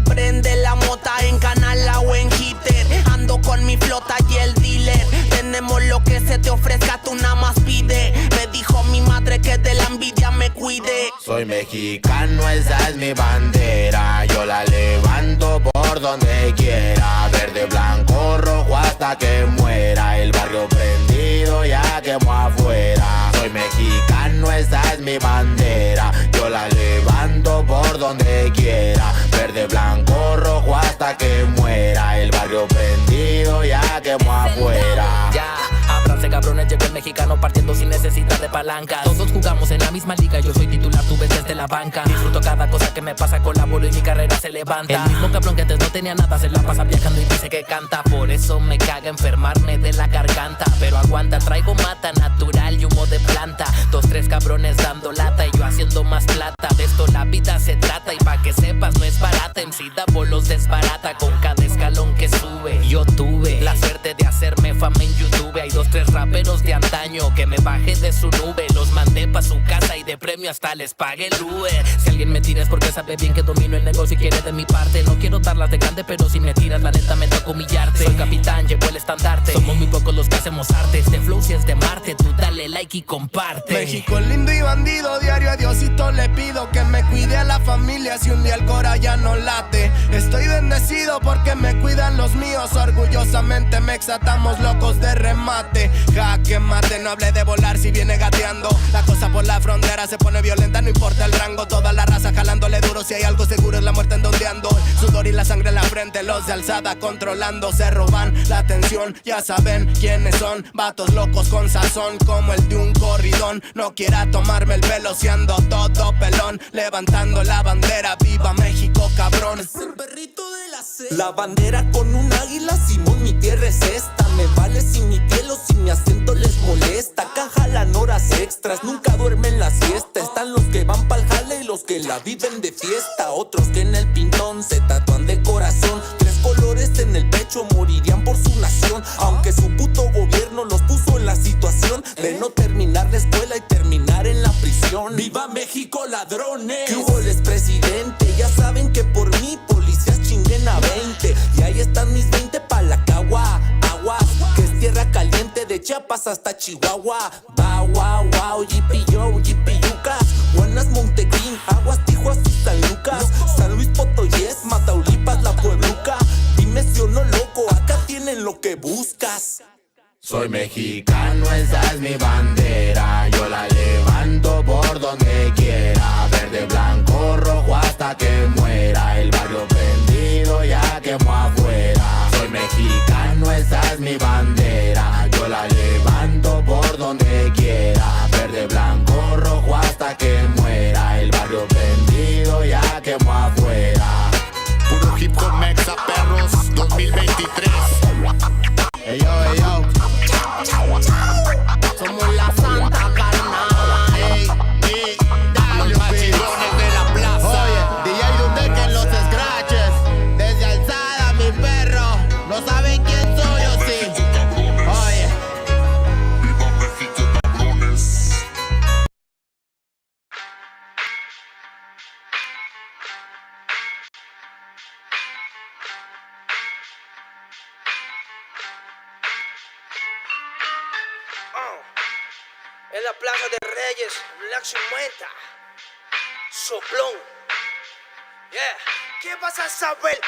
Prende la mota en Canala o en Hitter. Ando con mi flota y el dealer. Tenemos lo que se te ofrezca, tú nada más pide. Me dijo mi madre que de la envidia me cuide. Soy mexicano, esa es mi bandera. Yo la levanto por donde quiera. Verde, blanco, rojo hasta que muera. El barrio prendido ya quemó afuera. Soy mexicano, esa es mi bandera. Yo la levanto por donde quiera. Verde, blanco, rojo hasta que muera. El barrio prendido ya quemó afuera. Ya, ábranse cabrones, llegó el mexicano partiendo sin necesidad de palancas. Todos jugamos en la misma liga, yo soy titular, tú ves desde la banca. Disfruto cada cosa que me pasa, colaboro y mi carrera se levanta. El mismo cabrón que antes no tenía nada, se la pasa viajando y dice que canta. Por eso me caga enfermarme de la garganta. Pero aguanta, traigo mata natural y humo de planta. 2, 3 cabrones dando lata y yo haciendo más plata. De esto la vida se trata y pa' que sepas no es barata. MC Davo los desbarata con cada escalón que sube. Yo tuve la suerte de hacerme fama en YouTube. Hay 2, 3 raperos de antaño que me bajé de su nube. Los mandé pa' su casa y de premio hasta les pagué el Uber. Si alguien me tira es porque sabe bien que domino el negocio y quiere de mi parte. No quiero darlas de grande, pero si me tiras la neta me toca humillarte. Soy capitán, llevo el estandarte. Somos muy pocos los que hacemos arte. Este flow si es de Marte, tú dale like y comparte. México lindo y bandido, diario a Diosito le pido que me cuide a la familia si un día el cora ya no late. Estoy bendecido porque me cuidan los míos. Orgullosamente me exatamos locos de remate. Jaque mate, no hable de volar si viene gateando. La cosa por la frontera se pone violenta, no importa el rango. Toda la raza jalándole duro, si hay algo seguro es la muerte en donde ando. Sudor y la sangre en la frente, los de alzada controlando. Se roban la atención, ya saben quiénes son. Vatos locos con sazón como el de un corridón. No quiera tomarme el pelo si ando todo pelón. Levantando la bandera, viva México cabrón. Es el perrito de la C. La bandera con un águila, Simón, mi tierra es esta. Me vale si mi piel o si mi acento les molesta. Acá jalan horas extras, nunca duermen la siesta. Están los que van pa'l jale y los que la viven de fiesta. Otros que en el pintón se tatúan de corazón. 3 colores en el pecho, morirían por su nación. Aunque su puto gobierno los puso en la situación de no terminar la escuela y terminar en la prisión. ¡Viva México, ladrones! ¿Qué hubo, les presidente? Ya saben que por mí policías chinguen a 20. Y ahí están mis 20 pa' la cagua. Aguas, que es tierra caliente de Chiapas hasta Chihuahua. Wow, wow, wow, yipi yo, yipi yucas. Buenas Montegreen, Aguas, Tijuas y San Lucas. San Luis Potosí, Mataulipas, La Puebluca. Soy mexicano, esa es mi bandera. Yo la levanto por donde quiera. Verde, blanco, rojo hasta que muera. El barrio prendido ya quemó afuera. Soy mexicano, esa es mi bandera. Yo la levanto por donde quiera. Verde, blanco, rojo hasta que muera. El barrio prendido ya quemó afuera. Puro hip hop mexa, perros, 2023. Ey yo, ey yo. Somos la santa carnal, ey, los machilones de la plaza. Oye, DJ Lunde que en los scratches. Desde alzada, mi perro. No saben quién soy o sí. Oye. Viva México, cabrones. En la Plaza de Reyes, Black 50, Soplón. Yeah. ¿Qué vas a saber?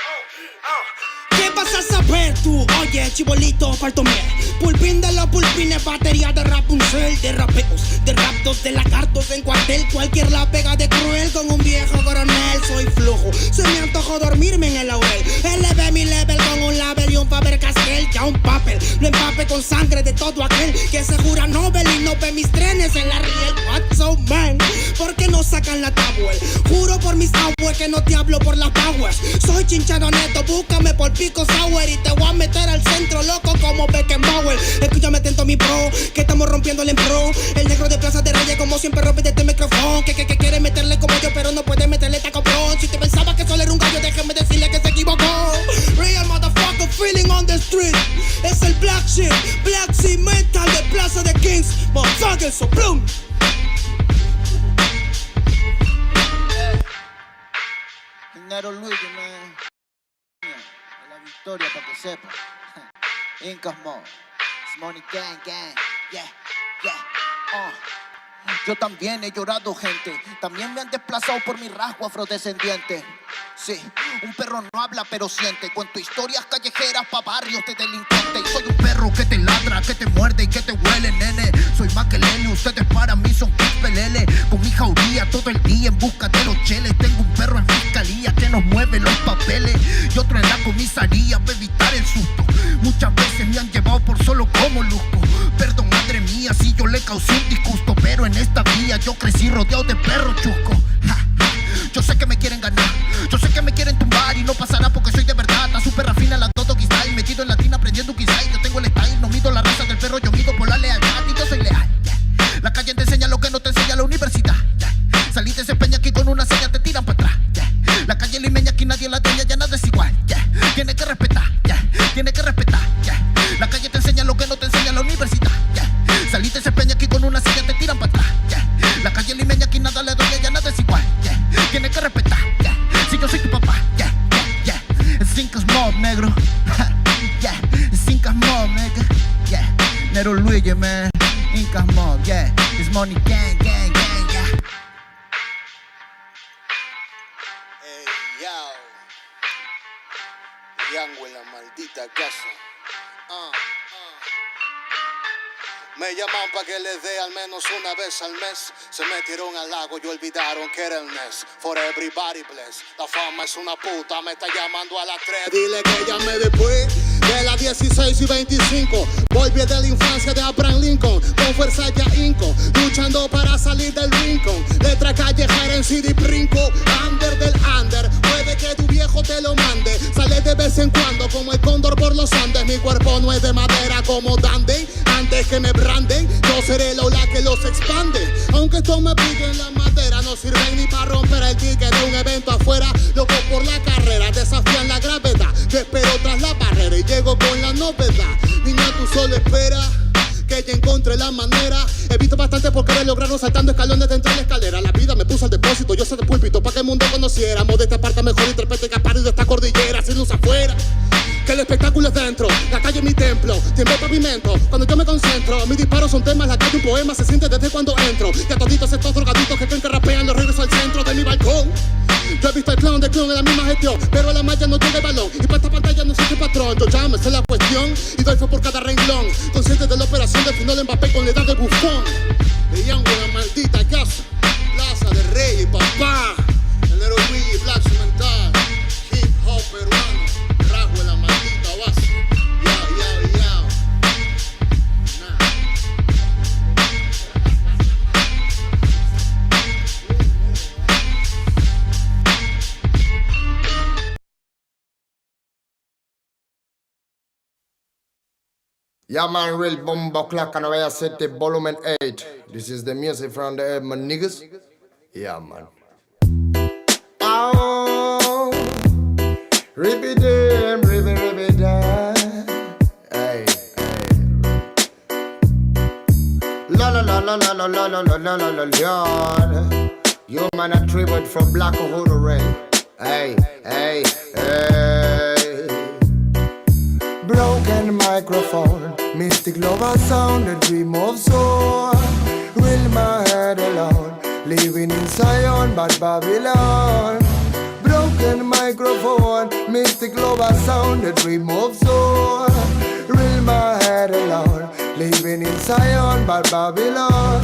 ¿Qué vas a saber tú? Oye, chibolito, faltomé. Pulpín de los pulpines, batería de Rapunzel, de rapeos, de raptos, de lagartos en cuartel. Cualquier la pega de cruel con un viejo coronel. Soy flujo, se me antojó dormirme en el laurel. Elevé mi level con un label y un Faber-Castell. Ya un papel, lo empape con sangre de todo aquel que se jura Nobel y no ve mis trenes en la riel. What's so man? ¿Por qué no sacan la tablet? Juro por mis abuelos que no te hablo por las powers. Soy chinchado neto, búscame por pico sour y te voy a meter al centro loco como Beckenbauer. Escúchame atento mi pro, que estamos rompiéndole en pro. El negro de Plaza de Reyes como siempre rompe de este micrófono. Que quiere meterle como yo pero no puede meterle taco pro. Si te pensaba que solo era un gallo, déjame decirle que se equivocó. Real motherfucker feeling on the street. Es el Black Sheep, Black Sea Mental de Plaza de Kings. Motherfucker, Soplón. Nero Luigi, man. La victoria para que sepa. Incas Mo, it's money gang gang, yeah, yeah, Yo también he llorado, gente. También me han desplazado por mi rasgo afrodescendiente. Sí, un perro no habla pero siente. Cuento historias callejeras pa' barrios de delincuentes. Y soy un perro que te ladra, que te muerde y que te huele, nene. Soy más que Lele, ustedes para mí son pelele. Con mi jauría todo el día en busca de los cheles. Tengo un perro en fiscalía que nos mueve los papeles. Y otro en la comisaría para evitar el susto. Muchas veces me han llevado por solo como luzco. Perdón, madre mía, si yo le causé un disgusto. Pero en esta vía yo crecí rodeado de perros chuscos. Yo sé que me quieren ganar, yo sé que me quieren tumbar y no pasará porque soy de verdad. La super rafina, la todo style, metido en latina aprendiendo un quizá. Yo tengo el style, no mido la raza del perro, yo mido por la lealtad y yo soy leal. Yeah. La calle te enseña lo que no te enseña la universidad. Yeah. Saliste ese peña aquí con una seña te tiran para atrás. Yeah. La calle limeña aquí nadie la teña, ya nada es igual. Yeah. Tiene que respetar, yeah. Tiene que respetar. Yeah. La calle te enseña lo que no te enseña la universidad. Yeah. Saliste ese peña aquí con una seña te tiran para atrás. Yeah. La calle limeña aquí nada le duele, ya nada es igual. Yeah. Tiene que respetar, yeah. Si yo soy tu papá, yeah, yeah, yeah. Cinco Mob, negro. Yeah, Cinco Mob, nigga. Yeah, Nero Luigi, man. Incas Mob, yeah. It's money gang, gang, gang, yeah. Hey, yo. Yango en la maldita casa. Me llaman pa' que les dé al menos una vez al mes. Se metieron al lago y olvidaron que era el Ness. For everybody bless. La fama es una puta, me está llamando a las 3. Dile que llame después de las 16 y 25. Volví de la infancia de Abraham Lincoln. Con fuerza ya inco, luchando para salir del rincón. Letra callejera en CD brinco. Under del under, puede que tu viejo te lo mande. Sale de vez en cuando como el cóndor por los Andes. Mi cuerpo no es de madera como Dandy. Antes que me branden, yo seré el ola que los expande. Aunque esto me pique en la madera, no sirven ni para romper el ticket de un evento afuera. Loco por la carrera, desafían la gravedad. Yo espero tras la barrera y llego con la novedad. Niña, tú solo espera que ya encontré la manera. He visto bastante por querer lograrlo saltando escalones dentro de la escalera. La vida me puso al depósito, yo soy de púlpito pa' que el mundo conociera. De esta parte mejor interprete que parido de esta cordillera. Sin luz afuera, que el espectáculo es dentro. La calle es mi templo, tiembla el pavimento. Cuando yo me concentro, mis disparos son temas. La calle un poema, se siente desde cuando entro. Y a toditos estos drogaditos que creen que rapean, los regreso al centro de mi balcón. Yo he visto el clon del clon en la misma gestión, pero la malla no llega el balón. Y para esta pantalla no existe soy patrón, yo ya me sé la cuestión y doy fe por cada renglón. Consciente de la operación, defiendo el Mbappé con la edad de bufón. Veían una maldita casa, plaza de rey y papá. El héroe Luigi Black mental, hip hop peruano, rasgo en la maldita base. Yeah, man, real bomba clock and I set the volume 8. This is the music from the my niggas. Yeah, man. Oh, ribby damn, ribby damn. Hey, hey. La la la la la la la la la la la la la. You man a tribute from Black Uhuru Ray. Hey, hey, hey. Broken microphone, mystic lover sound, a dream of soul. Will my head alone, living in Zion, but Babylon. Broken microphone, mystic lover sound, a dream of soul. Will my head alone, living in Zion, but Babylon.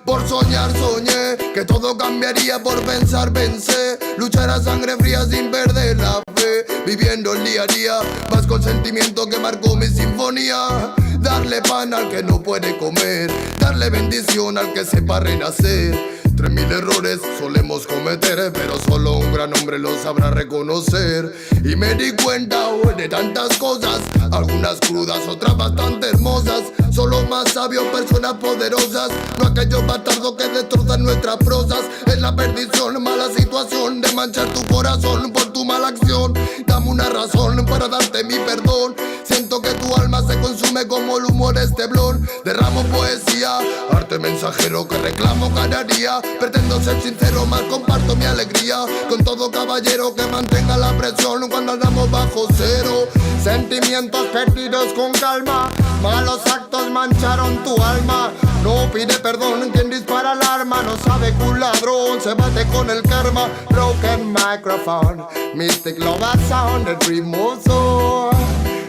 Por soñar soñé que todo cambiaría, por pensar pensé, luchar a sangre fría sin perder la fe, viviendo el día a día, más con sentimiento que marcó mi sinfonía. Darle pan al que no puede comer, darle bendición al que sepa renacer. 3000 errores solemos cometer, pero solo un gran hombre lo sabrá reconocer. Y me di cuenta hoy de tantas cosas, algunas crudas, otras bastante hermosas. Solo más sabios, personas poderosas, no aquellos bastardos que destrozan nuestras prosas. Es la perdición, mala situación de manchar tu corazón por tu mala acción. Dame una razón para darte mi perdón. Siento que tu alma se consume como el humo de este blon. Derramo poesía, arte mensajero que reclamo cada día. Pretendo ser sincero, más comparto mi alegría con todo caballero que mantenga la presión cuando andamos bajo cero. Sentimientos perdidos con calma, malos actos mancharon tu alma. No pide perdón quien dispara el arma, no sabe que un ladrón se bate con el karma. Broken microphone, mystic lover sound, a dream of soul.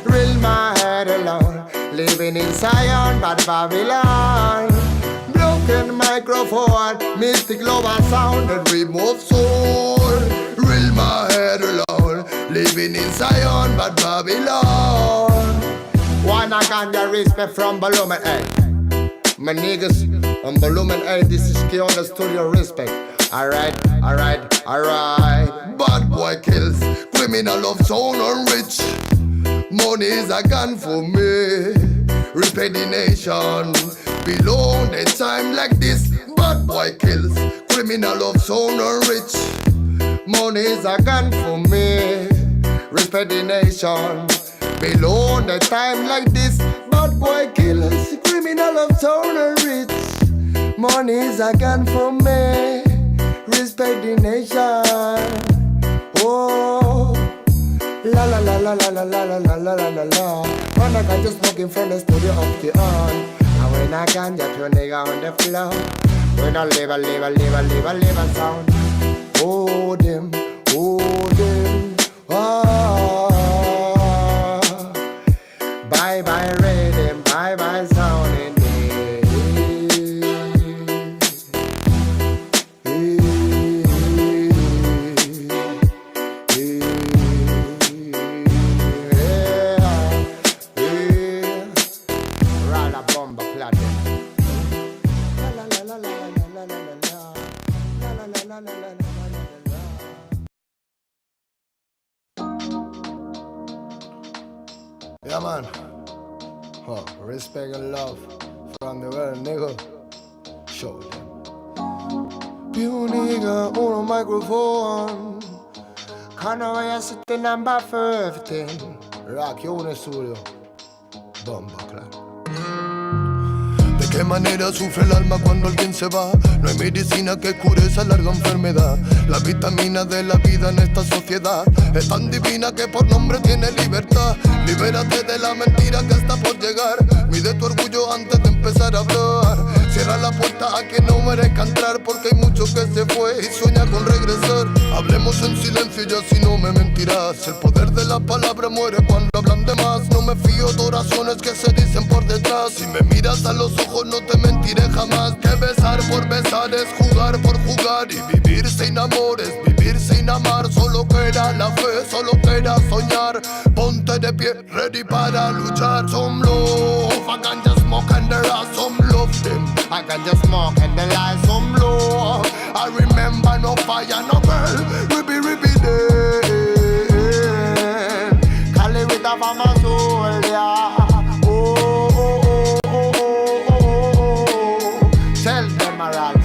Real my head alone, living in Zion, but Babylon. Broken microphone, mystic lover sound, a dream of soul. Real my head alone, living in Zion, but Babylon. One I can get respect from volume 8. My niggas on volume 8, this is key on the studio respect. Alright, alright, alright. Bad boy kills, criminal of sound and rich. Money is a gun for me. Respect the nation. Belong the time like this. Bad boy kills, criminal of sound and rich. Money is a gun for me. Respect the nation. Belong the time like this. Bad boy kills, criminal of sound and rich. Money is a gun for me. Respect the nation. Oh. La la la la la la la la la la la la. When I can just smoking from the studio of the on. And when I can just your nigga on the floor. When I live a sound. Oh them, ah. Bye bye rhythm, bye bye sound in yeah, man. Oh, respect and love from the world, nigga. Show them. You nigga on a microphone. Can't I sit the number 15? Rock you in the studio. Bomba, claro. ¿De qué manera sufre el alma cuando alguien se va? No hay medicina que cure esa larga enfermedad. La vitamina de la vida en esta sociedad es tan divina que por nombre tiene libertad. Libérate de la mentira que está por llegar. Mide tu orgullo antes de empezar a hablar. Cierra la puerta a quien no merezca entrar, porque hay mucho que se fue y sueña con regresar. Hablemos en silencio y así no me mentirás. El poder de la palabra muere cuando hablan de más. No me fío de oraciones que se dicen por detrás. Si me miras a los ojos no te mentiré jamás. Que besar por besar es jugar por jugar. Y vivir sin amores, vivir sin amar. Solo queda la fe, solo queda soñar. Ponte de pie, ready para luchar. Some love, I can just smoke and there are some love them. I can just smoke and there are some love. I remember no fire, no burn. Ribby day. Cali with a farmer soul, yeah. Tell them around.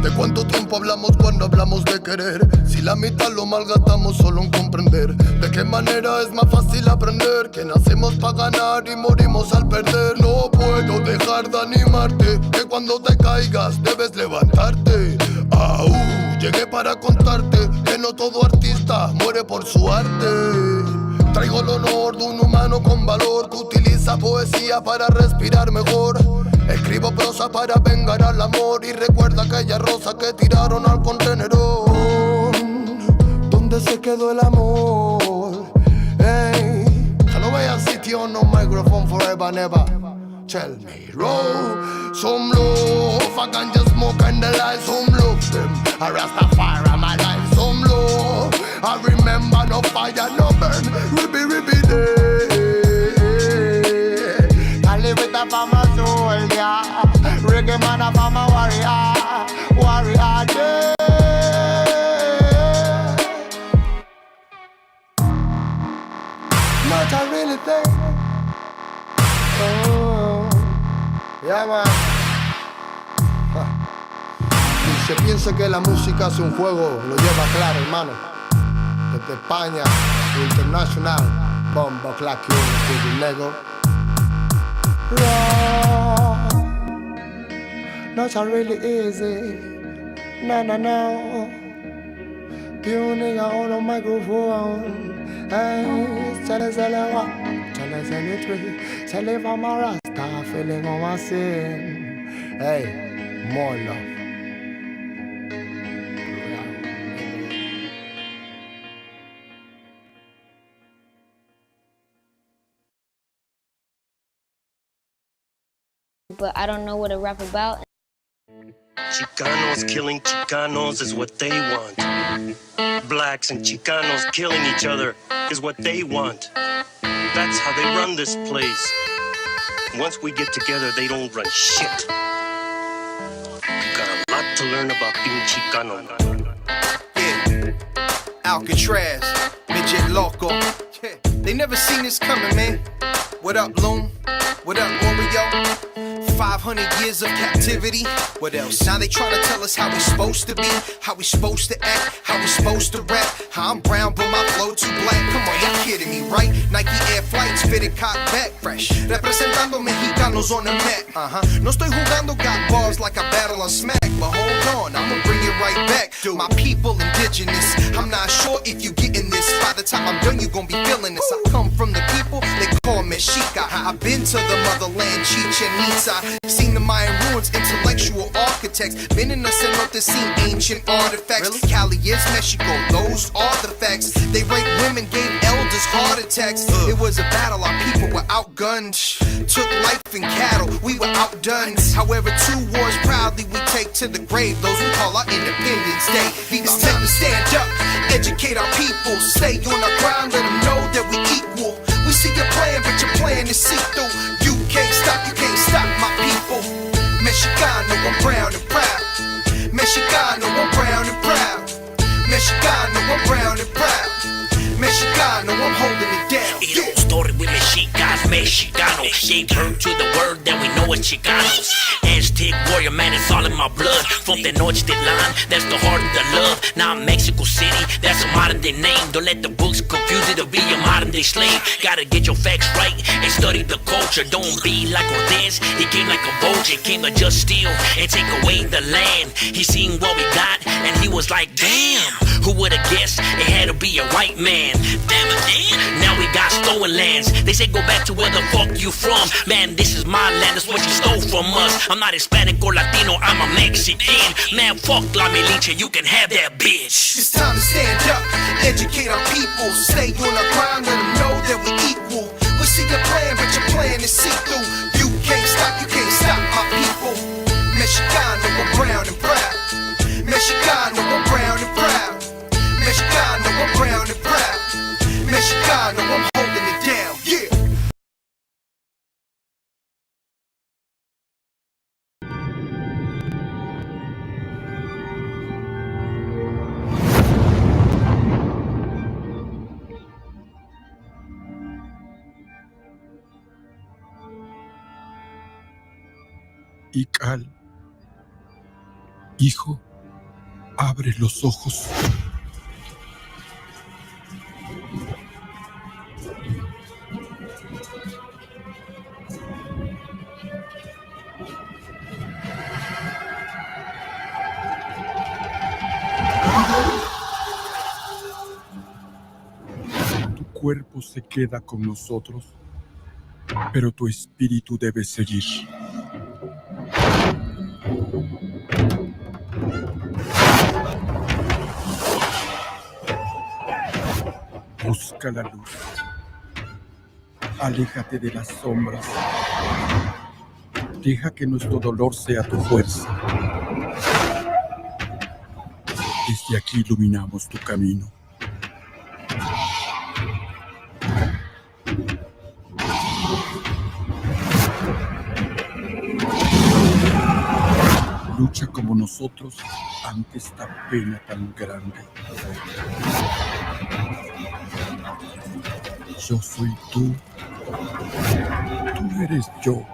¿De cuánto tiempo hablamos cuando hablamos de querer? Si la mitad lo malgastamos solo en comprender. ¿De qué manera es más fácil aprender? Que nacemos para ganar y morimos al perder. No puedo dejar de animarte, que cuando te caigas debes levantarte. Llegué para contarte que no todo artista muere por su arte. Traigo el honor de un humano con valor que utiliza poesía para respirar mejor. Escribo prosa para vengar al amor y recuerda aquella rosa que tiraron al contenedor. ¿Dónde se quedó el amor? Hey, no voy a sitio no microphone forever never. Tell me, roll some love. I can just smoke and the light some love them. I Rastafari my life some love. I remember no fire no burn. Ribby day. I live with a farmer soul, yeah. Reggae man a farmer warrior day. Not a really thing. Yeah, man. Y se piensa que la música es un juego, lo lleva claro, hermano. Desde España, international, bombo, clack, you, Lego. Not so really easy. No. Pure nigga on a microphone. Hey, tell us what. Tell us anything. Tell if I'm a Rasta feeling on my sin. Hey, more love. But I don't know what to rap about. Chicanos killing Chicanos is what they want. Blacks and Chicanos killing each other is what they want. That's how they run this place. Once we get together, they don't run shit. You got a lot to learn about being Chicano. Yeah, Alcatraz, midget loco. Yeah. They never seen this coming, man. What up, Loon? What up, Oreo? 500 years of captivity. What else? Now they trying to tell us how we supposed to be, how we supposed to act, how we supposed to rap. How I'm brown but my flow too black. Come on, y'all kidding me, right? Nike Air Flights fitted cock back fresh. Representando Mexicanos on the mat. No estoy jugando, got bars like I battle on smack. But hold on, I'ma bring it right back. My people indigenous. I'm not sure if you getting this. By the time I'm done, you gon' be feeling this. I come from the people, they call me Mexica. I've been to the motherland, Chichen Itza. Seen the Mayan ruins, intellectual architects. Been in the cenote, seen ancient artifacts. Really? Cali is Mexico, those are the facts. They raped women, gave elders heart attacks. It was a battle, our people were outgunned. Took life and cattle, we were outdone. However, 2 wars proudly we take to the grave. Those we call our Independence Day. It's time to stand up, educate our people. Stay on our ground, let them know that we equal. We see your plan, but your plan is see-through. You can't stop my people. Mexicano, I'm brown and proud. Mexicano, I'm brown and proud. Mexicano, I'm brown and proud. Mexicano, I'm holding it down. Yeah. Story with Mexicas, Mexicano. Gave birth to the word that we know as Chicanos. Aztec warrior, man, it's all in my blood. From the Tenochtitlan, that's the heart of the love. Now I'm Mexico City, that's a modern day name. Don't let the books confuse it, it'll be a modern day slave. Gotta get your facts right and study the culture. Don't be like Cortez, he came like a vulture. Came to just steal and take away the land. He seen what we got and he was like, damn, who would've guessed it had to be a white man. Damn again, now we got stolen lands. They say go back to where the fuck you from. Man, this is my land, that's what you stole from us. I'm not Hispanic or Latino, I'm a Mexican. Man, fuck La Milicia, you can have that bitch. It's time to stand up, educate our people. Stay on our grind, let them know that we equal. We see your plan, but your plan is see-through. You can't stop my people. Mexicano, we're brown and proud. Mexicano, we're brown and proud. Mexicano, we're brown and proud. Mexicano, I'm holding it down, yeah. Ical, hijo, abre los ojos. Tu cuerpo se queda con nosotros, pero tu espíritu debe seguir. Busca la luz. Aléjate de las sombras. Deja que nuestro dolor sea tu fuerza. Desde aquí iluminamos tu camino. Lucha como nosotros ante esta pena tan grande. Yo soy tú. Tú eres yo.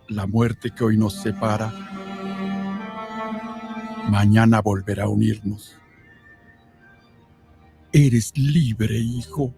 La muerte que hoy nos separa, mañana volverá a unirnos. Eres libre, hijo.